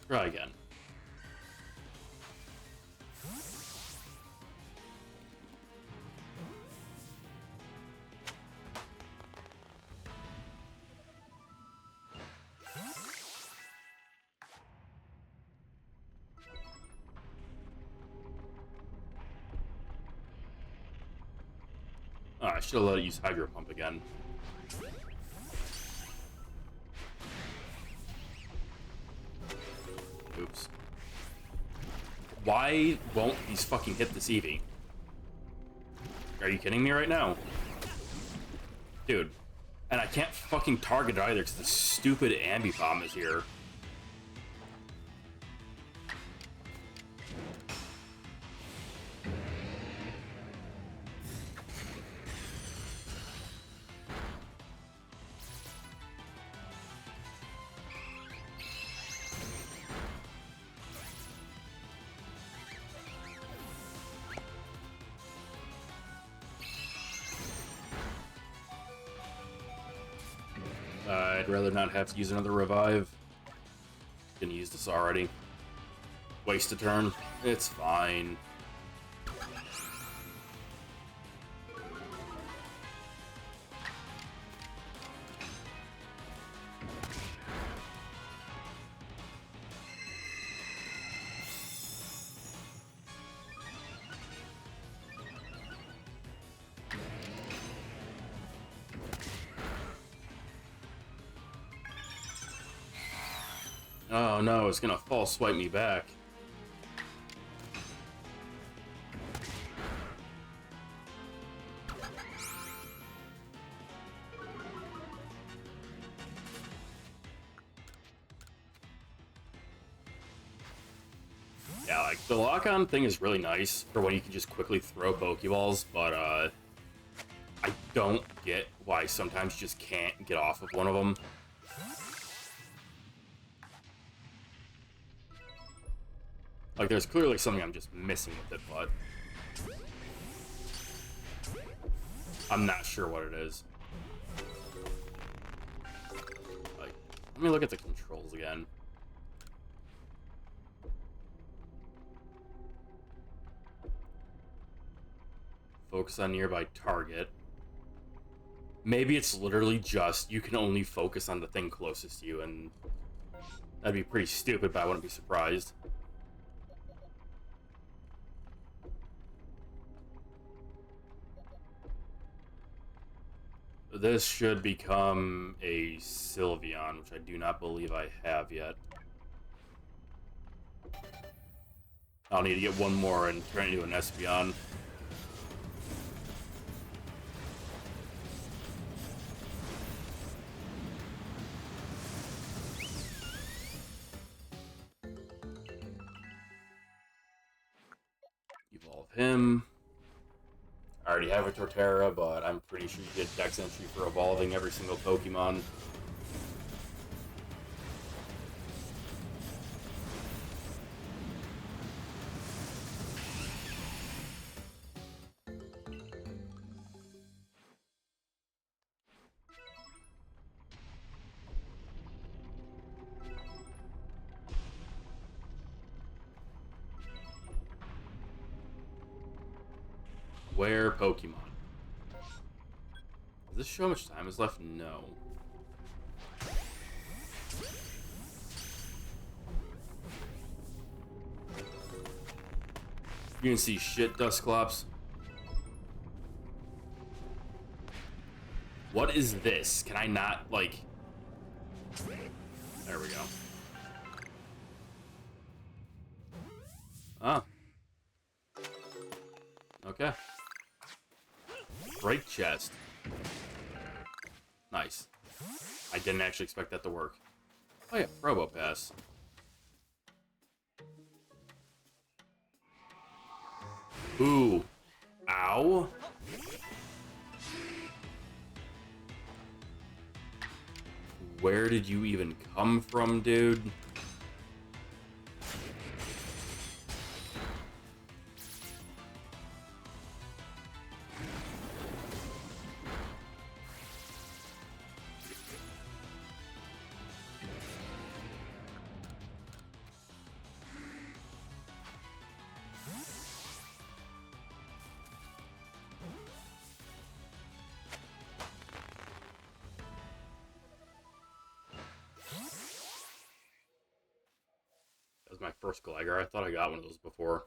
Try again. Oh, I should have let it use Hydro Pump again. Oops. Why won't these fucking hit this Eevee? Are you kidding me right now? Dude. And I can't fucking target it either because the stupid Ambipom is here. I'd rather not have to use another revive. Gonna use this already. Waste a turn. It's fine. Oh no, it's gonna fall swipe me back. Yeah, like, the lock-on thing is really nice for when you can just quickly throw Pokeballs, but, I don't get why sometimes you just can't get off of one of them. Like, there's clearly something I'm just missing with it, but I'm not sure what it is. Like, let me look at the controls again. Focus on nearby target. Maybe it's literally just you can only focus on the thing closest to you, and that'd be pretty stupid, but I wouldn't be surprised. This should become a Sylveon, which I do not believe I have yet. I'll need to get one more and turn it into an Espeon. Evolve him. I already have a Torterra, but I'm pretty sure you get Dex entry for evolving every single Pokemon. Where Pokemon? Does this show how much time is left? No. You can see shit, Dusclops. What is this? Can I not, like... There we go. Ah. Okay. Break chest. Nice. I didn't actually expect that to work. Oh yeah, Probopass. Ooh. Ow. Where did you even come from, dude? That was my first Gligar. I thought I got one of those before.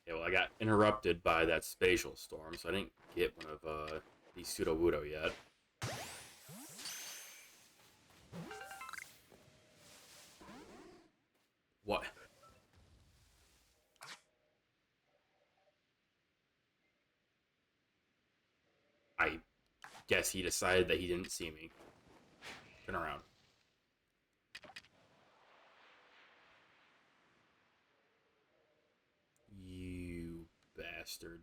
Yeah, well, I got interrupted by that spatial storm, so I didn't get one of these Sudowoodo yet. What? I guess he decided that he didn't see me. Turn around. You bastard.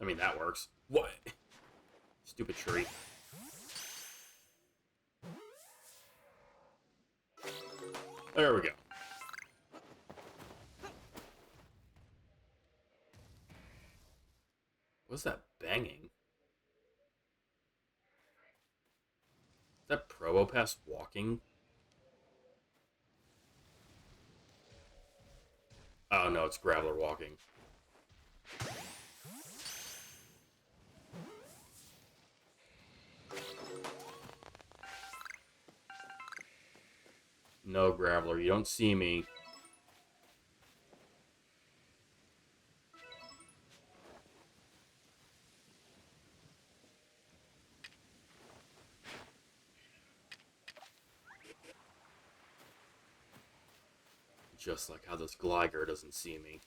I mean, that works. What? Stupid tree. There we go. What's that banging? Is that Probopass walking? Oh no, it's Graveler walking. No, Graveler, you don't see me. Just like how this Gligar doesn't see me.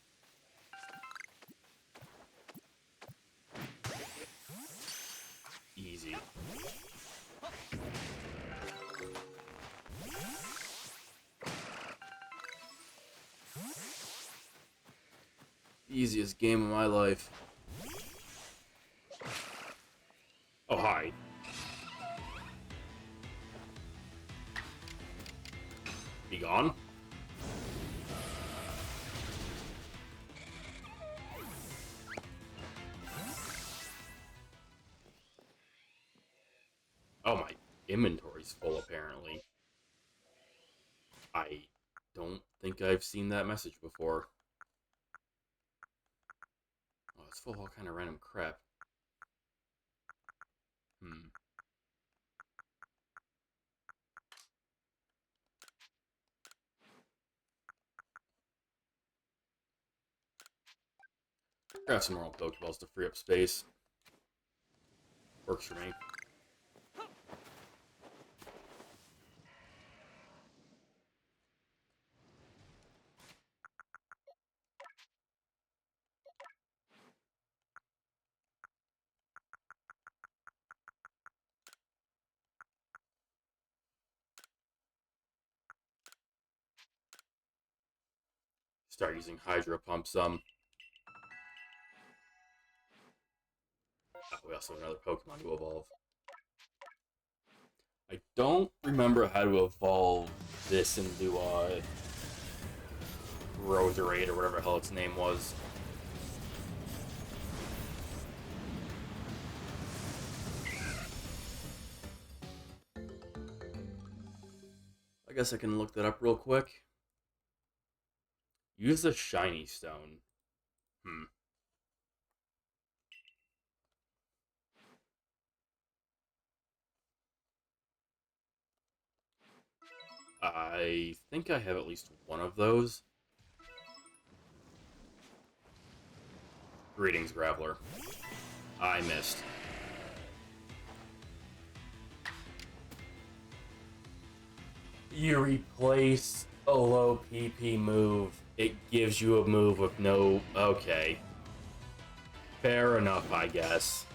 Easy. Easiest game of my life. Oh, hi. Be gone? Oh, my inventory's full, apparently. I don't think I've seen that message before. Oh, it's full of all kind of random crap. Grab some normal Pokeballs to free up space. Works for me. Start using Hydro Pump some. Oh, we also have another Pokemon to evolve. I don't remember how to evolve this into Roserade or whatever the hell its name was. I guess I can look that up real quick. Use the Shiny Stone. I think I have at least one of those. Greetings, Graveler. I missed. You replace a low PP move. It gives you a move with no... Okay. Fair enough, I guess.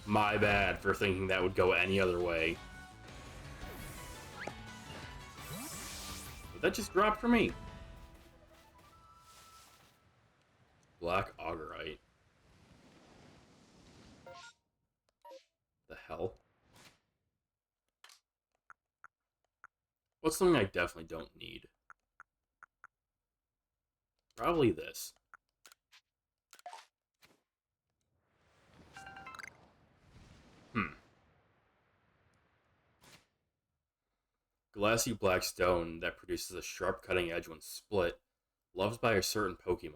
My bad for thinking that would go any other way. But that just dropped for me. Black Augerite. The hell? What's something I definitely don't need? Probably this. Glassy black stone that produces a sharp cutting edge when split, loved by a certain Pokemon.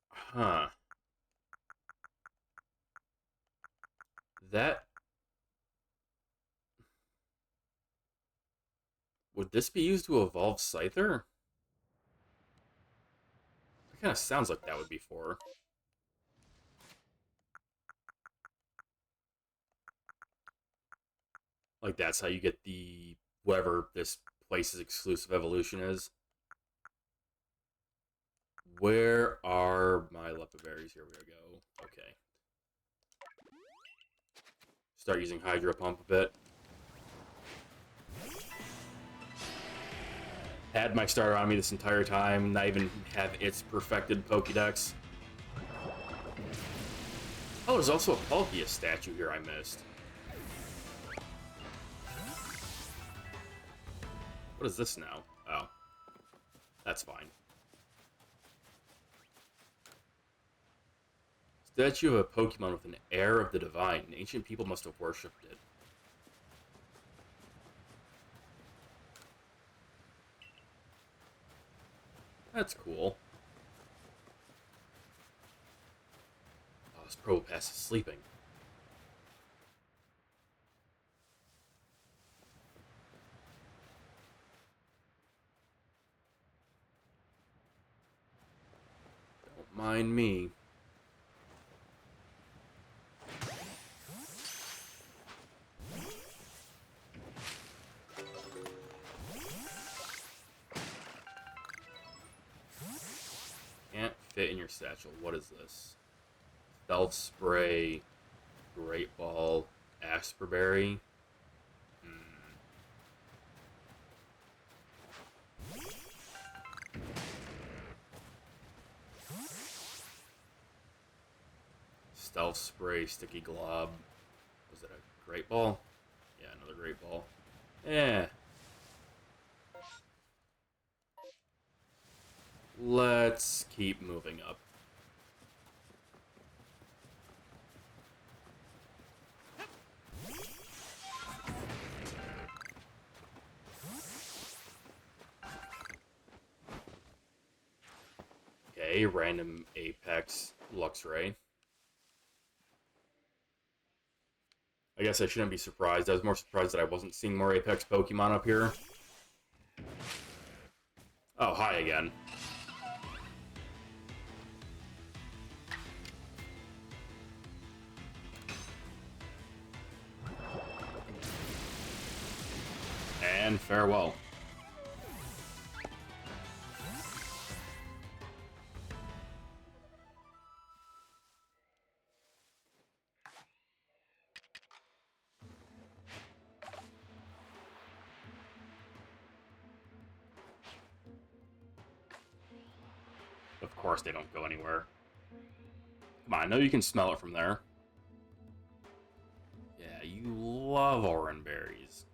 Huh. That... Would this be used to evolve Scyther? It kind of sounds like that would be for. Like, that's how you get the... whatever this place's exclusive evolution is. Where are my Lepa Berries? Here we go. Okay. Start using Hydro Pump a bit. Had my starter on me this entire time, not even have its perfected Pokédex. Oh, there's also a Palkia statue here I missed. What is this now? Oh. That's fine. Statue of a Pokemon with an air of the divine. Ancient people must have worshipped it. That's cool. Oh, this Probopass is sleeping. Don't mind me. Can't fit in your satchel. What is this? Stealth Spray, Great Ball, Asperberry. Stealth Spray, Sticky Glob. Was it a Great Ball? Yeah, another Great Ball. Eh. Let's keep moving up. Okay, random Apex Luxray. I guess I shouldn't be surprised. I was more surprised that I wasn't seeing more Apex Pokemon up here. Oh, hi again. And farewell. Of course they don't go anywhere. Come on, I know you can smell it from there. Yeah, you love orange berries.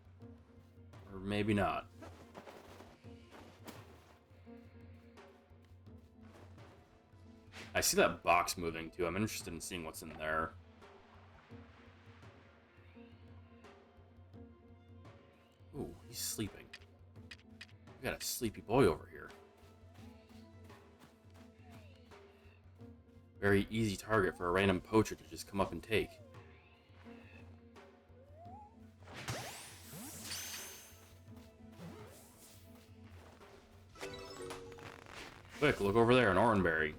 Or maybe not. I see that box moving too. I'm interested in seeing what's in there. Ooh, he's sleeping. We got a sleepy boy over here. Very easy target for a random poacher to just come up and take. Quick, look over there, an oranberry.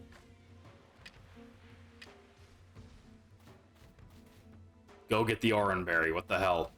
Go get the oranberry, what the hell?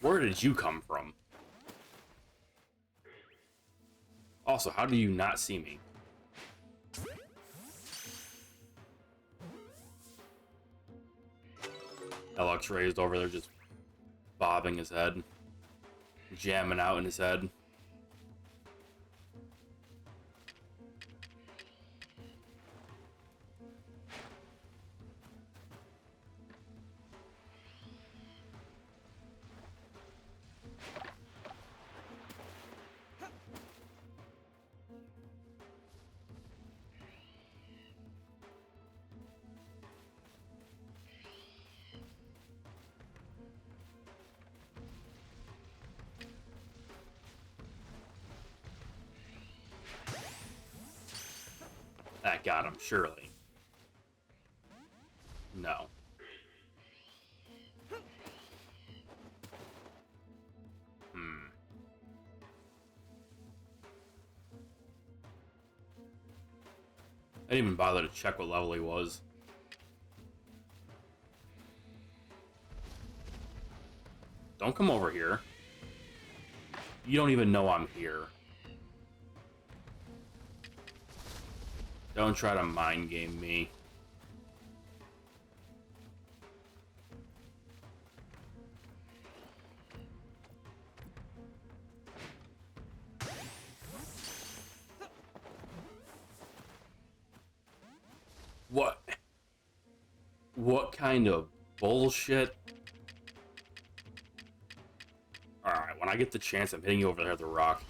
Where did you come from? Also, how do you not see me? Alex raised over there just bobbing his head. Jamming out in his head. That got him, surely. No. I didn't even bother to check what level he was. Don't come over here. You don't even know I'm here. Don't try to mind game me. What? What kind of bullshit? Alright, when I get the chance, I'm hitting you over there with the rock.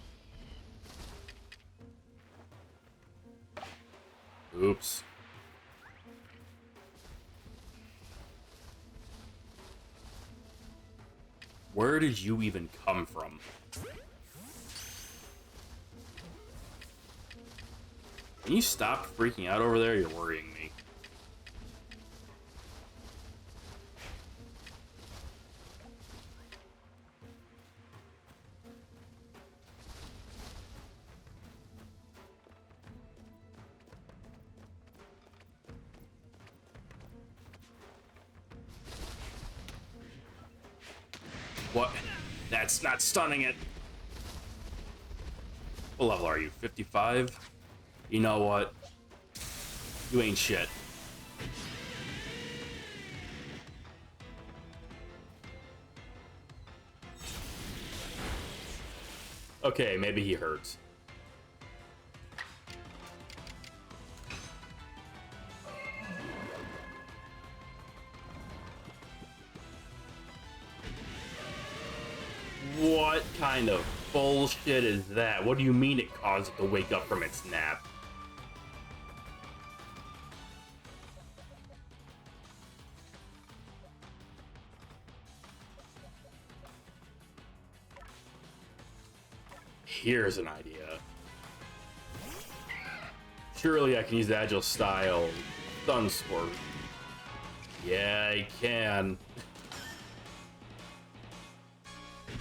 Oops. Where did you even come from? Can you stop freaking out over there? You're worrying me. What? That's not stunning it. What level are you? 55? You know what? You ain't shit. Okay, maybe he hurts. What kind of bullshit is that? What do you mean it caused it to wake up from its nap? Here's an idea. Surely I can use the Agile style Stun Sport. Yeah, I can.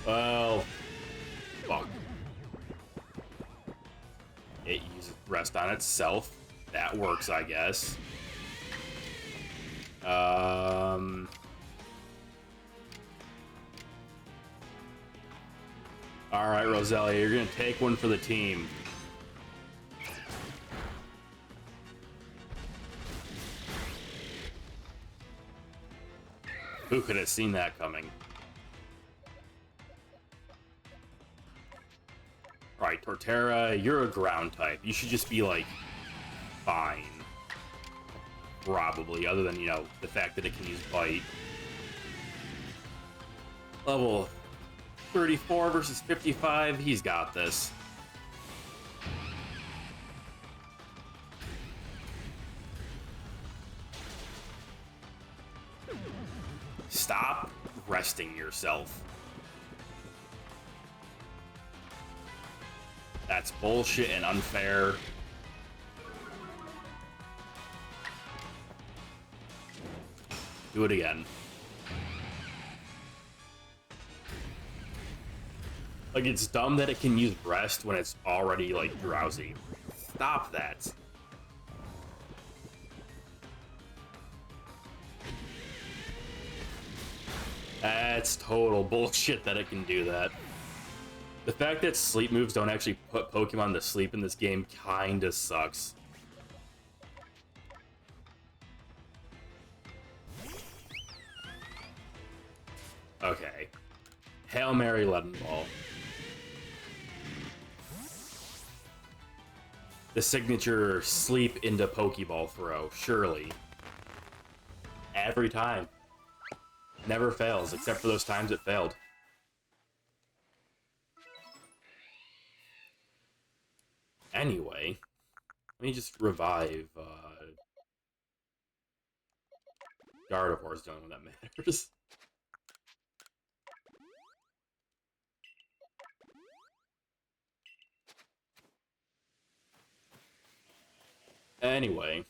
Well, fuck. It uses rest on itself. That works, I guess. Alright, Roselia, you're gonna take one for the team. Who could have seen that coming? Alright, Torterra, you're a ground type. You should just be, like, fine. Probably, other than, you know, the fact that it can use Bite. Level 34 versus 55, he's got this. Stop resting yourself. That's bullshit and unfair. Do it again. Like, it's dumb that it can use rest when it's already, like, drowsy. Stop that. That's total bullshit that it can do that. The fact that sleep moves don't actually put Pokemon to sleep in this game kinda sucks. Okay. Hail Mary Leaden Ball. The signature sleep into Pokeball throw, surely. Every time. Never fails, except for those times it failed. Anyway, let me just revive, Gardevoir's the only one that matters. Anyway.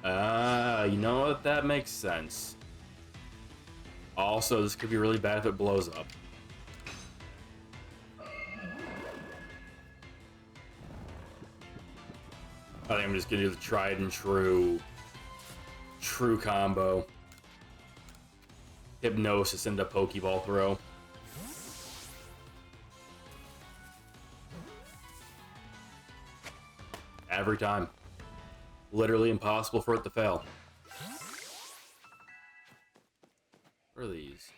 You know what? That makes sense. Also, this could be really bad if it blows up. I think I'm just gonna do the tried and true combo. Hypnosis into Pokeball throw. Every time. Literally impossible for it to fail. What are these?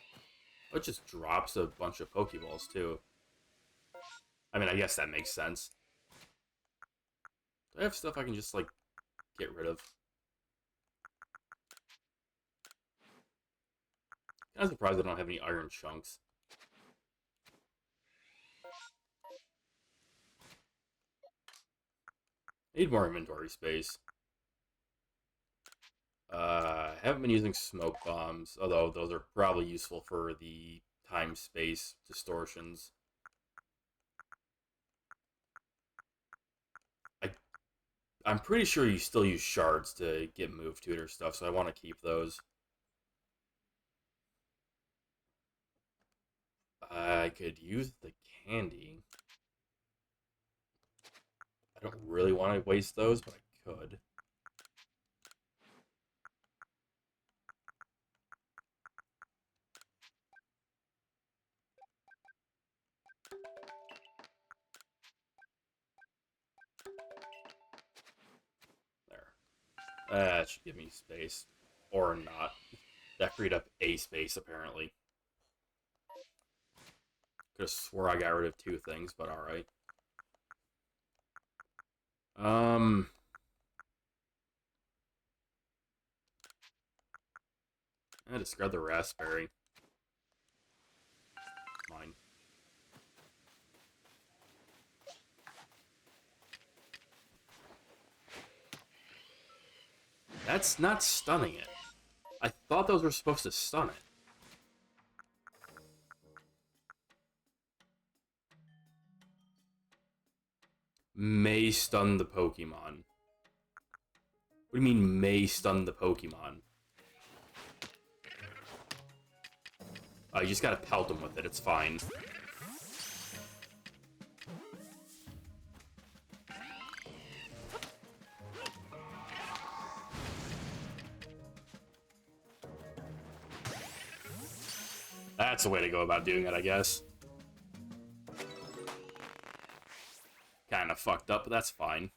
Oh, it just drops a bunch of Pokeballs, too. I mean, I guess that makes sense. Do I have stuff I can just, like, get rid of? I'm surprised I don't have any iron chunks. Need more inventory space. Haven't been using smoke bombs, although those are probably useful for the time-space distortions. I'm pretty sure you still use shards to get move tutor stuff, so I want to keep those. I could use the candy. I don't really want to waste those, but I could. There. That should give me space. Or not. That freed up a space, apparently. Could have swore I got rid of 2 things, but alright. I discard the raspberry. Mine. That's not stunning it. I thought those were supposed to stun it. May stun the Pokemon. What do you mean may stun the Pokemon? You just gotta pelt them with it, it's fine. That's the way to go about doing it, I guess. Kinda fucked up, but that's fine.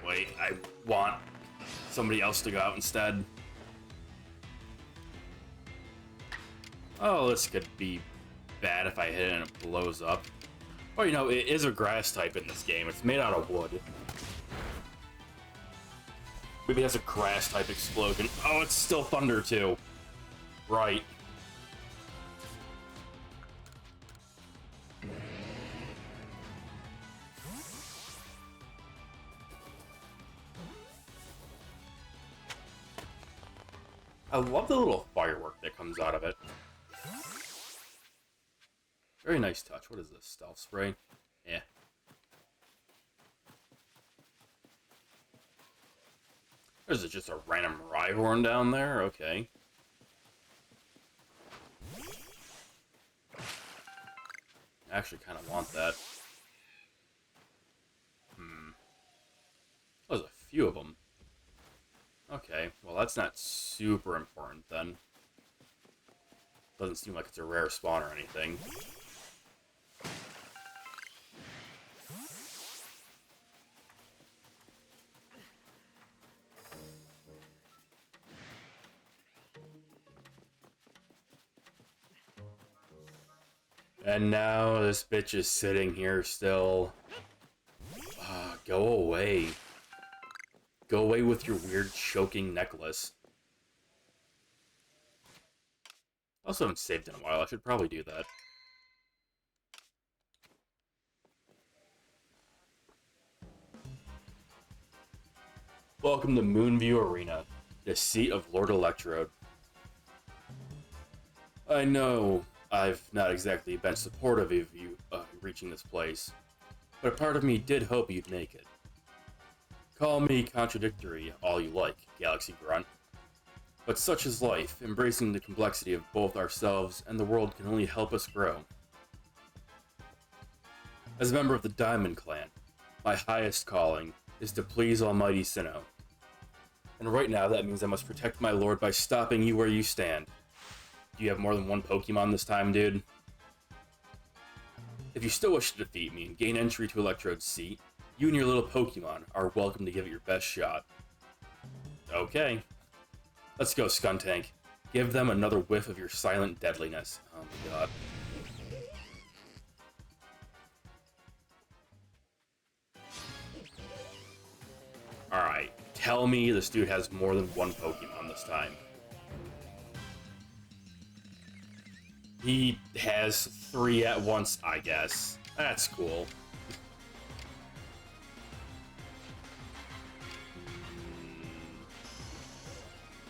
Wait, I want somebody else to go out instead. Oh, this could be bad if I hit it and it blows up. Well, you know, it is a grass type in this game. It's made out of wood. Maybe it has a grass type explosion. Oh, it's still thunder too. Right. I love the little firework that comes out of it. Very nice touch. What is this? Stealth spray? Yeah. Is it just a random Rhyhorn down there? Okay. I actually kind of want that. There's a few of them. Okay, well that's not super important then. Doesn't seem like it's a rare spawn or anything. And now this bitch is sitting here still. Go away. Go away with your weird choking necklace. Also haven't saved in a while. I should probably do that. Welcome to Moonview Arena, the seat of Lord Electrode. I know I've not exactly been supportive of you reaching this place, but a part of me did hope you'd make it. Call me contradictory all you like, Galaxy Grunt. But such is life, embracing the complexity of both ourselves and the world can only help us grow. As a member of the Diamond Clan, my highest calling is to please Almighty Sinnoh. And right now that means I must protect my lord by stopping you where you stand. Do you have more than one Pokemon this time, dude? If you still wish to defeat me and gain entry to Electrode's seat, you and your little Pokemon are welcome to give it your best shot. Okay. Let's go, Skuntank. Give them another whiff of your silent deadliness. Oh my god. Alright, tell me this dude has more than one Pokemon this time. He has 3 at once, I guess. That's cool.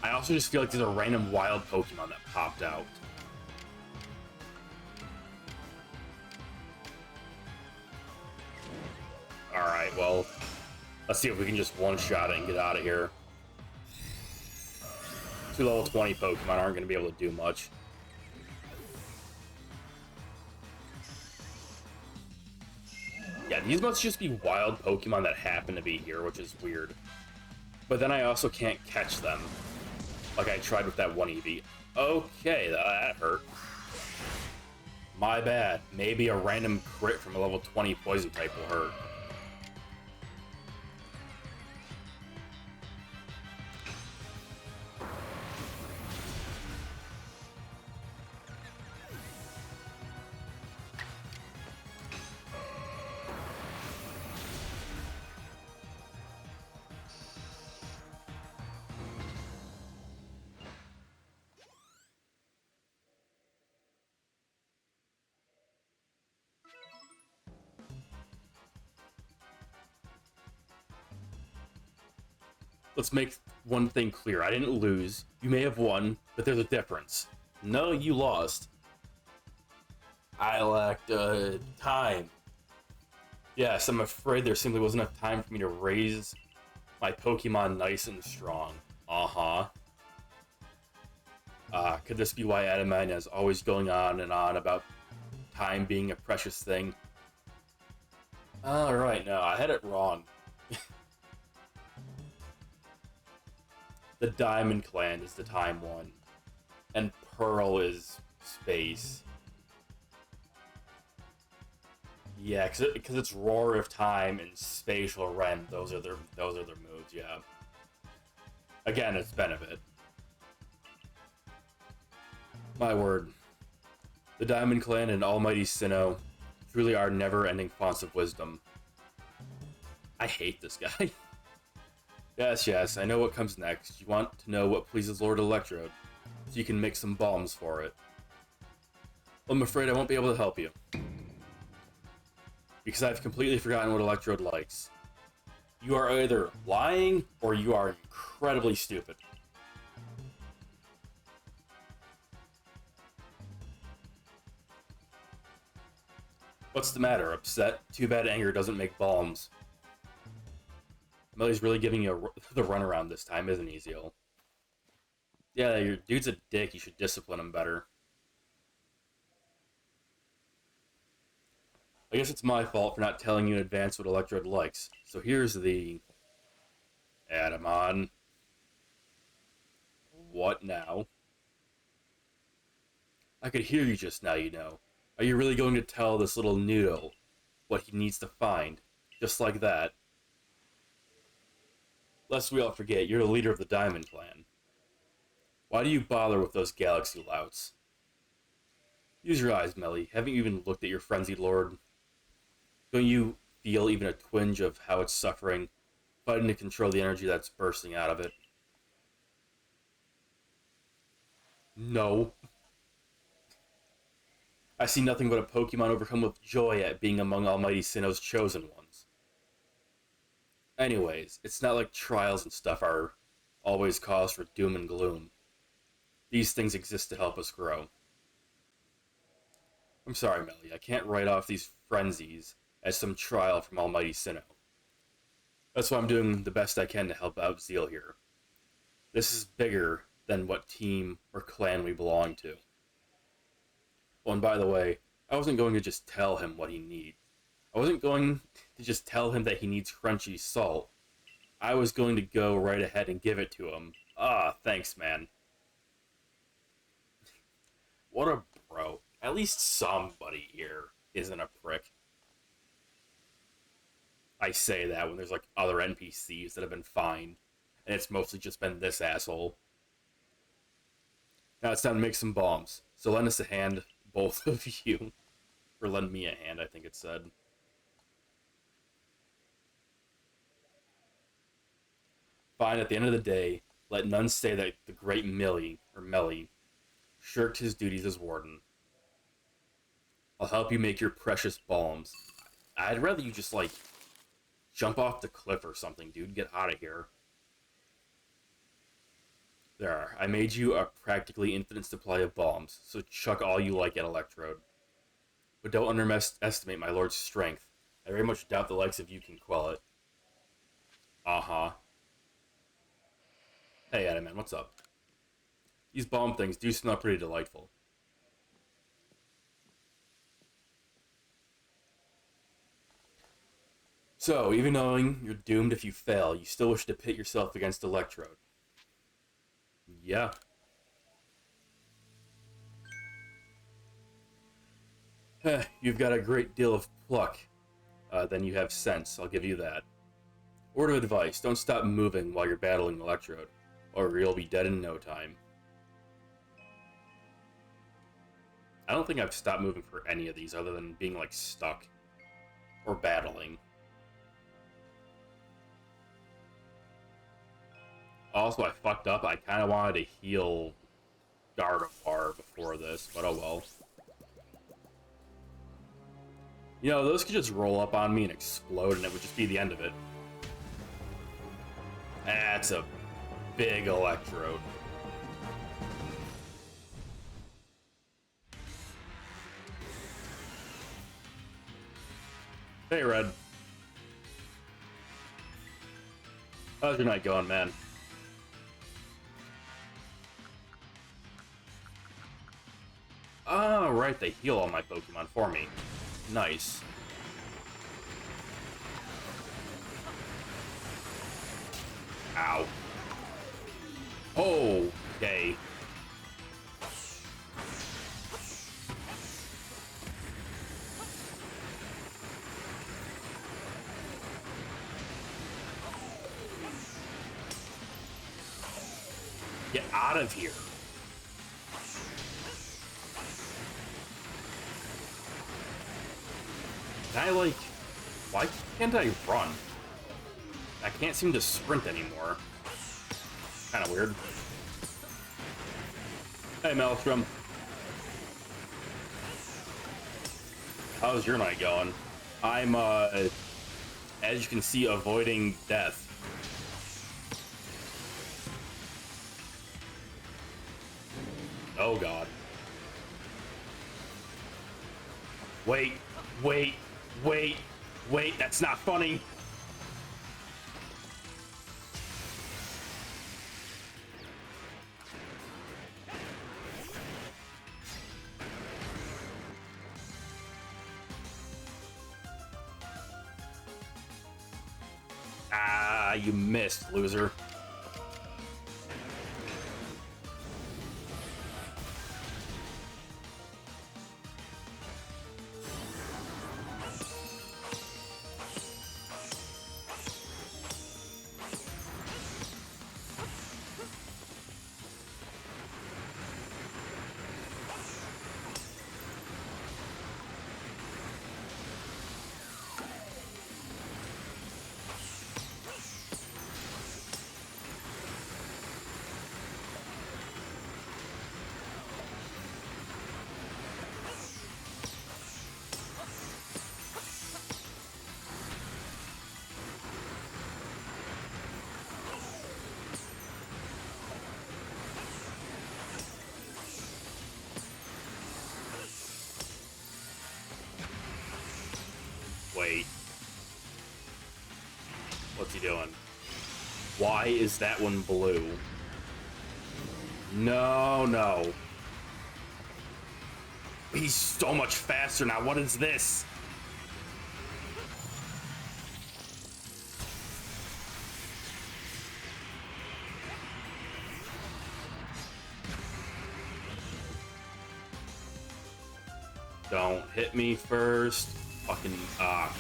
I also just feel like there's a random wild Pokemon that popped out. Alright, well, let's see if we can just one-shot it and get out of here. 2 level 20 Pokemon aren't going to be able to do much. Yeah, these must just be wild Pokemon that happen to be here, which is weird. But then I also can't catch them. Like I tried with that one Eevee. Okay, that hurt. My bad. Maybe a random crit from a level 20 poison type will hurt. Let's make one thing clear. I didn't lose. You may have won, but there's a difference. No, you lost. I lacked time. Yes, I'm afraid there simply wasn't enough time for me to raise my Pokemon nice and strong. Could this be why Adamine is always going on and on about time being a precious thing? Alright, no, I had it wrong. The Diamond Clan is the time one, and Pearl is space. Yeah, because it's Roar of Time and Spatial Rend. Those are their moves. Yeah. Again, it's benefit. My word, the Diamond Clan and Almighty Sinnoh truly are never-ending fonts of wisdom. I hate this guy. Yes, I know what comes next. You want to know what pleases Lord Electrode, so you can make some bombs for it. Well, I'm afraid I won't be able to help you. Because I've completely forgotten what Electrode likes. You are either lying, or you are incredibly stupid. What's the matter? Upset? Too bad anger doesn't make bombs. Melly's really giving you the runaround this time, isn't he, Zeal? Yeah, your dude's a dick. You should discipline him better. I guess it's my fault for not telling you in advance what Electrode likes. So here's the... Adamon. What now? I could hear you just now, you know. Are you really going to tell this little noodle what he needs to find? Just like that? Lest we all forget, you're the leader of the Diamond Clan. Why do you bother with those galaxy louts? Use your eyes, Melly. Haven't you even looked at your frenzied lord? Don't you feel even a twinge of how it's suffering, fighting to control the energy that's bursting out of it? No. I see nothing but a Pokemon overcome with joy at being among Almighty Sinnoh's chosen ones. Anyways, it's not like trials and stuff are always cause for doom and gloom. These things exist to help us grow. I'm sorry, Melly, I can't write off these frenzies as some trial from Almighty Sinnoh. That's why I'm doing the best I can to help out Zeal here. This is bigger than what team or clan we belong to. Oh, and by the way, I wasn't going to just tell him what he needs. I wasn't going to just tell him that he needs crunchy salt. I was going to go right ahead and give it to him. Thanks, man. What a bro. At least somebody here isn't a prick. I say that when there's like other NPCs that have been fine, and it's mostly just been this asshole. Now it's time to make some bombs. So lend us a hand, both of you. Or lend me a hand, I think it said. Fine, at the end of the day, let none say that the great Melly shirked his duties as warden. I'll help you make your precious bombs. I'd rather you just, like, jump off the cliff or something, dude. Get out of here. There, I made you a practically infinite supply of bombs, so chuck all you like at Electrode. But don't underestimate my lord's strength. I very much doubt the likes of you can quell it. Hey, Adam, man, what's up? These bomb things do smell pretty delightful. So, even knowing you're doomed if you fail, you still wish to pit yourself against Electrode. Yeah. You've got a great deal of pluck. Then you have sense, I'll give you that. Word of advice, don't stop moving while you're battling Electrode, or you'll be dead in no time. I don't think I've stopped moving for any of these other than being, like, stuck. Or battling. Also, I fucked up. I kind of wanted to heal Gardevoir before this, but oh well. You know, those could just roll up on me and explode, and it would just be the end of it. That's a big electrode. Hey, Red. How's your night going, man? Oh, right, they heal all my Pokemon for me. Nice. Ow. Oh, okay. Get out of here. Can I, like... Why can't I run? I can't seem to sprint anymore. Kind of weird. Hey, Maelstrom. How's your night going? I'm, as you can see, avoiding death. Oh, God. Wait, wait, wait, wait, that's not funny. Ah, you missed, loser. Wait. What's he doing? Why is that one blue? No, no. He's so much faster now. What is this? Don't hit me first. Fucking,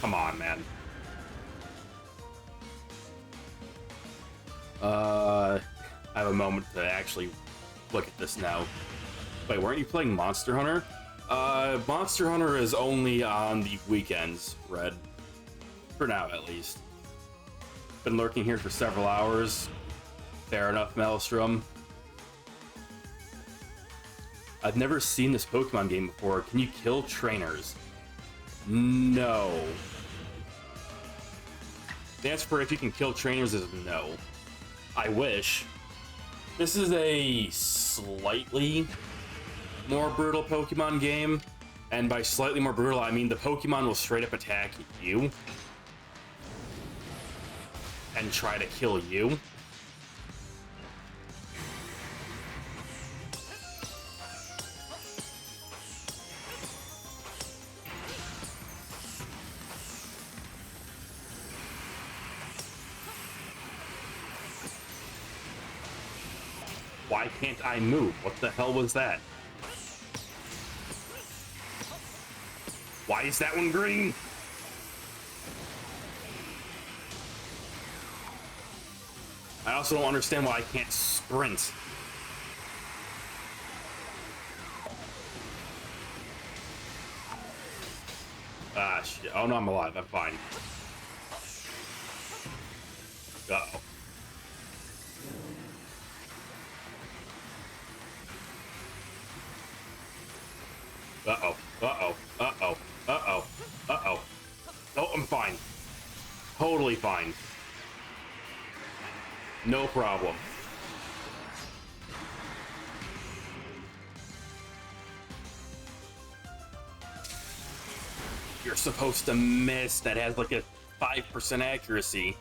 come on, man. I have a moment to actually look at this now. Wait, weren't you playing Monster Hunter? Monster Hunter is only on the weekends, Red. For now, at least. Been lurking here for several hours. Fair enough, Maelstrom. I've never seen this Pokemon game before. Can you kill trainers? No. The answer for if you can kill trainers is no. I wish. This is a slightly more brutal Pokemon game. And by slightly more brutal, I mean the Pokemon will straight up attack you. And try to kill you. Why can't I move? What the hell was that? Why is that one green? I also don't understand why I can't sprint. Ah, shit. Oh no, I'm alive. I'm fine. Uh-oh. Uh-oh. Uh-oh. Uh-oh. Uh-oh. Uh-oh. Oh, I'm fine. Totally fine. No problem. You're supposed to miss. That has like a 5% accuracy.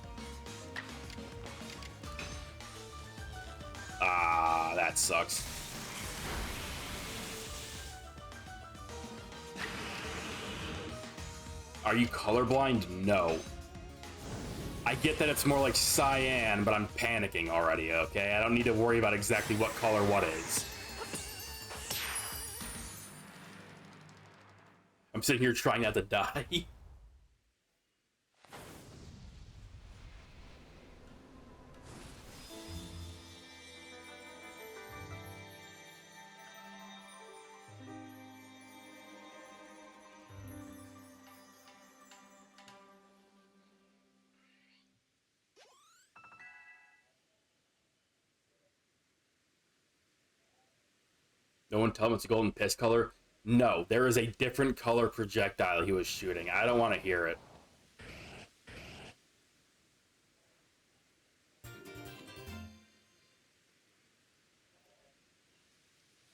Ah, that sucks. Are you colorblind? No. I get that it's more like cyan, but I'm panicking already, okay? I don't need to worry about exactly what color what is. I'm sitting here trying not to die. No one tell him it's a golden piss color? No, there is a different color projectile he was shooting. I don't want to hear it.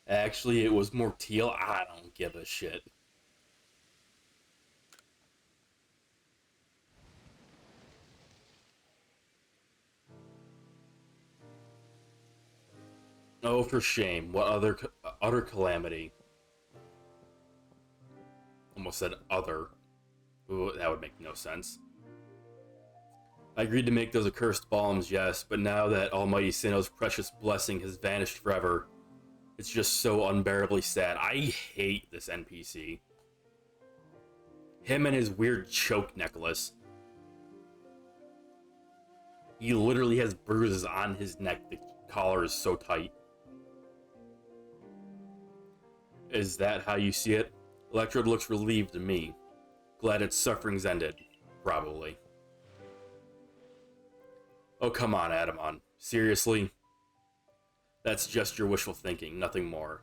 Actually, it was more teal. I don't give a shit. Oh, for shame. What utter calamity. Almost said other. Ooh, that would make no sense. I agreed to make those accursed bombs, yes, but now that Almighty Sinnoh's precious blessing has vanished forever, it's just so unbearably sad. I hate this NPC. Him and his weird choke necklace. He literally has bruises on his neck. The collar is so tight. Is that how you see it? Electrode looks relieved to me. Glad its suffering's ended. Probably. Oh, come on, Adamon. Seriously? That's just your wishful thinking, nothing more.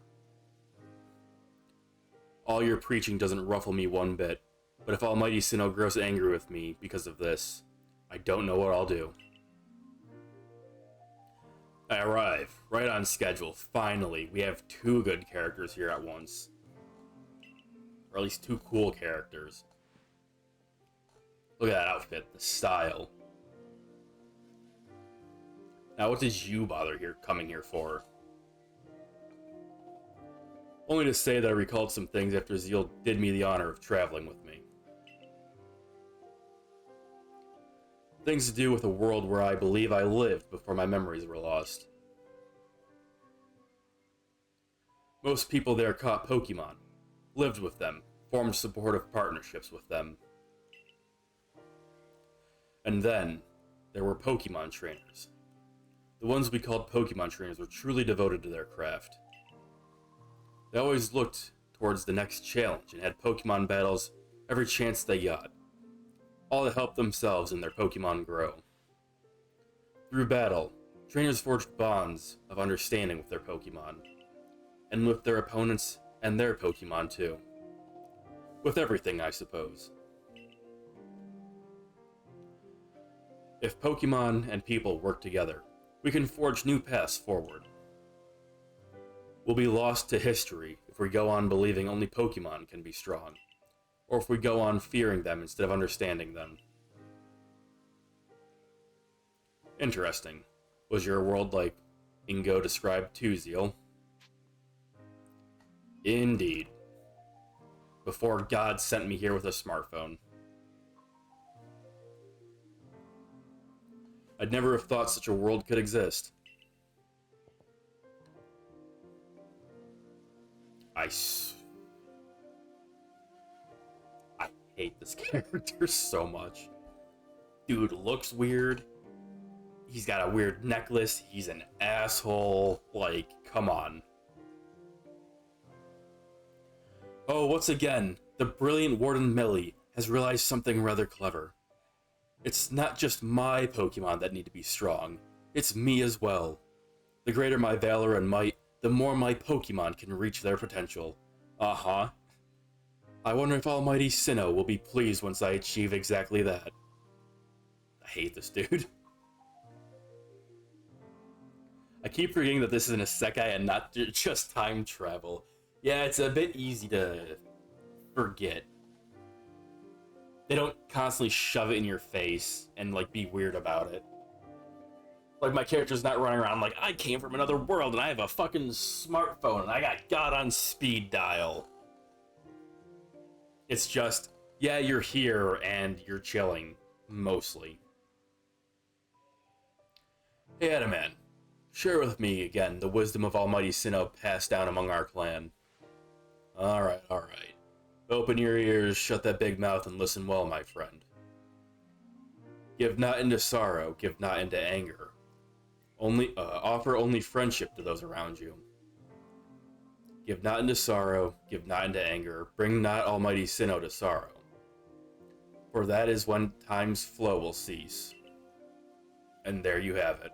All your preaching doesn't ruffle me one bit, but if Almighty Sinnoh grows angry with me because of this, I don't know what I'll do. I arrive, right on schedule. Finally, we have two good characters here at once. Or at least two cool characters. Look at that outfit, the style. Now, what did you bother coming here for? Only to say that I recalled some things after Zeal did me the honor of traveling with me. Things to do with a world where I believe I lived before my memories were lost. Most people there caught Pokémon, lived with them, formed supportive partnerships with them. And then, there were Pokémon trainers. The ones we called Pokémon trainers were truly devoted to their craft. They always looked towards the next challenge and had Pokémon battles every chance they got, all to help themselves and their Pokémon grow. Through battle, trainers forged bonds of understanding with their Pokémon, and with their opponents and their Pokémon too. With everything, I suppose. If Pokémon and people work together, we can forge new paths forward. We'll be lost to history if we go on believing only Pokémon can be strong, or if we go on fearing them instead of understanding them. Interesting. Was your world like Ingo described too, Zeal? Indeed. Before God sent me here with a smartphone. I'd never have thought such a world could exist. I hate this character so much. Dude looks weird. He's got a weird necklace. He's an asshole. Like, come on. Oh, once again, the brilliant Warden Millie has realized something rather clever. It's not just my Pokemon that need to be strong, it's me as well. The greater my valor and might, the more my Pokemon can reach their potential. Uh-huh. I wonder if Almighty Sinnoh will be pleased once I achieve exactly that. I hate this dude. keep forgetting that this is an isekai and not just time travel. Yeah, it's a bit easy to forget. They don't constantly shove it in your face and, like, be weird about it. Like, my character's not running around like, I came from another world and I have a fucking smartphone and I got God on speed dial. It's just, yeah, you're here and you're chilling, mostly. Hey, Adaman, share with me again the wisdom of Almighty Sinnoh passed down among our clan. Alright, alright. Open your ears, shut that big mouth, and listen well, my friend. Give not into sorrow, give not into anger. Offer only friendship to those around you. Give not into sorrow, give not into anger, bring not Almighty Sinnoh to sorrow. For that is when time's flow will cease. And there you have it.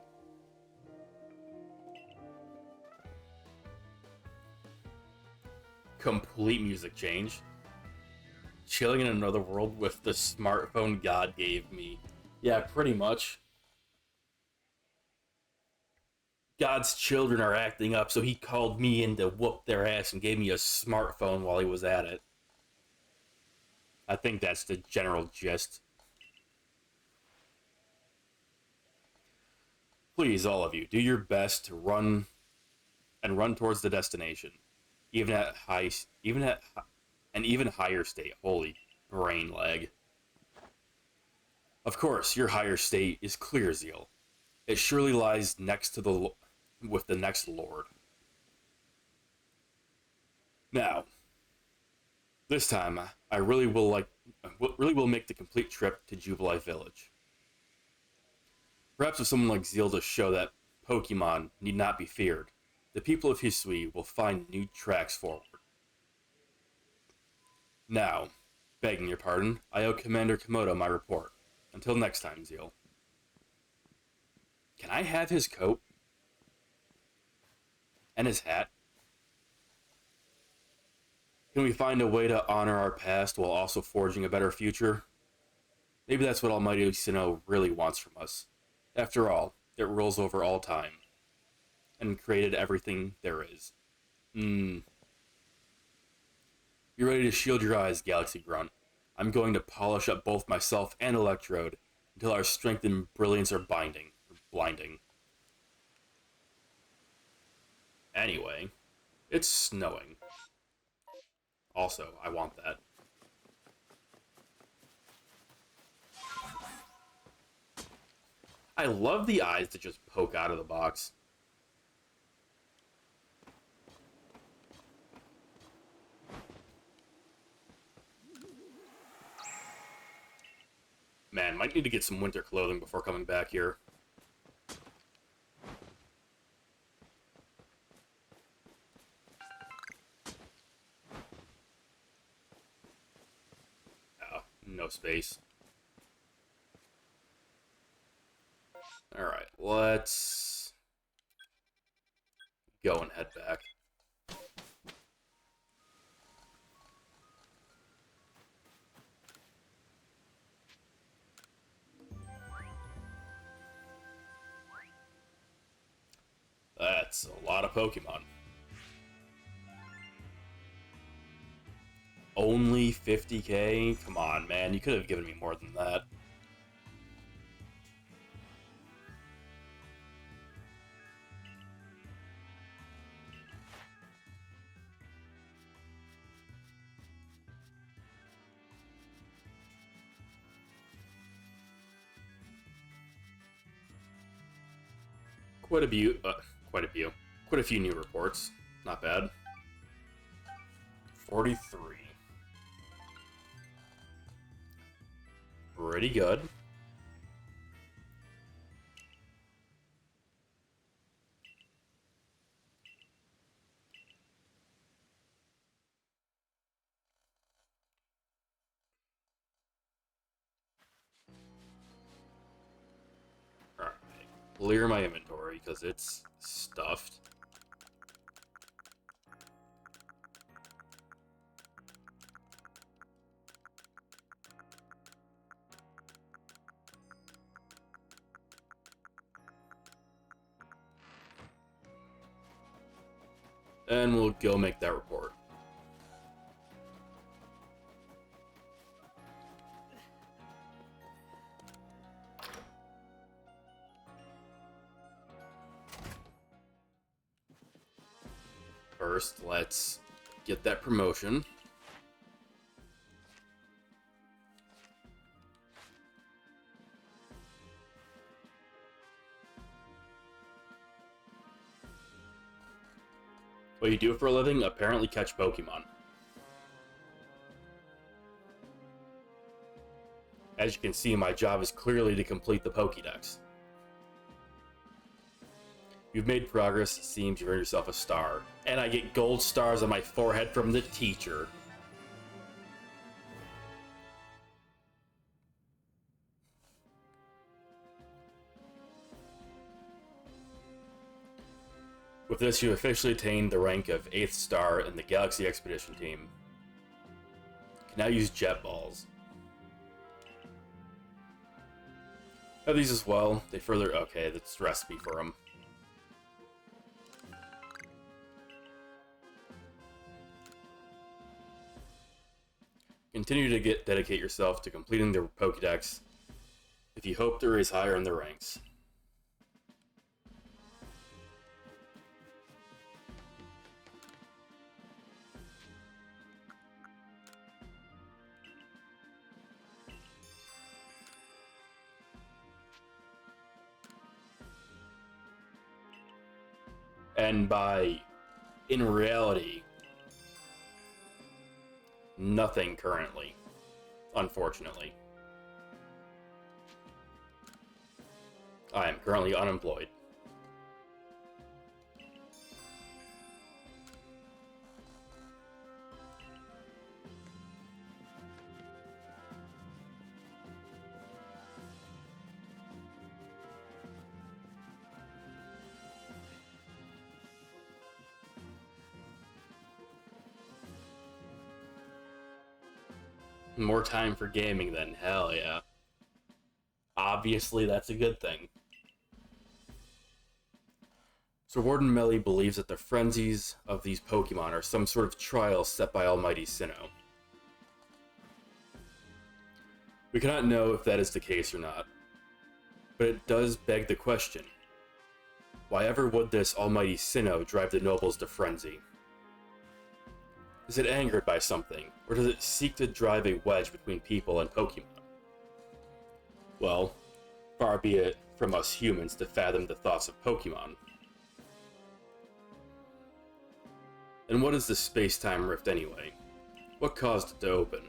Complete music change. Chilling in another world with the smartphone God gave me. Yeah, pretty much. God's children are acting up, so he called me in to whoop their ass and gave me a smartphone while he was at it. I think that's the general gist. Please, all of you, do your best to run towards the destination, even at an even higher state. Holy brain lag. Of course, your higher state is Clear Zeal. It surely lies next to with the next lord. Now, this time, I really will make the complete trip to Jubilife Village. Perhaps with someone like Zeal to show that Pokémon need not be feared, the people of Hisui will find new tracks forward. Now, begging your pardon, I owe Commander Komodo my report. Until next time, Zeal. Can I have his coat? And his hat? Can we find a way to honor our past while also forging a better future? Maybe that's what Almighty Sinnoh really wants from us. After all, it rules over all time. And created everything there is. Be ready to shield your eyes, Galaxy Grunt. I'm going to polish up both myself and Electrode until our strength and brilliance are blinding. Anyway, it's snowing. Also, I want that. I love the eyes that just poke out of the box. Man, might need to get some winter clothing before coming back here. Oh, no space. Alright, let's go and head back. That's a lot of Pokemon. Only 50k? Come on, man. You could have given me more than that. Quite a few new reports. Not bad. 43. Pretty good. Alright. Clear my inventory, because it's stuffed. and we'll go make that report. First, let's get that promotion. What you do for a living? Apparently catch Pokémon. As you can see, my job is clearly to complete the Pokédex. You've made progress. It seems you've earned yourself a star. And I get gold stars on my forehead from the teacher. With this, you officially attained the rank of 8th star in the Galaxy Expedition team. You can now use jet balls. Have these as well. They further... Okay, that's the recipe for them. Continue to dedicate yourself to completing the Pokédex if you hope to raise higher in the ranks. And by, in reality, nothing currently, unfortunately. I am currently unemployed. More time for gaming then, hell yeah. Obviously, that's a good thing. Sir Warden Melly believes that the frenzies of these Pokemon are some sort of trial set by Almighty Sinnoh. We cannot know if that is the case or not, but it does beg the question. Why ever would this Almighty Sinnoh drive the nobles to frenzy? Is it angered by something, or does it seek to drive a wedge between people and Pokemon? Well, far be it from us humans to fathom the thoughts of Pokemon. And what is the space-time rift anyway? What caused it to open?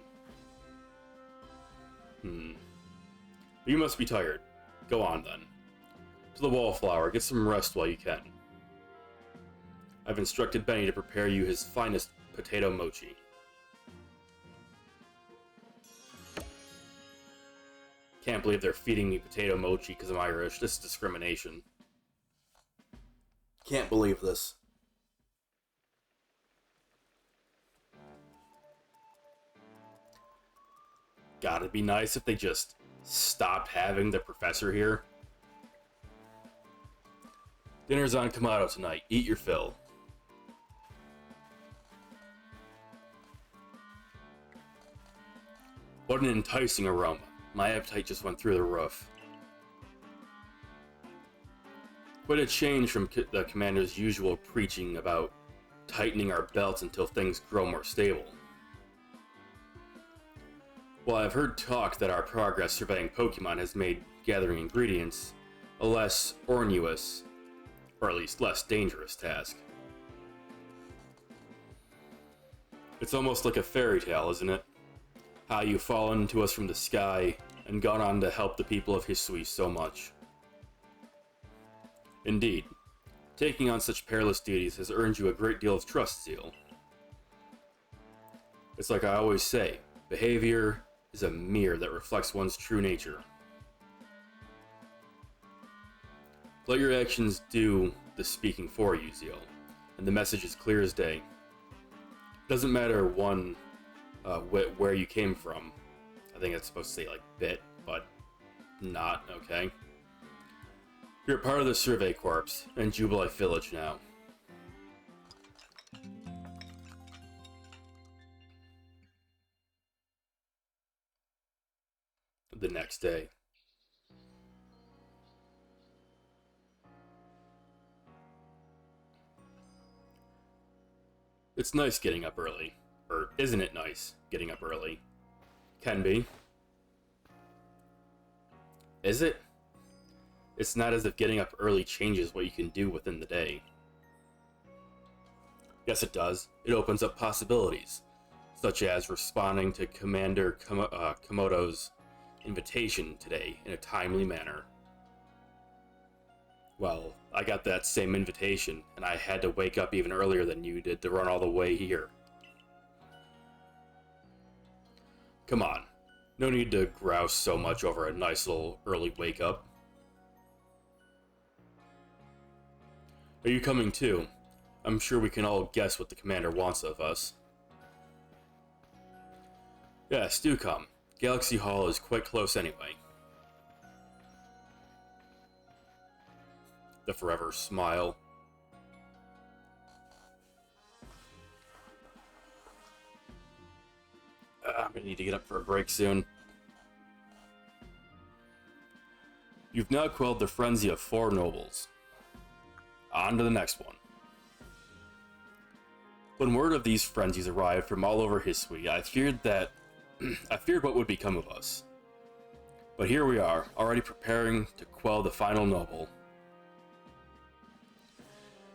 But you must be tired. Go on then. To the Wallflower, get some rest while you can. I've instructed Benny to prepare you his finest potato mochi. Can't believe they're feeding me potato mochi because I'm Irish. This is discrimination. Can't believe this. Gotta be nice if they just stopped having the professor here. Dinner's on Kamado tonight. Eat your fill. What an enticing aroma. My appetite just went through the roof. Quite a change from the commander's usual preaching about tightening our belts until things grow more stable. Well, I've heard talk that our progress surveying Pokemon has made gathering ingredients a less arduous, or at least less dangerous task. It's almost like a fairy tale, isn't it? How you've fallen to us from the sky and gone on to help the people of Hisui so much. Indeed, taking on such perilous duties has earned you a great deal of trust, Zeal. It's like I always say, behavior is a mirror that reflects one's true nature. Let your actions do the speaking for you, Zeal, and the message is clear as day. Doesn't matter where you came from. I think it's supposed to say like bit, but not, okay? You're part of the Survey Corps in Jubilife Village now. the next day. It's nice getting up early. Or isn't it nice getting up early? Can be. Is it? It's not as if getting up early changes what you can do within the day. Yes, it does. It opens up possibilities, such as responding to Commander Komodo's invitation today in a timely manner. Well, I got that same invitation, and I had to wake up even earlier than you did to run all the way here. Come on, no need to grouse so much over a nice little early wake-up. Are you coming too? I'm sure we can all guess what the commander wants of us. Yes, do come. Galaxy Hall is quite close anyway. The forever smile. I'm gonna need to get up for a break soon. You've now quelled the frenzy of 4 nobles. On to the next one. When word of these frenzies arrived from all over Hisui, I feared what would become of us. But here we are, already preparing to quell the final noble.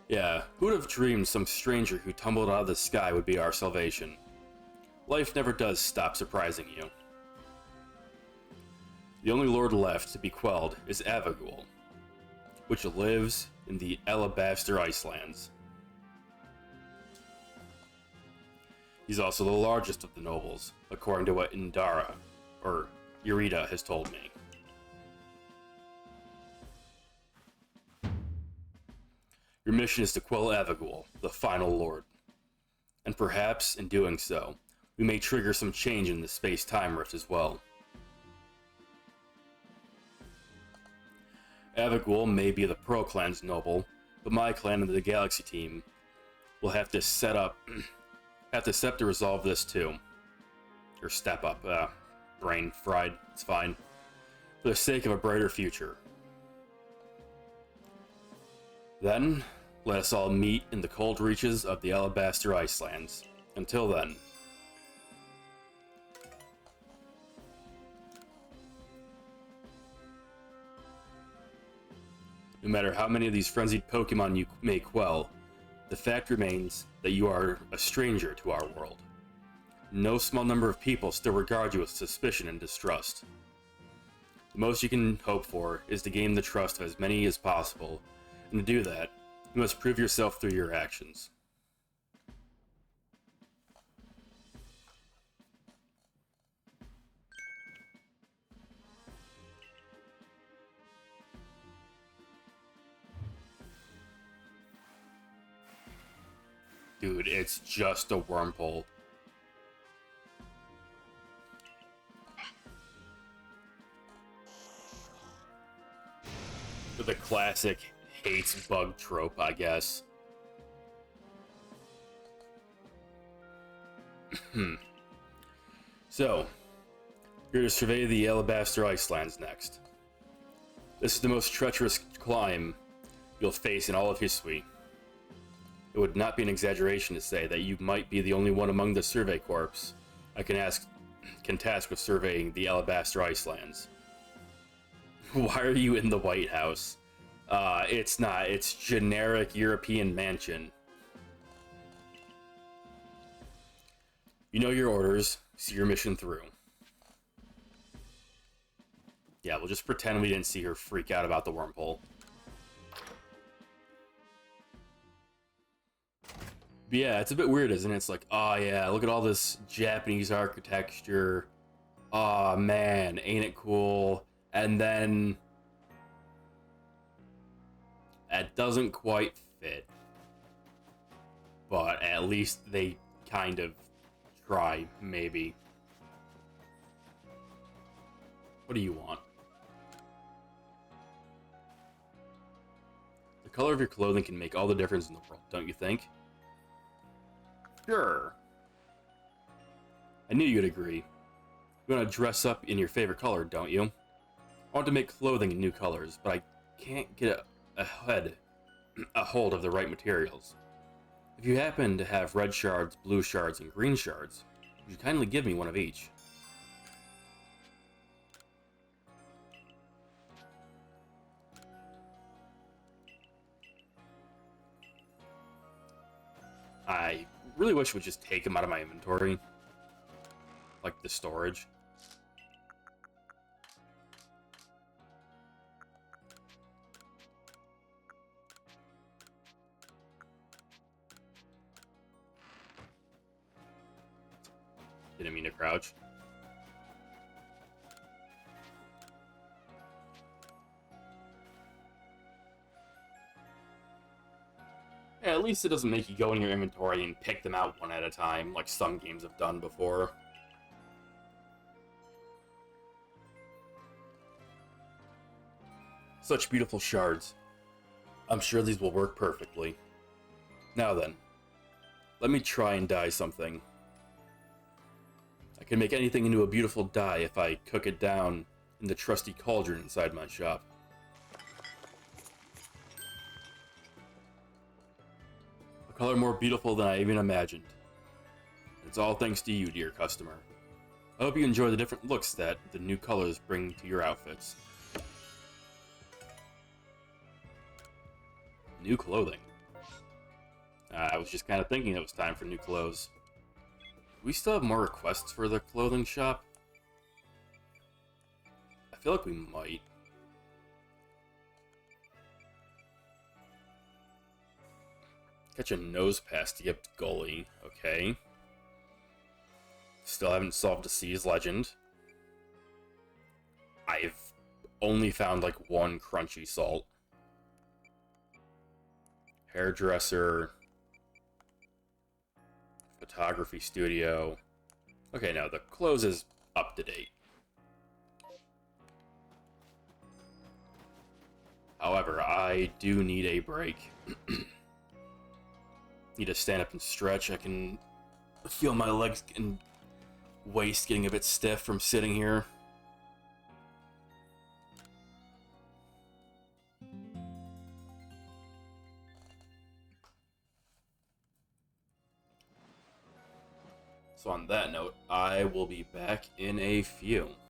Yeah, who would have dreamed some stranger who tumbled out of the sky would be our salvation? Life never does stop surprising you. The only lord left to be quelled is Avagul, which lives in the Alabaster Icelands. He's also the largest of the nobles, according to what Yurita has told me. Your mission is to quell Avagul, the final lord. And perhaps, in doing so, we may trigger some change in the space-time rift as well. Avagul may be the Pearl Clan's noble, but my clan and the Galaxy team will have to step to resolve this too. Or step up. Brain fried. It's fine. For the sake of a brighter future. Then, let us all meet in the cold reaches of the Alabaster Icelands. Until then. No matter how many of these frenzied Pokémon you may quell, the fact remains that you are a stranger to our world. No small number of people still regard you with suspicion and distrust. The most you can hope for is to gain the trust of as many as possible, and to do that, you must prove yourself through your actions. Dude, it's just a wormhole. The classic hates bug trope, I guess. So, you're to survey the Alabaster Icelands next. This is the most treacherous climb you'll face in all of Hisui. It would not be an exaggeration to say that you might be the only one among the survey corps I can task with surveying the Alabaster Icelands. Why are you in the White House? It's not. It's generic European mansion. You know your orders. See your mission through. Yeah, we'll just pretend we didn't see her freak out about the wormhole. But yeah, it's a bit weird, isn't it? It's like, oh yeah, look at all this Japanese architecture. Oh man, ain't it cool? And then that doesn't quite fit. But at least they kind of try, maybe. What do you want? The color of your clothing can make all the difference in the world, don't you think? Sure. I knew you'd agree. You want to dress up in your favorite color, don't you? I want to make clothing in new colors, but I can't get a hold of the right materials. If you happen to have red shards, blue shards, and green shards, would you kindly give me one of each? I really wish it would just take them out of my inventory. Like the storage. Didn't mean to crouch. Yeah, at least it doesn't make you go in your inventory and pick them out one at a time, like some games have done before. Such beautiful shards. I'm sure these will work perfectly. Now then, let me try and dye something. I can make anything into a beautiful dye if I cook it down in the trusty cauldron inside my shop. A color more beautiful than I even imagined. It's all thanks to you, dear customer. I hope you enjoy the different looks that the new colors bring to your outfits. New clothing. I was just kind of thinking it was time for new clothes. Do we still have more requests for the clothing shop? I feel like we might. Catch a nose pass to get Gully. Okay. Still haven't solved a Sea's legend. I've only found like one crunchy salt. Hairdresser. Photography studio. Okay, now the clothes is up to date. However, I do need a break. Need to stand up and stretch. I can feel my legs and waist getting a bit stiff from sitting here. So on that note, I will be back in a few.